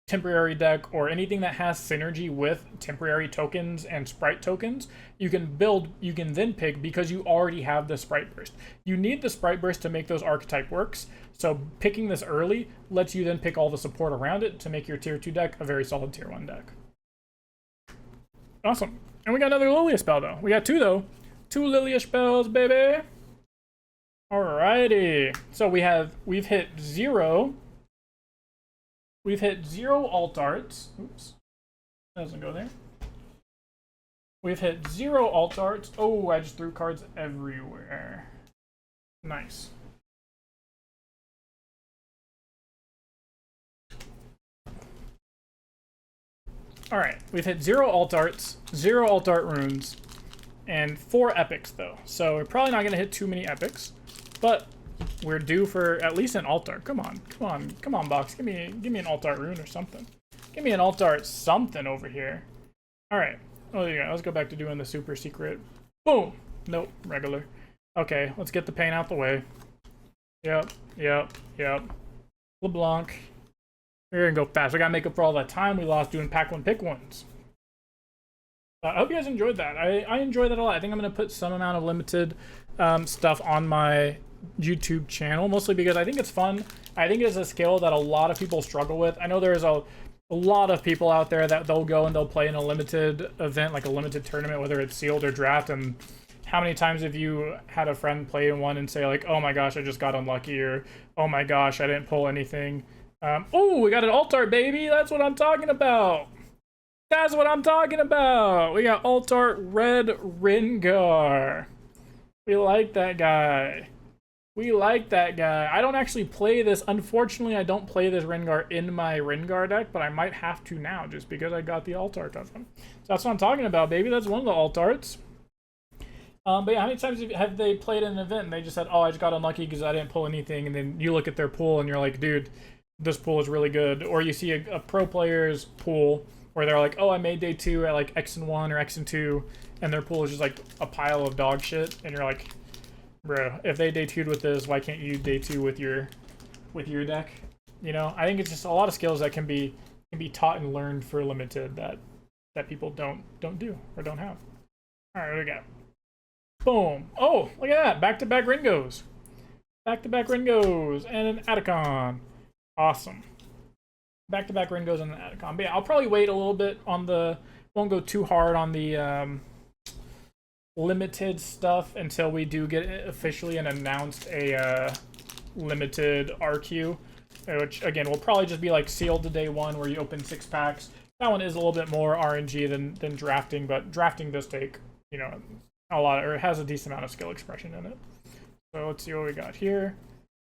temporary deck or anything that has synergy with temporary tokens and sprite tokens. You can then pick because you already have the Sprite Burst. You need the Sprite Burst to make those archetype works, so picking this early lets you then pick all the support around it to make your tier 2 deck a very solid tier 1 deck. Awesome. And we got another Lilia spell though. We got 2 though. 2 Lilia spells, baby. Alrighty. So we've hit 0. We've hit 0 alt arts. Oops. That doesn't go there. We've hit 0 alt arts. Oh, I just threw cards everywhere. Nice. Alright, we've hit 0 alt arts, 0 alt art runes, and 4 epics though. So we're probably not going to hit too many epics, but we're due for at least an alt art. Come on, box. Give me an alt art rune or something. Give me an alt art something over here. All right. Oh yeah. Let's go back to doing the super secret. Boom. Nope. Regular. Okay. Let's get the paint out the way. Yep. LeBlanc. We're gonna go fast. We gotta make up for all that time we lost doing pack one pick ones. I hope you guys enjoyed that. I enjoyed that a lot. I think I'm gonna put some amount of limited stuff on my YouTube channel, mostly because I think it's fun. I think it's a skill that a lot of people struggle with. I know there's a lot of people out there that they'll go and they'll play in a limited event, like a limited tournament, whether it's sealed or draft, and how many times have you had a friend play in one and say like, oh my gosh, I just got unlucky, or oh my gosh, I didn't pull anything. Oh, we got an alt art, baby. That's what I'm talking about. That's what I'm talking about. We got alt art red Rengar. We like that guy. We like that guy. I don't actually play this. Unfortunately, I don't play this Rengar in my Rengar deck, but I might have to now just because I got the alt art of him. So that's what I'm talking about, baby. That's one of the alt arts. But yeah, how many times have they played an event and they just said, oh, I just got unlucky because I didn't pull anything, and then you look at their pool and you're like, dude, this pool is really good. Or you see a pro player's pool where they're like, oh, I made day 2 at like X and 1 or X and 2, and their pool is just like a pile of dog shit, and you're like, bro, if they day 2'd with this, why can't you day 2 with your deck? You know, I think it's just a lot of skills that can be taught and learned for limited that people don't do or don't have. All right, what do we got? Boom. Oh, look at that. Back-to-back Ringos. Back-to-back Ringos and an Atacon. Awesome. Back-to-back Ringos and an Atacon. But yeah, I'll probably wait a little bit on the... Won't go too hard on the limited stuff until we do get officially and announced a limited RQ. Which, again, will probably just be like sealed to day 1 where you open 6 packs. That one is a little bit more RNG than drafting, but drafting does take, you know, a lot, or it has a decent amount of skill expression in it. So let's see what we got here.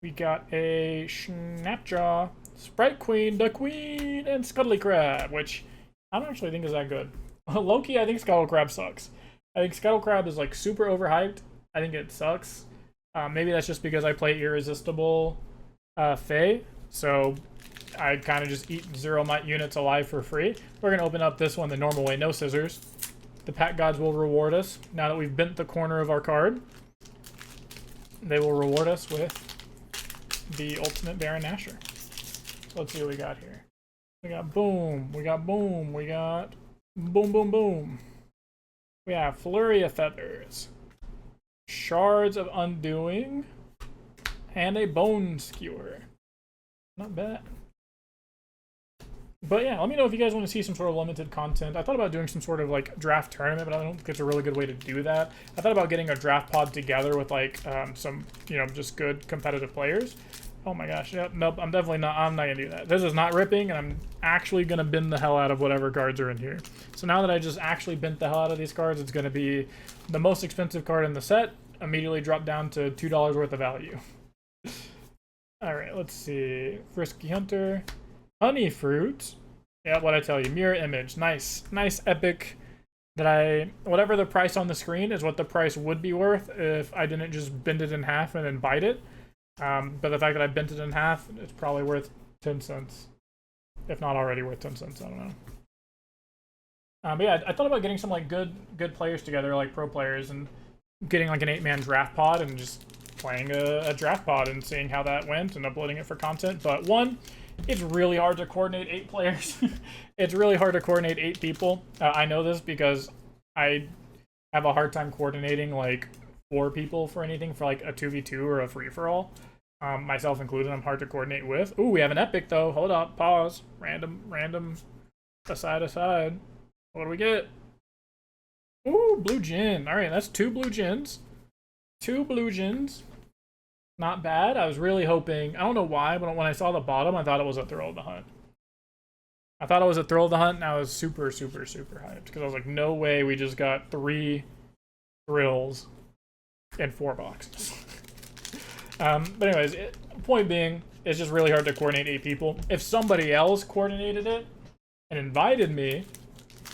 We got a Snapjaw, Sprite Queen, the Queen, and Scuttly Crab, which I don't actually think is that good. Low-key, I think Scuttle Crab sucks. I think Scuttle Crab is like super overhyped. I think it sucks. Maybe that's just because I play Irresistible Fae. So I kind of just eat 0 might units alive for free. We're going to open up this one the normal way, no scissors. The pack gods will reward us. Now that we've bent the corner of our card, they will reward us with the ultimate Baron Nashor. So let's see what we got here. We got boom, we got boom, we got boom, boom, boom. We have Flurry of Feathers, Shards of Undoing, and a Bone Skewer. Not bad. But yeah, let me know if you guys want to see some sort of limited content. I thought about doing some sort of like draft tournament, but I don't think it's a really good way to do that. I thought about getting a draft pod together with like some, you know, just good competitive players. Oh my gosh, yeah, nope, I'm not gonna do that. This is not ripping, and I'm actually gonna bin the hell out of whatever cards are in here. So now that I just actually bent the hell out of these cards, it's gonna be the most expensive card in the set, immediately drop down to $2 worth of value. Alright, let's see. Frisky Hunter. Honey Fruit. Yeah, what I tell you. Mirror Image. Nice. Nice epic that whatever the price on the screen is what the price would be worth if I didn't just bend it in half and then bite it. But the fact that I bent it in half, it's probably worth 10 cents. If not already worth 10 cents, I don't know. But yeah, I thought about getting some like good players together, like pro players, and getting like an 8-man draft pod and just playing a draft pod and seeing how that went and uploading it for content. But one, it's really hard to coordinate 8 players. It's really hard to coordinate 8 people. I know this because I have a hard time coordinating like 4 people for anything for like a 2v2 or a free-for-all. Myself included, I'm hard to coordinate with. Ooh, we have an epic though. Hold up, pause. Random, aside. What do we get? Ooh, blue gin. All right, that's 2 blue gins. 2 blue gins. Not bad. I was really hoping, I don't know why, but when I saw the bottom, I thought it was a Thrill of the Hunt. I thought it was a Thrill of the Hunt, and I was super hyped, because I was like, no way we just got 3 thrills in 4 boxes. But anyways, point being, it's just really hard to coordinate 8 people. If somebody else coordinated it and invited me,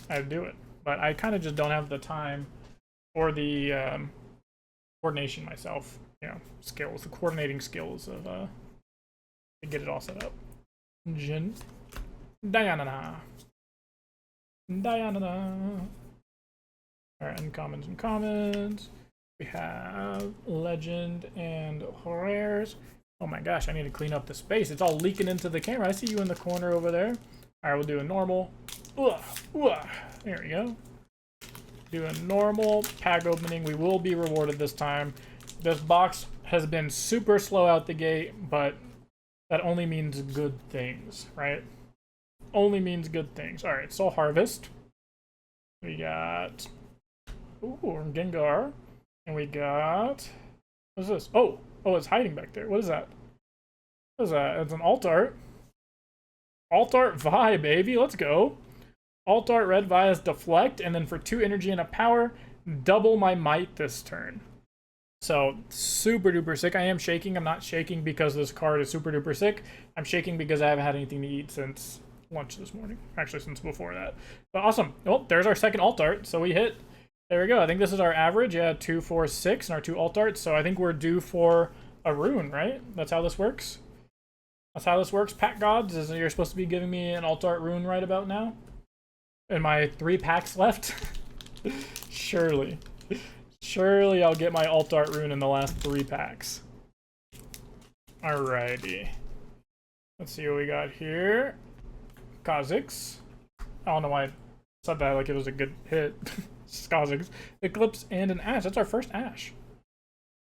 I'd do it. But I kind of just don't have the time or the coordination myself. You know, skills, the coordinating skills of to get it all set up. Jin. Diana. Alright, uncommons and commons. We have legend and rares. Oh my gosh, I need to clean up the space. It's all leaking into the camera. I see you in the corner over there. Alright, we'll do a normal. There we go. Do a normal pack opening. We will be rewarded this time. This box has been super slow out the gate, but that only means good things, right? Only means good things. All right, Soul Harvest. We got Gengar, and we got what's this? Oh, it's hiding back there. What is that? What is that? It's an alt art. Alt art Vi, baby. Let's go. Alt art red Vi is deflect, and then for 2 energy and a power, double my might this turn. So, super duper sick. I am shaking. I'm not shaking because this card is super duper sick. I'm shaking because I haven't had anything to eat since lunch this morning. Actually, since before that. But awesome. Well, there's our second alt art. So we hit. There we go. I think this is our average. Yeah, 2, 4, 6 and our 2 alt arts. So I think we're due for a rune, right? That's how this works. That's how this works. Pack gods, you're supposed to be giving me an alt art rune right about now. And my 3 packs left. Surely I'll get my alt art rune in the last 3 packs. Alrighty. Let's see what we got here. Kha'Zix. I don't know why I said that like it was a good hit. Kha'Zix. Eclipse and an Ash. That's our first Ash.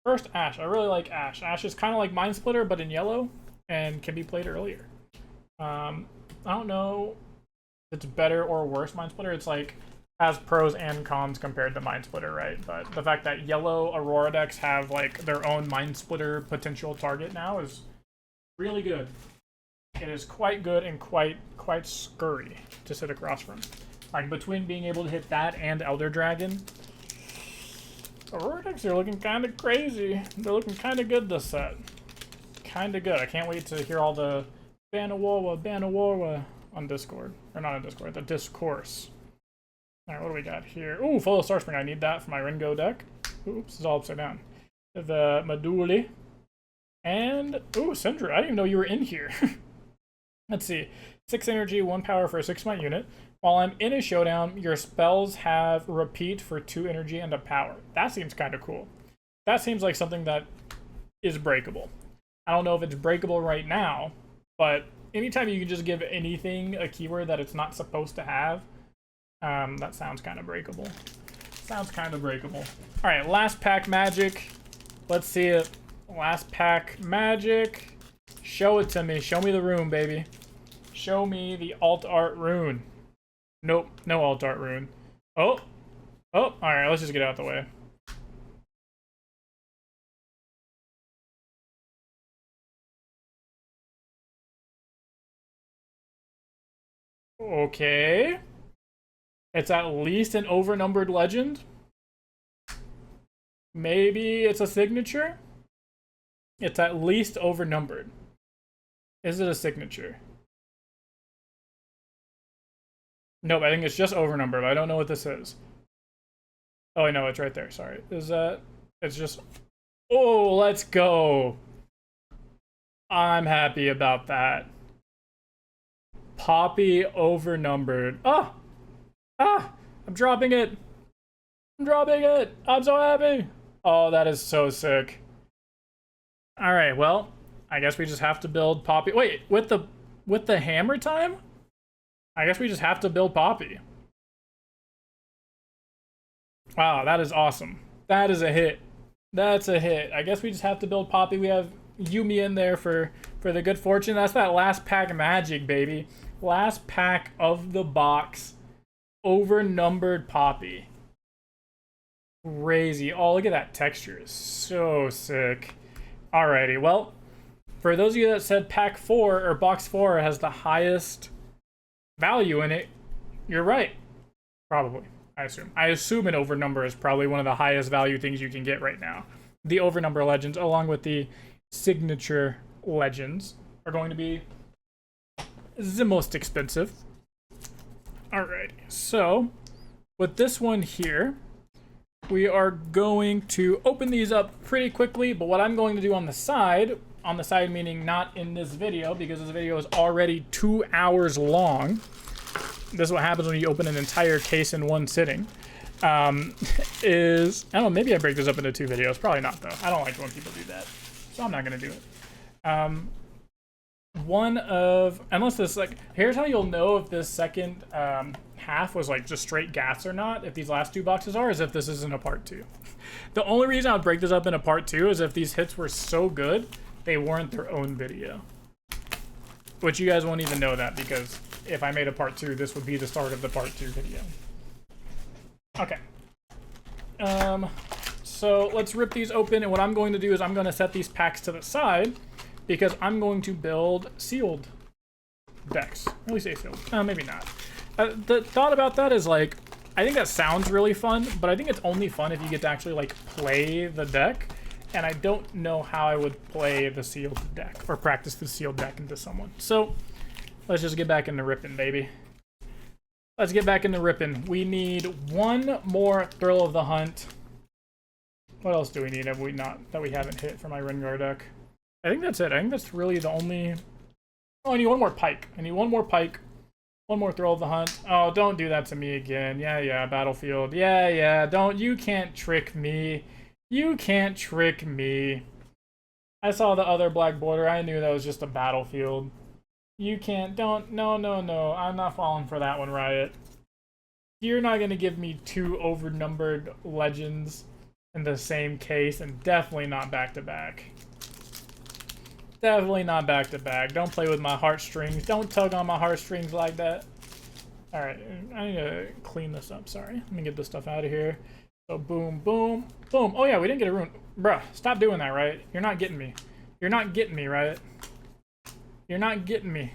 First Ash. I really like Ash. Ash is kind of like Mind Splitter, but in yellow, and can be played earlier. I don't know if it's better or worse Mind Splitter. It's like has pros and cons compared to Mind Splitter, right? But the fact that yellow Aurora decks have like their own Mind Splitter potential target now is really good. It is quite good and quite scurry to sit across from. Like between being able to hit that and Elder Dragon, Aurora decks are looking kind of crazy. They're looking kind of good this set. Kind of good. I can't wait to hear all the Banawarwa on Discord. Or not on Discord, the Discourse. Alright, what do we got here? Ooh, Full of Starspring. I need that for my Ringo deck. Oops, it's all upside down. The Meduli. And, ooh, Syndra. I didn't even know you were in here. Let's see. 6 energy, 1 power for a 6-point unit. While I'm in a showdown, your spells have repeat for 2 energy and a power. That seems kind of cool. That seems like something that is breakable. I don't know if it's breakable right now, but anytime you can just give anything a keyword that it's not supposed to have, that sounds kind of breakable. Sounds kind of breakable. All right, last pack magic. Let's see it. Last pack magic. Show it to me. Show me the rune, baby. Show me the alt art rune. Nope, no alt art rune. Oh, all right, let's just get out of the way. Okay. It's at least an overnumbered legend. Maybe it's a signature. It's at least overnumbered. Is it a signature? Nope, I think it's just overnumbered. I don't know what this is. Oh, I know, it's right there. Sorry. Is that... It's just... Oh, let's go. I'm happy about that. Poppy overnumbered. Ah! Ah! I'm dropping it. I'm dropping it. I'm so happy. Oh, that is so sick. All right, well, I guess we just have to build Poppy. Wait, with the hammer time? I guess we just have to build Poppy. Wow, that is awesome. That is a hit. That's a hit. I guess we just have to build Poppy. We have Yumi in there for the good fortune. That's that last pack magic, baby. Last pack of the box. Overnumbered Poppy. Crazy. Oh, look at that texture. So sick. Alrighty, well, for those of you that said pack 4 or box 4 has the highest value in it, you're right. Probably, I assume. I assume an overnumber is probably one of the highest value things you can get right now. The overnumber legends, along with the signature legends, are going to be the most expensive. Alrighty, so with this one here, we are going to open these up pretty quickly, but what I'm going to do on the side meaning not in this video, because this video is already 2 hours long. This is what happens when you open an entire case in one sitting. Is, I don't know, maybe I break this up into 2 videos. Probably not, though. I don't like when people do that, so I'm not going to do it. Unless this, like, here's how you'll know if this second half was like just straight gas or not, if these last 2 boxes are, is if this isn't a part 2. The only reason I would break this up in a part 2 is if these hits were so good they weren't their own video, which you guys won't even know that, because if I made a part 2, this would be the start of the part 2 video. Okay, so let's rip these open, and what I'm going to do is I'm going to set these packs to the side, because I'm going to build sealed decks. Really say sealed. Maybe not. The thought about that is, like, I think that sounds really fun, but I think it's only fun if you get to actually, like, play the deck. And I don't know how I would play the sealed deck or practice the sealed deck into someone. So let's just get back into ripping, baby. Let's get back into ripping. We need 1 more Thrill of the Hunt. What else do we need that we haven't hit for my Rengar deck? I think that's it. I think that's really the only... Oh, I need 1 more Pike. I need 1 more Pike. 1 more Thrill of the Hunt. Oh, don't do that to me again. Yeah, Battlefield. Yeah, don't. You can't trick me. You can't trick me. I saw the other black border. I knew that was just a Battlefield. You can't. Don't. No. I'm not falling for that one, Riot. You're not going to give me 2 overnumbered legends in the same case, and definitely not back-to-back. Definitely not back-to-back. Don't play with my heartstrings. Don't tug on my heartstrings like that. Alright, I need to clean this up. Sorry. Let me get this stuff out of here. So boom, boom, boom. Oh yeah, we didn't get a rune. Bruh, stop doing that, right? You're not getting me. You're not getting me, right? You're not getting me.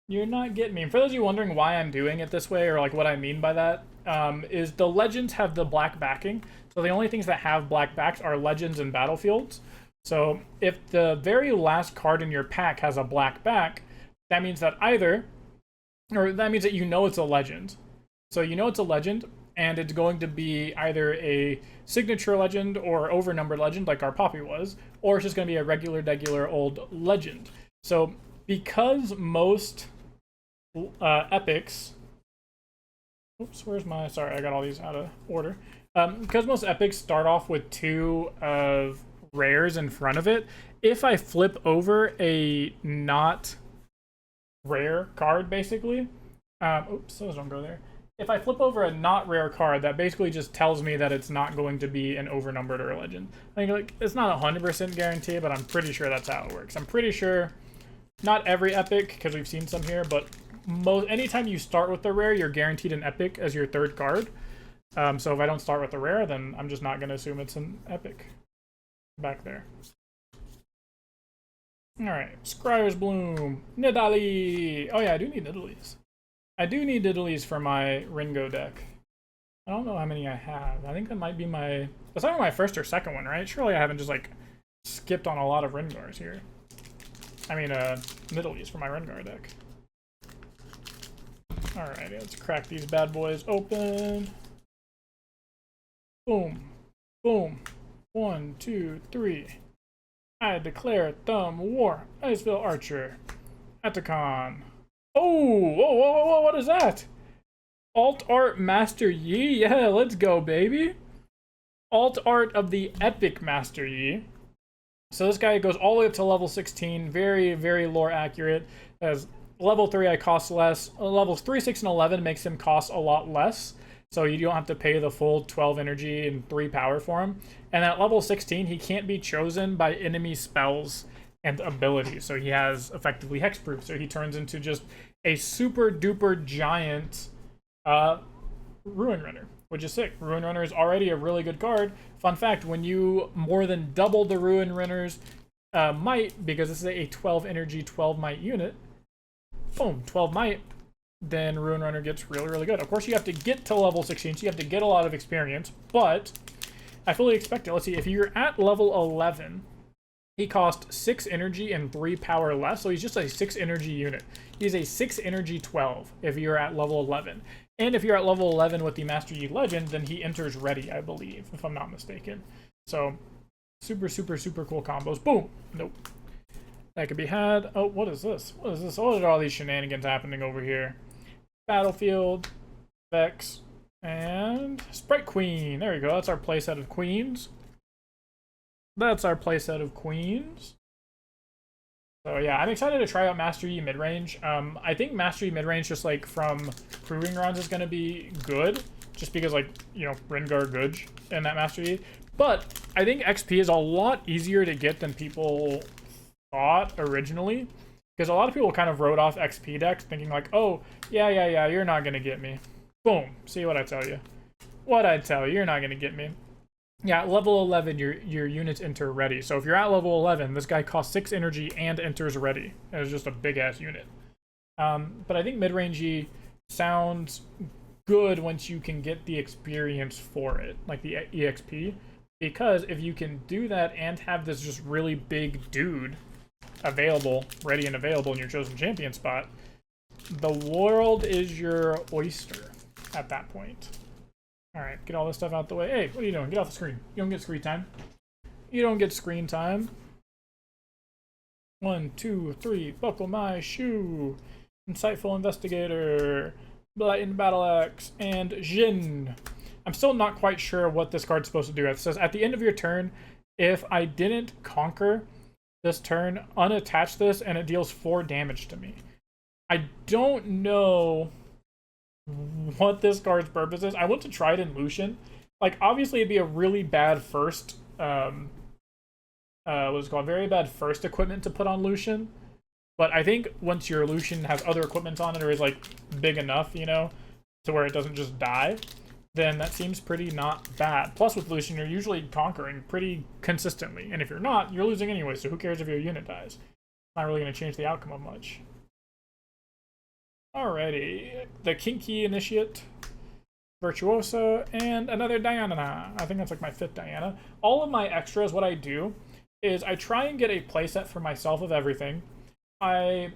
You're not getting me. And for those of you wondering why I'm doing it this way, or like what I mean by that, is the legends have the black backing. So the only things that have black backs are legends and battlefields. So if the very last card in your pack has a black back, that means that that means that you know it's a legend. So you know it's a legend, and it's going to be either a signature legend or overnumbered legend like our Poppy was, or it's just going to be a regular old legend. So because most epics. Oops, where's my? Sorry, I got all these out of order. Because most epics start off with 2 of rares in front of it. If I flip over a not rare card, basically, oops, those don't go there. If I flip over a not rare card, that basically just tells me that it's not going to be an overnumbered or a legend. I think like it's not 100% guarantee, but I'm pretty sure that's how it works. I'm pretty sure not every epic, because we've seen some here, but anytime you start with the rare, you're guaranteed an epic as your 3rd card. So if I don't start with the rare, then I'm just not going to assume it's an epic back there. Alright, Scryer's Bloom, Nidalee. Oh yeah, I do need Nidalees. I do need Nidalees for my Ringo deck. I don't know how many I have. I think that might be my... That's either my 1st or 2nd one, right? Surely I haven't just, like, skipped on a lot of Rengars here. I mean, Nidalees for my Rengar deck. Alrighty, let's crack these bad boys open. Boom. Boom. 1, 2, 3. I declare thumb war. Iceville Archer. Atacon. Oh! Whoa, whoa, whoa, whoa, what is that? Alt Art Master Yi? Yeah, let's go, baby. Alt Art of the Epic Master Yi. So this guy goes all the way up to level 16. Very, very lore accurate. As level 3, I cost less. Levels 3, 6, and 11 makes him cost a lot less. So you don't have to pay the full 12 energy and 3 power for him. And at level 16, he can't be chosen by enemy spells and abilities. So he has effectively hexproof. So he turns into just a super duper giant Ruin Runner, which is sick. Ruin Runner is already a really good card. Fun fact, when you more than double the Ruin Runner's might, because this is a 12 energy, 12 might unit, boom, 12 might, then Ruin Runner gets really, really good. Of course, you have to get to level 16, so you have to get a lot of experience, but I fully expect it. Let's see, if you're at level 11, he costs 6 energy and 3 power less, so he's just a 6 energy unit. He's a 6 energy 12 if you're at level 11. And if you're at level 11 with the Master Yi Legend, then he enters ready, I believe, if I'm not mistaken. So, super, super, super cool combos. Boom! Nope. That could be had. Oh, what is this? What is this? What are all these shenanigans happening over here? Battlefield, Vex, and Sprite Queen. There we go. That's our playset of queens. That's our playset of queens. So yeah, I'm excited to try out Master Yi midrange. I think Master Yi midrange, just like from proving runs, is going to be good. Just because, like, you know, Rengar Gudge in that Master Yi. But I think XP is a lot easier to get than people thought originally. Because a lot of people kind of wrote off XP decks thinking like, oh, yeah, you're not going to get me. Boom. See what I tell you. What I tell you, you're not going to get me. Yeah, at level 11, your units enter ready. So if you're at level 11, this guy costs 6 energy and enters ready. It's just a big-ass unit. But I think mid-rangey sounds good once you can get the experience for it, like the EXP. Because if you can do that and have this just really big dude available, ready and available in your chosen champion spot, the world is your oyster at that point. Alright, get all this stuff out the way. Hey, what are you doing? Get off the screen. You don't get screen time. You don't get screen time. 1, 2, 3, buckle my shoe. Insightful Investigator, Blighted Battle Axe, and Jin. I'm still not quite sure what this card's supposed to do. It says, at the end of your turn, if I didn't conquer this turn, unattach this, and it deals 4 damage to me. I don't know what this card's purpose is. I want to try it in Lucian. Like, obviously it'd be a really bad first, what is it called? Very bad first equipment to put on Lucian. But I think once your Lucian has other equipment on it, or is, like, big enough, you know, to where it doesn't just die, then that seems pretty not bad. Plus, with Lucian, you're usually conquering pretty consistently. And if you're not, you're losing anyway, so who cares if your unit dies? It's not really going to change the outcome of much. Alrighty. The Kinky Initiate, Virtuosa, and another Diana. I think that's like my 5th Diana. All of my extras, what I do is I try and get a playset for myself of everything. I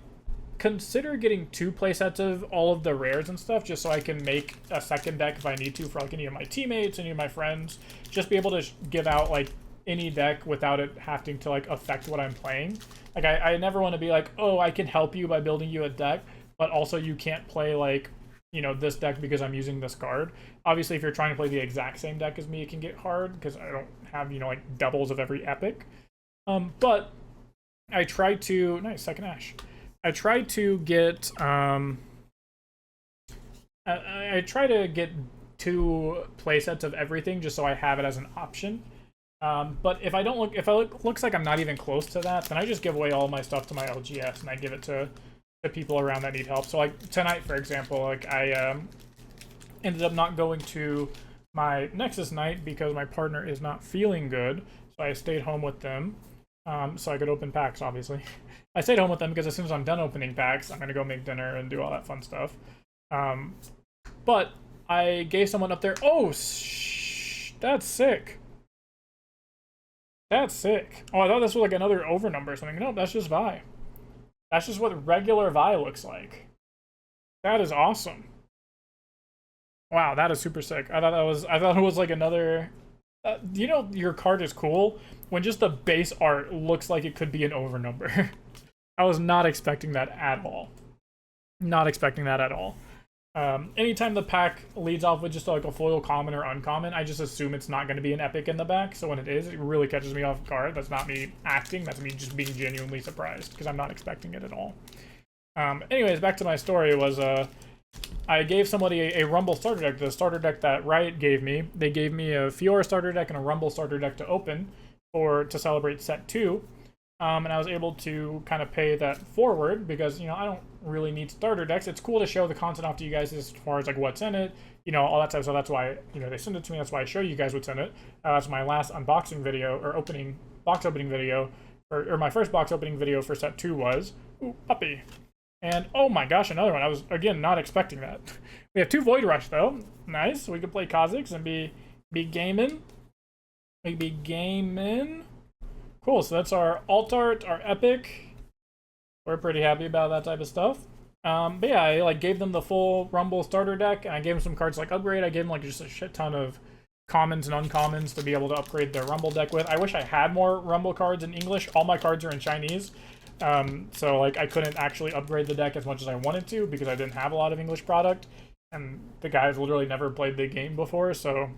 consider getting 2 playsets of all of the rares and stuff, just so I can make a second deck if I need to for like any of my teammates, any of my friends. Just be able to give out like any deck without it having to like affect what I'm playing. Like I never want to be like, oh, I can help you by building you a deck, but also you can't play like, you know, this deck because I'm using this card. Obviously, if you're trying to play the exact same deck as me, it can get hard because I don't have, you know, like doubles of every epic. But I try to, nice, second Ash. I try to get, I try to get 2 playsets of everything just so I have it as an option. But if I don't look, if it looks like I'm not even close to that, then I just give away all my stuff to my LGS and I give it to people around that need help. So like tonight, for example, like I ended up not going to my Nexus night because my partner is not feeling good. So I stayed home with them so I could open packs, obviously. I stayed home with them because as soon as I'm done opening packs, I'm going to go make dinner and do all that fun stuff. But I gave someone up there, oh, that's sick. That's sick. Oh, I thought this was like another over number or something. No, that's just Vi. That's just what regular Vi looks like. That is awesome. Wow, that is super sick. I thought it was like another. You know, your card is cool when just the base art looks like it could be an over number. I was not expecting that at all. Not expecting that at all. Anytime the pack leads off with just like a foil common or uncommon, I just assume it's not going to be an epic in the back. So when it is, it really catches me off guard. That's not me acting. That's me just being genuinely surprised because I'm not expecting it at all. Anyways, back to my story was I gave somebody a Rumble starter deck, the starter deck that Riot gave me. They gave me a Fiora starter deck and a Rumble starter deck to open to celebrate set 2. And I was able to kind of pay that forward because, you know, I don't really need starter decks. It's cool to show the content off to you guys as far as like what's in it, you know, all that stuff. So that's why, you know, they send it to me. That's why I show you guys what's in it. That's my last unboxing video or box opening video, or my first box opening video for set 2 was, ooh, puppy. And oh my gosh, another one. I was, again, not expecting that. We have 2 Void Rush though. Nice. We could play Kha'Zix and be gaming. We be gaming. Cool, so that's our alt art, our epic. We're pretty happy about that type of stuff. But yeah, I like gave them the full Rumble starter deck, and I gave them some cards like upgrade. I gave them like just a shit ton of commons and uncommons to be able to upgrade their Rumble deck with. I wish I had more Rumble cards in English. All my cards are in Chinese. So like I couldn't actually upgrade the deck as much as I wanted to because I didn't have a lot of English product. And the guy's literally never played the game before, so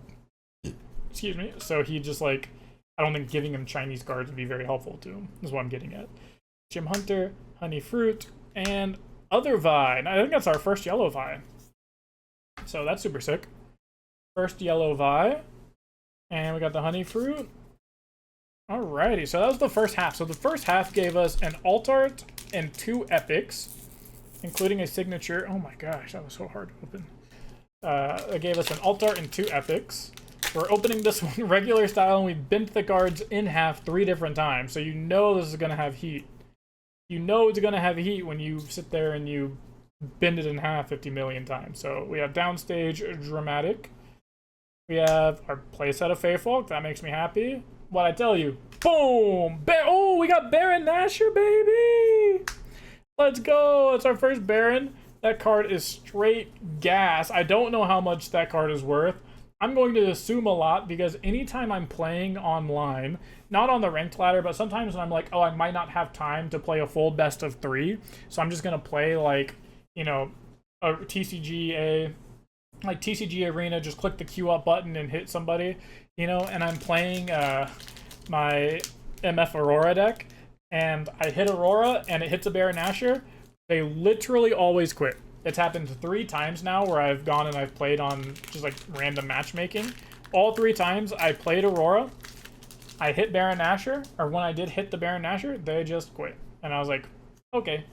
excuse me. So he just like, I don't think giving him Chinese cards would be very helpful to him, is what I'm getting at. Gym Hunter, Honey Fruit, and other Vi. I think that's our first yellow Vi. So that's super sick. First yellow Vi. And we got the Honey Fruit. Alrighty, so that was the first half. So the first half gave us an alt art and 2 epics, including a signature. Oh my gosh, that was so hard to open. It gave us an alt art and 2 epics. We're opening this one regular style, and we bent the cards in half 3 different times. So you know this is going to have heat. You know it's going to have heat when you sit there and you bend it in half 50 million times. So we have Downstage Dramatic. We have our playset of Feyfolk. That makes me happy. What I tell you. Boom! Oh, we got Baron Nashor, baby! Let's go! It's our first Baron. That card is straight gas. I don't know how much that card is worth. I'm going to assume a lot because anytime I'm playing online, not on the ranked ladder, but sometimes when I'm like, oh, I might not have time to play a full best of 3, so I'm just going to play like, you know, a TCG Arena, just click the queue up button and hit somebody, you know, and I'm playing my MF Aurora deck, and I hit Aurora and it hits a Baron Nashor, they literally always quit. It's happened 3 times now where I've gone and I've played on just like random matchmaking. All 3 times I played Aurora, I hit Baron Nashor, or when I did hit the Baron Nashor, they just quit. And I was like, okay.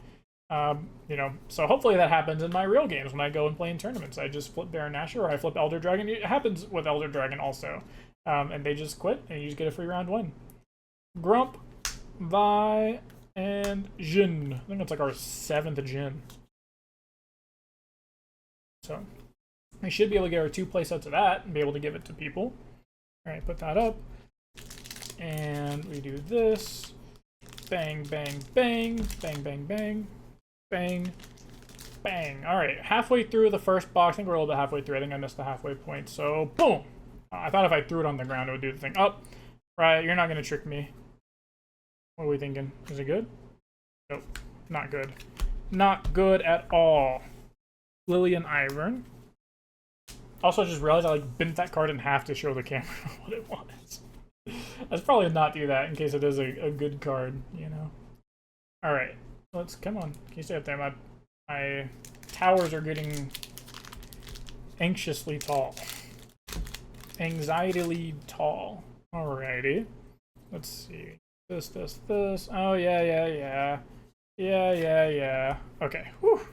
You know, so hopefully that happens in my real games when I go and play in tournaments. I just flip Baron Nashor or I flip Elder Dragon. It happens with Elder Dragon also. And they just quit and you just get a free round win. Grump, Vi, and Jin. I think it's like our 7th Jin. So we should be able to get our 2 playsets of that and be able to give it to people. All right, put that up. And we do this. Bang, bang, bang, bang, bang, bang, bang, bang. All right, halfway through the first box. I think we're a little bit halfway through. I think I missed the halfway point. So boom. I thought if I threw it on the ground, it would do the thing. Up. Right, you're not gonna trick me. What are we thinking? Is it good? Nope, not good. Not good at all. Lillian Ivern. Also, I just realized I like bent that card in half to show the camera what it was. I should probably not do that in case it is a good card, you know. All right, let's come on. Can you stay up there? My towers are getting anxiously tall. Anxietily tall. Alrighty. Let's see. This. Oh, yeah. Yeah. Okay. Whew.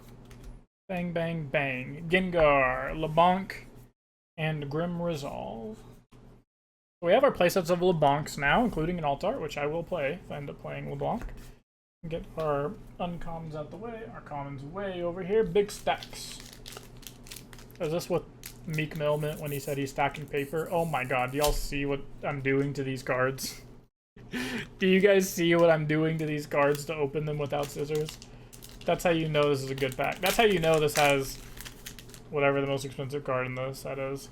Bang, bang, bang. Gengar, LeBlanc, and Grim Resolve. So we have our playsets of LeBlancs now, including an Alt-Art, which I will play if I end up playing LeBlanc. Get our uncommons out the way. Our commons way over here. Big stacks. Is this what Meek Mill meant when he said he's stacking paper? Oh my god, do y'all see what I'm doing to these cards? Do you guys see what I'm doing to these cards to open them without scissors? That's how you know this is a good pack. That's how you know this has whatever the most expensive card in the set is.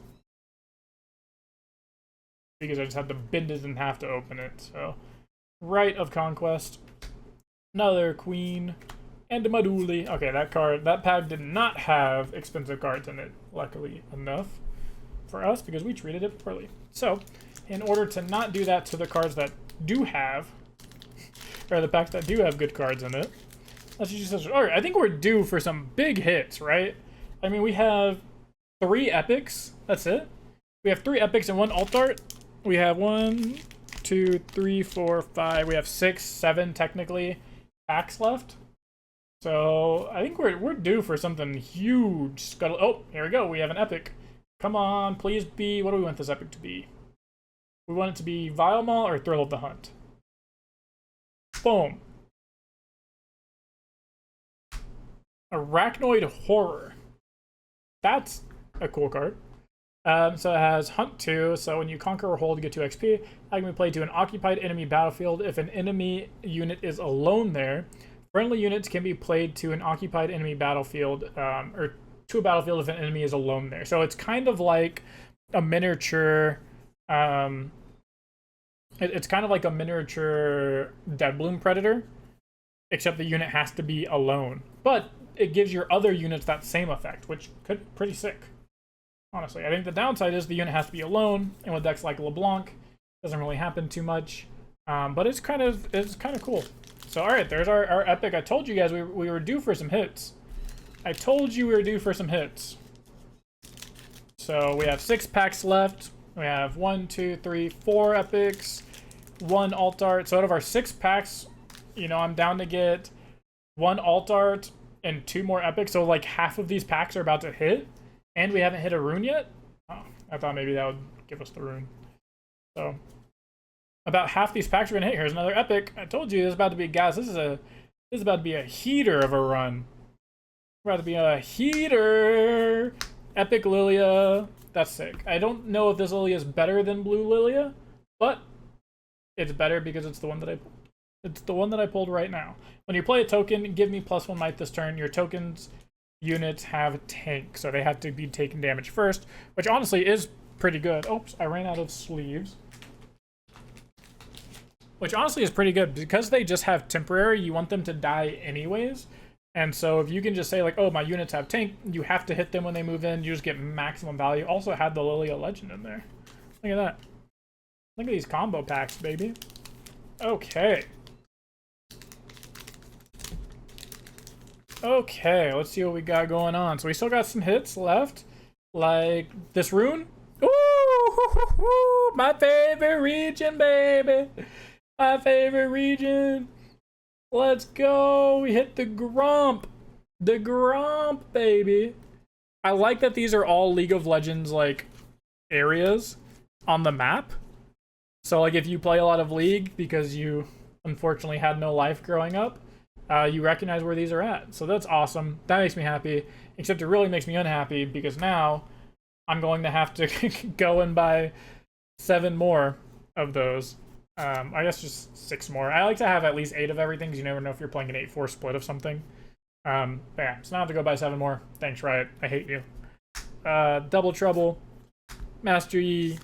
Because I just had to bend it in half to open it, so. Rite of Conquest. Another Queen. And a Maduli. Okay, that pack did not have expensive cards in it, luckily enough for us, because we treated it poorly. So, in order to not do that to the cards that do have, or the packs that do have good cards in it, let's just use. Alright, I think we're due for some big hits, right? I mean, we have 3 epics. That's it. We have 3 epics and 1 alt-art. We have 1, 2, 3, 4, 5. We have 6, 7 technically packs left. So I think we're due for something huge. Oh, here we go. We have an epic. Come on, please be. What do we want this epic to be? We want it to be Vilemall or Thrill of the Hunt. Boom. Arachnoid Horror. That's a cool card. So it has Hunt 2, so when you conquer or hold, you get 2 XP. That can be played to an occupied enemy battlefield. If an enemy unit is alone there, friendly units can be played to an occupied enemy battlefield, or to a battlefield if an enemy is alone there. So it's kind of like a miniature, it's kind of like a miniature Deadbloom Predator, except the unit has to be alone. But it gives your other units that same effect, which could be pretty sick. Honestly, I think the downside is the unit has to be alone, and with decks like LeBlanc, doesn't really happen too much. But it's kind of cool. So all right, there's our epic. I told you guys we were due for some hits. I told you we were due for some hits. So we have 6 packs left. We have 1, 2, 3, 4 epics, 1 alt-art. So out of our 6 packs, you know, I'm down to get 1 alt-art and 2 more epics. So like half of these packs are about to hit. And we haven't hit a rune yet? Oh, I thought maybe that would give us the rune. So, about half these packs are gonna hit. Here's another epic. I told you this is about to be, guys, this is about to be a heater of a run. About to be a heater. Epic Lilia. That's sick. I don't know if this Lilia is better than Blue Lilia, but it's better because it's the one that I pulled. It's the one that I pulled right now. When you play a token, give me +1 might this turn. Your tokens units have tank, so they have to be taking damage first, which honestly is pretty good. Oops, I ran out of sleeves. Which honestly is pretty good because they just have temporary. You want them to die anyways, and so if you can just say like, oh, my units have tank, you have to hit them when they move in. You just get maximum value. Also had the Lilia Legend in there. Look at that. Look at these combo packs, baby. Okay. Okay, let's see what we got going on. So we still got some hits left, like this rune. Ooh, my favorite region, baby. My favorite region. Let's go. We hit the Grump. The Grump, baby. I like that these are all League of Legends, like, areas on the map. So, like, if you play a lot of League because you unfortunately had no life growing up, you recognize where these are at. So that's awesome. That makes me happy. Except it really makes me unhappy because now I'm going to have to go and buy 7 more of those. I guess just 6 more. I like to have at least 8 of everything because you never know if you're playing an 8-4 split of something. But yeah, so now I have to go buy 7 more. Thanks, Riot. I hate you. Double Trouble, Master Yi,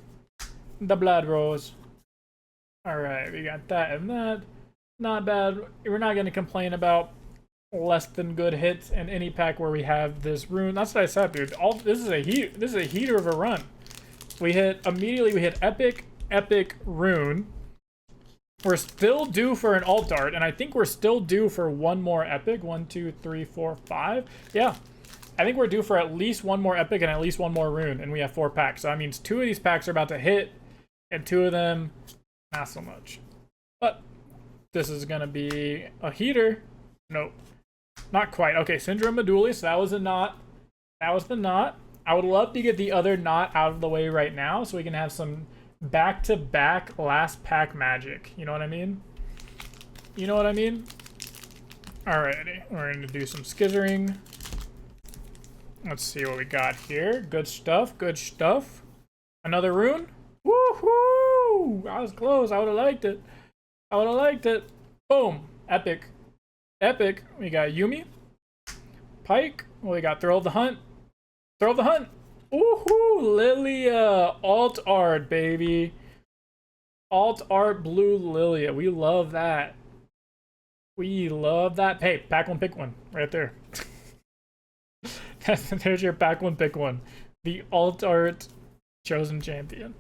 the Blood Rose, All right, we got that and that. Not bad. We're not going to complain about less than good hits in any pack where we have this rune. That's what I said, dude. This is a heater of a run. We hit immediately. We hit epic rune. We're still due for an alt art, and I think we're still due for one more epic. 1, 2, 3, 4, 5. Yeah, I think we're due for at least one more epic and at least one more rune, and we have 4 packs. So that means 2 of these packs are about to hit, and 2 of them not so much. But this is gonna be a heater. Nope, not quite. Okay, Syndrome Medulla. So that was a knot. That was the knot. I would love to get the other knot out of the way right now, so we can have some back-to-back last pack magic. You know what I mean? You know what I mean? Alrighty, we're gonna do some skizzering. Let's see what we got here. Good stuff, good stuff. Another rune? Woohoo! I was close, I would've liked it. I would've liked it. Boom, epic. Epic, we got Yumi. Pike, well, we got Thrill of the Hunt. Thrill of the Hunt! Woohoo! Lilia! Alt art, baby. Alt art blue Lilia. We love that. We love that. Hey, pack one, pick one. Right there. There's your pack one, pick one. The alt art chosen champion.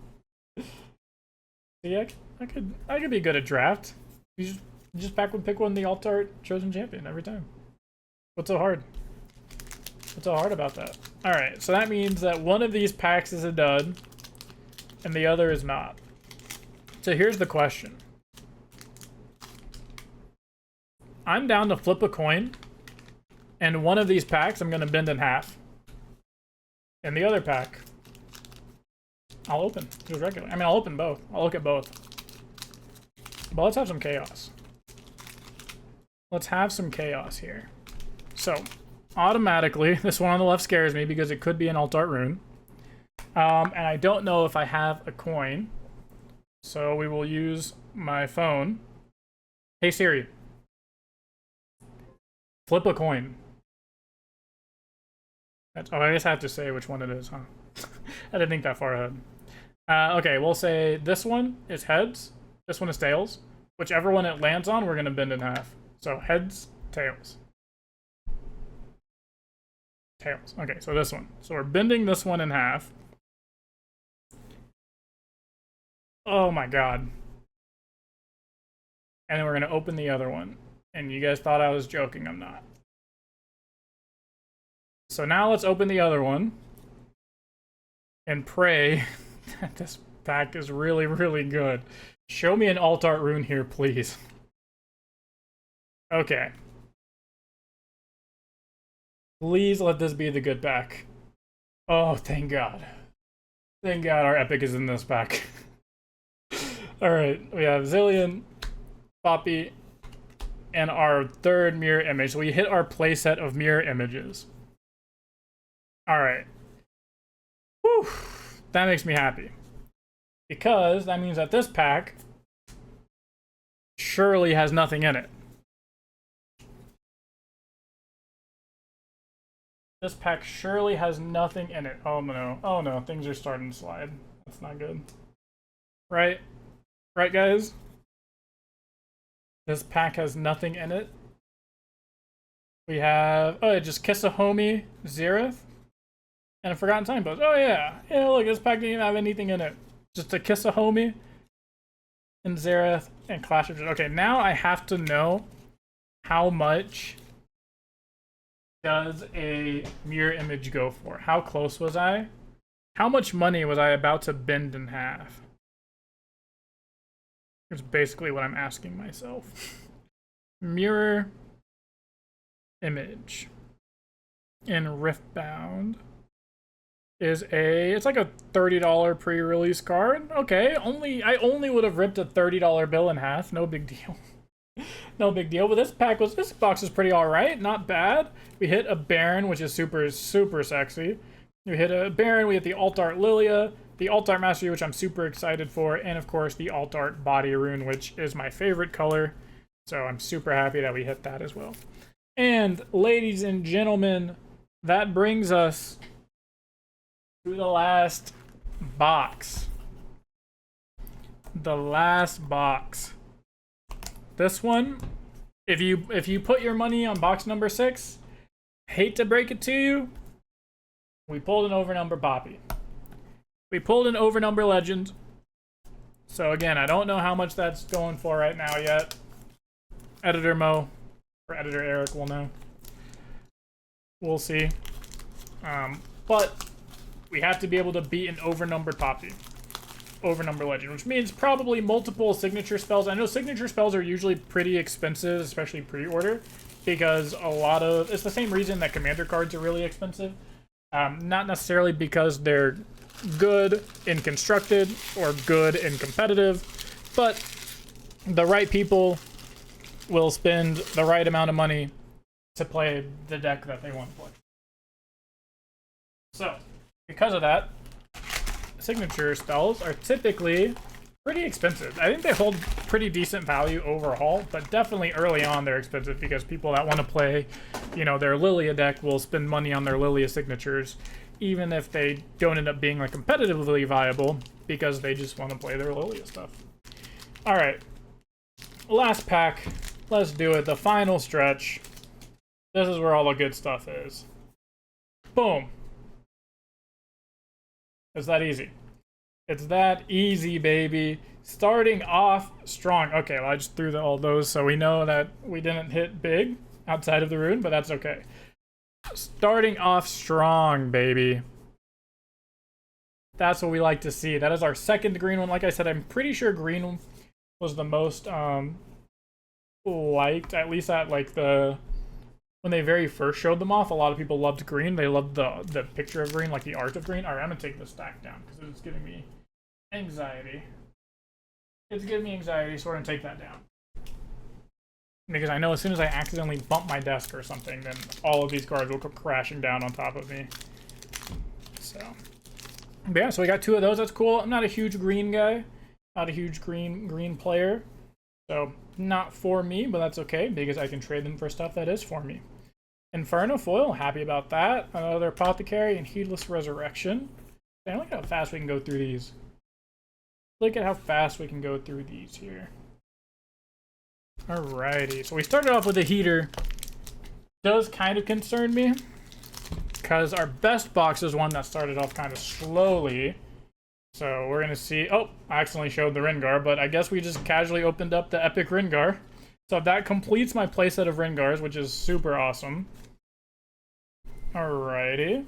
See, I could be good at draft. You just pack one, pick one, the alt art chosen champion every time. What's so hard? What's so hard about that? Alright, so that means that one of these packs is a dud, and the other is not. So here's the question. I'm down to flip a coin, and one of these packs I'm going to bend in half. And the other pack, I'll open. Just regular. I mean, I'll open both. I'll look at both. But let's have some chaos. Let's have some chaos here. So, automatically, this one on the left scares me because it could be an alt art rune. And I don't know if I have a coin. So we will use my phone. Hey Siri. Flip a coin. Oh, I guess I have to say which one it is, huh? I didn't think that far ahead. Okay, we'll say this one is heads. This one is tails. Whichever one it lands on, we're going to bend in half. So heads, tails. Tails. Okay, so this one. So we're bending this one in half. Oh my god. And then we're going to open the other one. And you guys thought I was joking. I'm not. So now let's open the other one. And pray that this pack is really, really good. Show me an alt art rune here, please. Okay. Please let this be the good pack. Oh, thank God. Thank God our epic is in this pack. Alright, we have Zillion, Poppy, and our third mirror image. So we hit our playset of mirror images. Alright. Whew. That makes me happy. Because that means that this pack surely has nothing in it. This pack surely has nothing in it. Oh no. Oh no, things are starting to slide. That's not good. Right? Right, guys? This pack has nothing in it. We have... Oh, just Kiss a Homie, Xerath, and a Forgotten Time Post. Oh yeah. Yeah, look, this pack didn't even have anything in it. Just a Kiss a Homie, and Xerath, and Clash of... Okay, now I have to know how much does a mirror image go for? How close was I? How much money was I about to bend in half? It's basically what I'm asking myself. Mirror image in Riftbound is it's like a $30 pre-release card. Okay, I only would have ripped a $30 bill in half. No big deal. No big deal. But this box is pretty alright. Not bad. We hit a Baron, which is super, super sexy. We hit a Baron, we hit the alt art Lilia, the alt art Mastery, which I'm super excited for, and of course the alt art Body Rune, which is my favorite color. So I'm super happy that we hit that as well. And ladies and gentlemen, that brings us to the last box. the last box. This one, if you put your money on box number 6, hate to break it to you, we pulled an overnumber Poppy. We pulled an overnumber Legend. So again, I don't know how much that's going for right now yet. Editor Mo or Editor Eric will know. We'll see. But we have to be able to beat an overnumbered Poppy. Overnumber Legend, which means probably multiple signature spells. I know signature spells are usually pretty expensive, especially pre-order, because it's the same reason that commander cards are really expensive. Not necessarily because they're good in constructed or good in competitive, but the right people will spend the right amount of money to play the deck that they want to play. So, because of that, signature spells are typically pretty expensive. I think they hold pretty decent value overall, but definitely early on they're expensive because people that want to play, their Lilia deck will spend money on their Lilia signatures, even if they don't end up being like competitively viable because they just want to play their Lilia stuff. All right, last pack. Let's do it. The final stretch. This is where all the good stuff is. Boom. It's that easy. It's that easy, baby. Starting off strong. Okay, well, I just threw all those, so we know that we didn't hit big outside of the rune, but that's okay. Starting off strong, baby. That's what we like to see. That is our second green one. Like I said, I'm pretty sure green was the most liked, at least at like when they very first showed them off. A lot of people loved green. They loved the picture of green, like the art of green. All right, I'm gonna take this stack down because it's giving me anxiety. It's giving me anxiety, so we're gonna take that down. Because I know as soon as I accidentally bump my desk or something, then all of these cards will come crashing down on top of me. So, but yeah, so we got 2 of those. That's cool. I'm not a huge green guy. Not a huge green player. So, not for me, but that's okay, because I can trade them for stuff that is for me. Inferno Foil, happy about that. Another Apothecary and Heedless Resurrection. Man, look at how fast we can go through these. Look at how fast we can go through these here. Alrighty, so we started off with a heater. Does kind of concern me, because our best box is one that started off kind of slowly. So we're going to see... Oh, I accidentally showed the Rengar, but I guess we just casually opened up the Epic Rengar. So that completes my playset of Rengars, which is super awesome. Alrighty.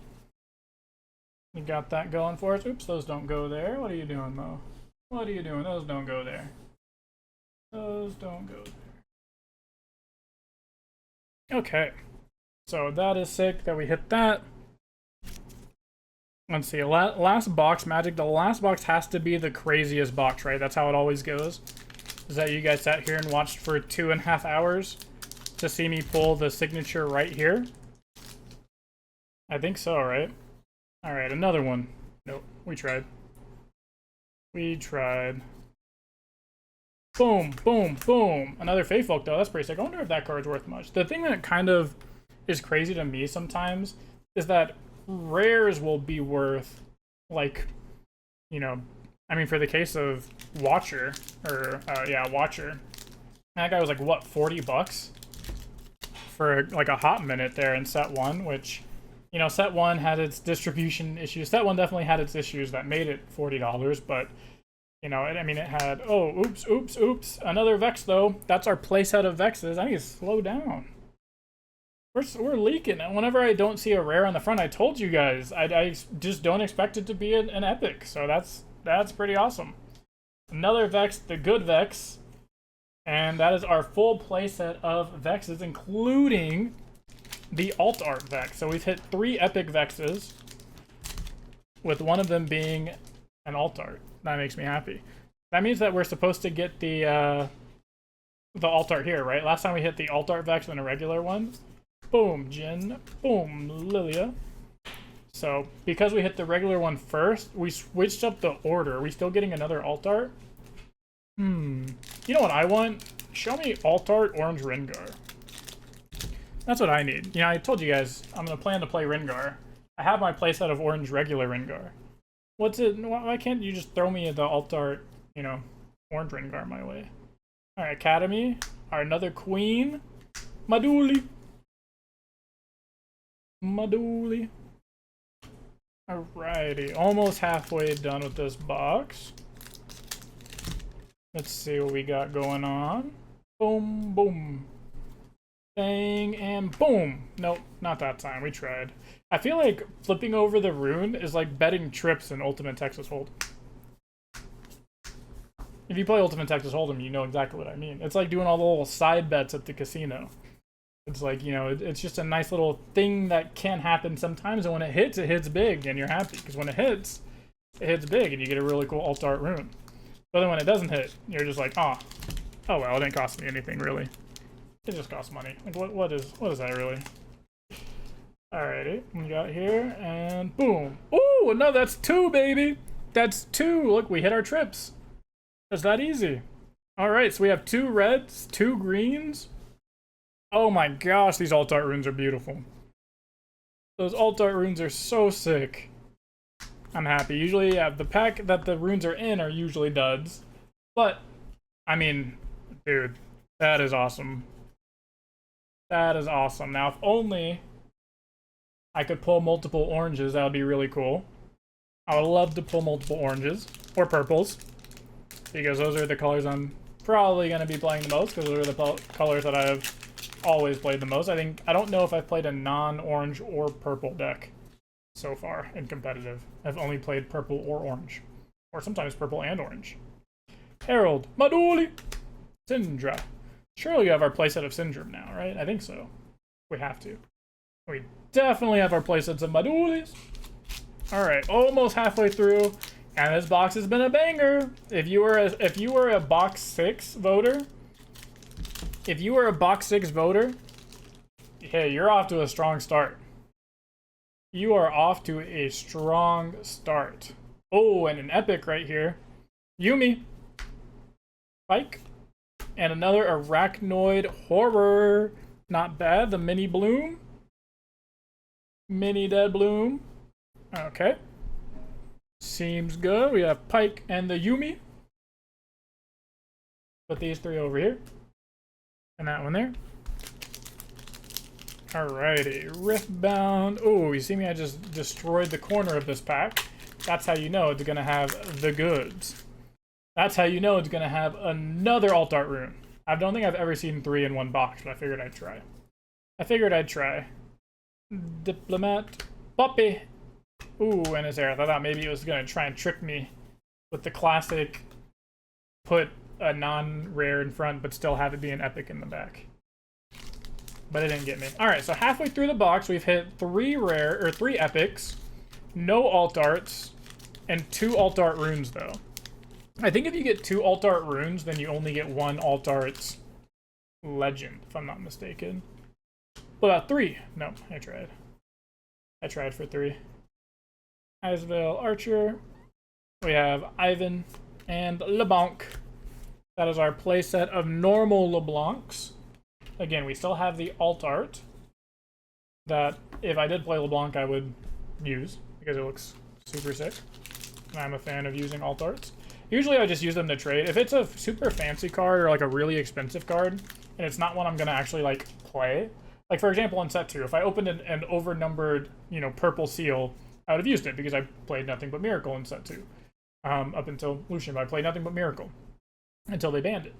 We got that going for us. Oops, those don't go there. What are you doing, Mo? What are you doing? Those don't go there. Those don't go there. Okay. So that is sick that we hit that. Let's see, last box, Magic, the last box has to be the craziest box, right? That's how it always goes. Is that you guys sat here and watched for 2.5 hours to see me pull the signature right here? I think so, right? Alright, another one. Nope, we tried. We tried. Boom, boom, boom. Another Feyfolk, though. That's pretty sick. I wonder if that card's worth much. The thing that kind of is crazy to me sometimes is that rares will be worth, like, I mean, for the case of Watcher, or, Watcher, that guy was like, what, 40 bucks? For, like, a hot minute there in set 1, which, set 1 had its distribution issues. Set 1 definitely had its issues that made it $40, but, it had, oh, oops, another Vex, though. That's our playset of Vexes. I need to slow down. We're leaking. Whenever I don't see a rare on the front, I told you guys, I just don't expect it to be an epic. So that's pretty awesome. Another Vex, the good Vex. And that is our full playset of Vexes, including the Alt Art Vex. So we've hit 3 epic Vexes, with one of them being an Alt Art. That makes me happy. That means that we're supposed to get the Alt Art here, right? Last time we hit the Alt Art Vex and a regular one. Boom, Jin. Boom, Lilia. So, because we hit the regular one first, we switched up the order. Are we still getting another Alt Art? You know what I want? Show me Alt Art Orange Rengar. That's what I need. I told you guys, I'm going to plan to play Rengar. I have my playset of Orange regular Rengar. What's it? Why can't you just throw me the Alt Art, orange Rengar my way. Alright, Academy. Our another queen. Maduli. Maduli. Alrighty, almost halfway done with this box. Let's see what we got going on. Boom, boom. Bang, and boom. Nope, not that time. We tried. I feel like flipping over the rune is like betting trips in Ultimate Texas Hold'em. If you play Ultimate Texas Hold'em, you know exactly what I mean. It's like doing all the little side bets at the casino. It's like, you know, it's just a nice little thing that can happen sometimes, and when it hits big, and you're happy. Because when it hits big, and you get a really cool alt art rune. But then when it doesn't hit, you're just like, oh well, it didn't cost me anything, really. It just costs money. Like, what is that, really? Alrighty, we got here, and boom. Ooh, no, that's 2, baby! That's 2! Look, we hit our trips. It's that easy. Alright, so we have 2 reds, 2 greens. Oh my gosh, these alt art runes are beautiful. Those alt art runes are so sick. I'm happy. Usually, yeah, the pack that the runes are in are usually duds. But, I mean, dude, that is awesome. That is awesome. Now, if only I could pull multiple oranges, that would be really cool. I would love to pull multiple oranges. Or purples. Because those are the colors I'm probably going to be playing the most. Because those are the colors that I've always played the most. I don't know if I've played a non-orange or purple deck so far in competitive. I've only played purple or orange. Or sometimes purple and orange. Herald. Maduli. Syndra. Surely you have our playset of Syndrome now, right? I think so. We have to. We definitely have our playsets of Madulis. Alright, almost halfway through. And this box has been a banger. If you were a box 6 voter, hey, you're off to a strong start. You are off to a strong start. Oh, and an epic right here. Yumi. Spike. And another Arachnoid Horror. Not bad. The Mini Bloom. Mini Dead Bloom. Okay. Seems good. We have Pike and the Yumi. Put these 3 over here. And that one there. Alrighty. Riftbound. Oh, you see me? I just destroyed the corner of this pack. That's how you know it's going to have the goods. That's how you know it's going to have another alt art rune. I don't think I've ever seen 3 in one box, but I figured I'd try. Diplomat. Puppy. Ooh, and his hair. I thought maybe it was going to try and trick me with the classic put a non-rare in front, but still have it be an epic in the back. But it didn't get me. Alright, so halfway through the box, we've hit 3 epics, no alt arts, and 2 alt art runes, though. I think if you get 2 alt art runes, then you only get 1 alt arts legend, if I'm not mistaken. But 3. No, I tried. I tried for 3. Icevale Archer. We have Ivan and LeBlanc. That is our playset of normal LeBlancs. Again, we still have the alt art that if I did play LeBlanc, I would use because it looks super sick. And I'm a fan of using alt arts. Usually I just use them to trade. If it's a super fancy card or like a really expensive card, and it's not one I'm gonna actually like play. Like for example, in set 2, if I opened an overnumbered, purple seal, I would have used it because I played nothing but Miracle in set 2. Up until Lucian, I played nothing but Miracle until they banned it.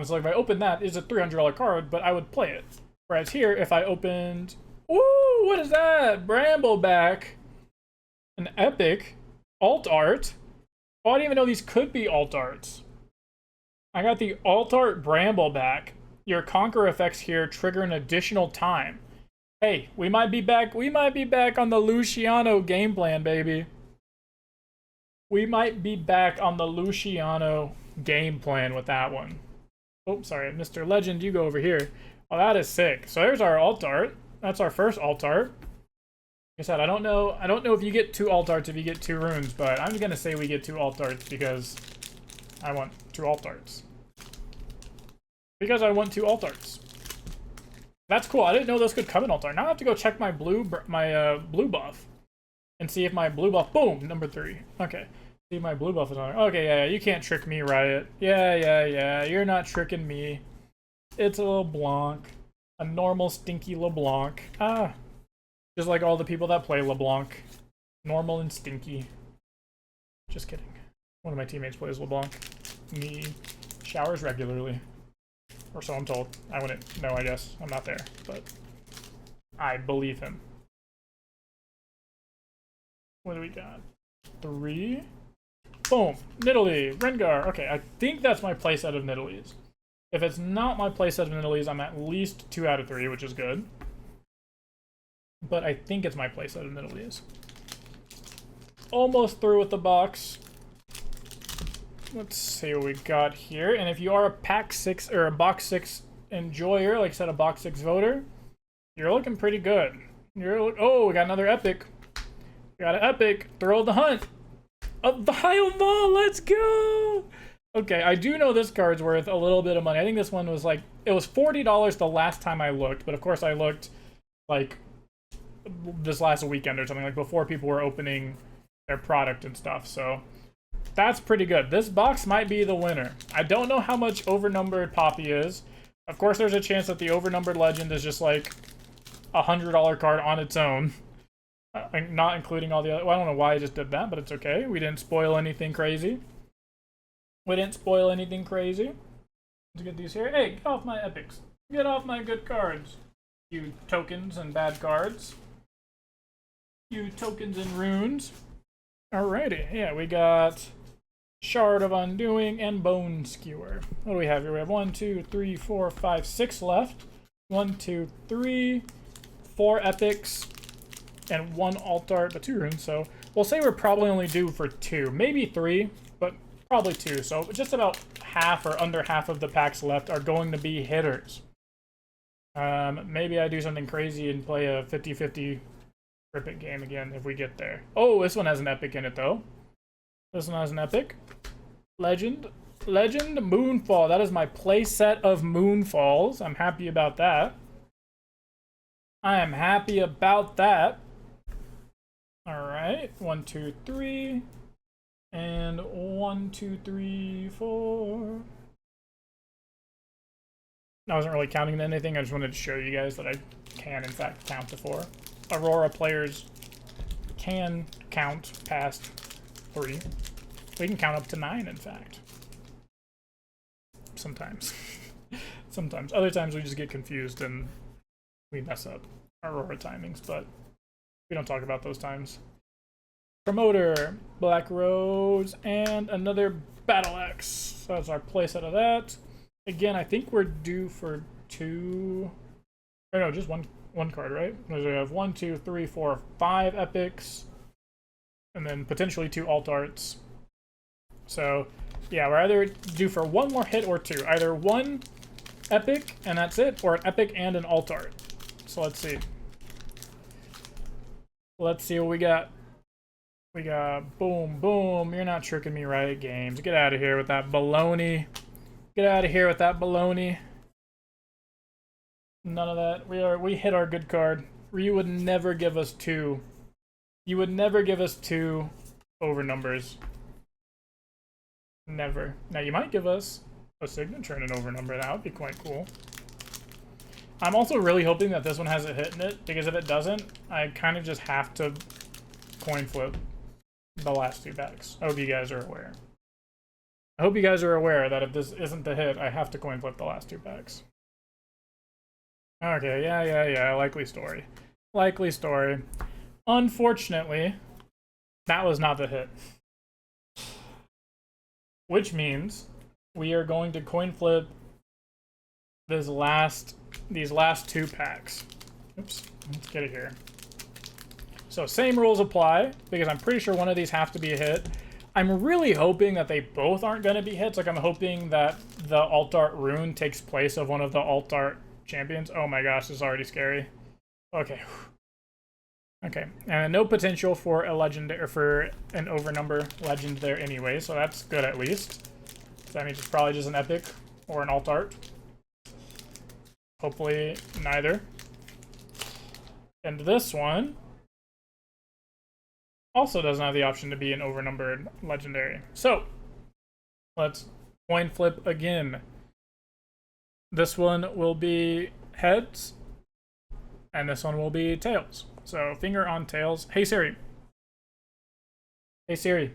So like if I opened that, it's a $300 card, but I would play it. Whereas here, if I opened, ooh, what is that? Brambleback, an epic alt art. Oh, I didn't even know these could be alt arts. I got the alt art Brambleback. Your conquer effects here trigger an additional time. Hey, we might be back. We might be back on the Luciano game plan, baby. We might be back on the Luciano game plan with that one. Oh, sorry, Mr. Legend, you go over here. Oh, that is sick. So there's our alt art. That's our first alt art. Like I said, I don't know if you get 2 alt arts if you get 2 runes, but I'm gonna say we get 2 alt arts because I want 2 alt arts. Because I want 2 alt arts. That's cool. I didn't know those could come in alt art. Now I have to go check my blue buff and see if my blue buff. Boom, number 3. Okay. See, my blue buff is on. Okay, yeah, you can't trick me, Riot. Yeah, you're not tricking me. It's a LeBlanc. A normal stinky LeBlanc. Ah. Just like all the people that play LeBlanc. Normal and stinky. Just kidding. One of my teammates plays LeBlanc. Me showers regularly. Or so I'm told. I wouldn't know, I guess. I'm not there. But I believe him. What do we got? 3. Boom. Nidalee. Rengar. Okay, I think that's my playset of Nidalees. If it's not my playset of Nidalees, I'm at least 2 out of 3, which is good. But I think it's my playset of Nidalees. Almost through with the box. Let's see what we got here. And if you are a pack 6 or a box 6 enjoyer, like I said, a box 6 voter, you're looking pretty good. Oh, we got another epic. We got an epic. Thrill of the Hunt. A Bioball, let's go! Okay, I do know this card's worth a little bit of money. I think this one was like, it was $40 the last time I looked, but of course I looked like this last weekend or something, like before people were opening their product and stuff, so that's pretty good. This box might be the winner. I don't know how much overnumbered Poppy is. Of course, there's a chance that the overnumbered Legend is just like a $100 card on its own. Not including all the other... Well, I don't know why I just did that, but it's okay. We didn't spoil anything crazy. Let's get these here. Hey, get off my epics. Get off my good cards. You tokens and bad cards. You tokens and runes. Alrighty. Yeah, we got Shard of Undoing and Bone Skewer. What do we have here? We have 1, 2, 3, 4, 5, 6 left. 1, 2, 3, 4 epics. And 1 alt art, but 2 runes, so we'll say we're probably only due for 2, maybe 3, but probably 2. So just about half or under half of the packs left are going to be hitters. Maybe I do something crazy and play a 50-50 Rip game again if we get there. Oh, this one has an epic in it, though. This one has an epic. Legend Moonfall. That is my playset of Moonfalls. I'm happy about that. I am happy about that. Alright, 1, 2, 3, and 1, 2, 3, 4. I wasn't really counting anything, I just wanted to show you guys that I can, in fact, count to 4. Aurora players can count past 3. We can count up to 9, in fact. Sometimes. Sometimes. Other times we just get confused and we mess up Aurora timings, but we don't talk about those times. Promoter, Black Rose, and another Battle Axe. So that's our playset of that. Again, I think we're due for 2. Or no, just one card, right? Because we have 1, 2, 3, 4, 5 epics, and then potentially 2 alt arts. So yeah, we're either due for 1 more hit or 2. Either 1 epic and that's it, or an epic and an alt art. So let's see. Let's see what we got. We got boom, boom. You're not tricking me, Riot Games. Get out of here with that baloney. Get out of here with that baloney. None of that. We hit our good card. You would never give us 2. You would never give us 2 over numbers. Never. Now you might give us a signature and an over number. That would be quite cool. I'm also really hoping that this one has a hit in it, because if it doesn't, I kind of just have to coin flip the last 2 packs. I hope you guys are aware. I hope you guys are aware that if this isn't the hit, I have to coin flip the last 2 packs. Okay, yeah, likely story. Likely story. Unfortunately, that was not the hit. Which means we are going to coin flip these last 2 packs. Oops, let's get it here. So same rules apply, because I'm pretty sure one of these have to be a hit. I'm really hoping that they both aren't going to be hits. Like, I'm hoping that the alt art rune takes place of one of the alt art champions. Oh my gosh, this is already scary. Okay. Okay, and no potential for a legend, or for an overnumber legend there anyway, so that's good at least. So that means it's probably just an epic or an alt art. Hopefully neither. And this one, also doesn't have the option to be an overnumbered legendary. So let's coin flip again. This one will be heads, and this one will be tails. So finger on tails. Hey Siri. Hey Siri.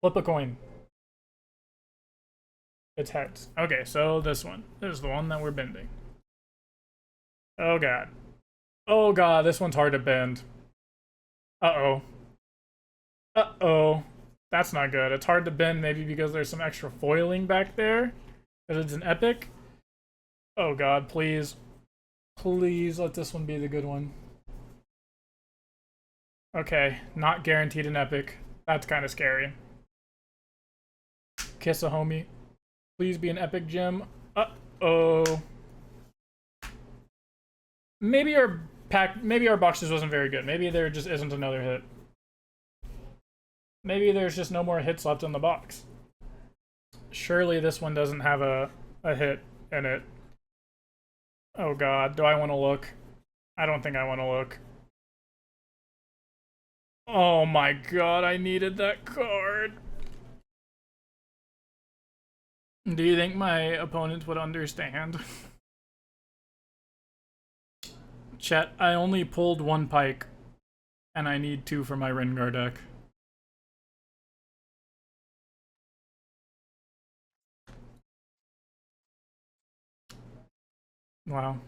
Flip a coin. It's heads. Okay, so this one. This is the one that we're bending. Oh god. Oh god, this one's hard to bend. Uh-oh. Uh-oh. That's not good. It's hard to bend maybe because there's some extra foiling back there. Because it's an epic. Oh god, please. Please let this one be the good one. Okay, not guaranteed an epic. That's kind of scary. Kiss a homie. Please be an epic gem. Uh-oh. Maybe our box just wasn't very good. Maybe there just isn't another hit. Maybe there's just no more hits left in the box. Surely this one doesn't have a hit in it. Oh god, do I want to look? I don't think I want to look. Oh my god, I needed that card. Do you think my opponents would understand? Chat, I only pulled one pike, and I need 2 for my Rengar deck. Wow.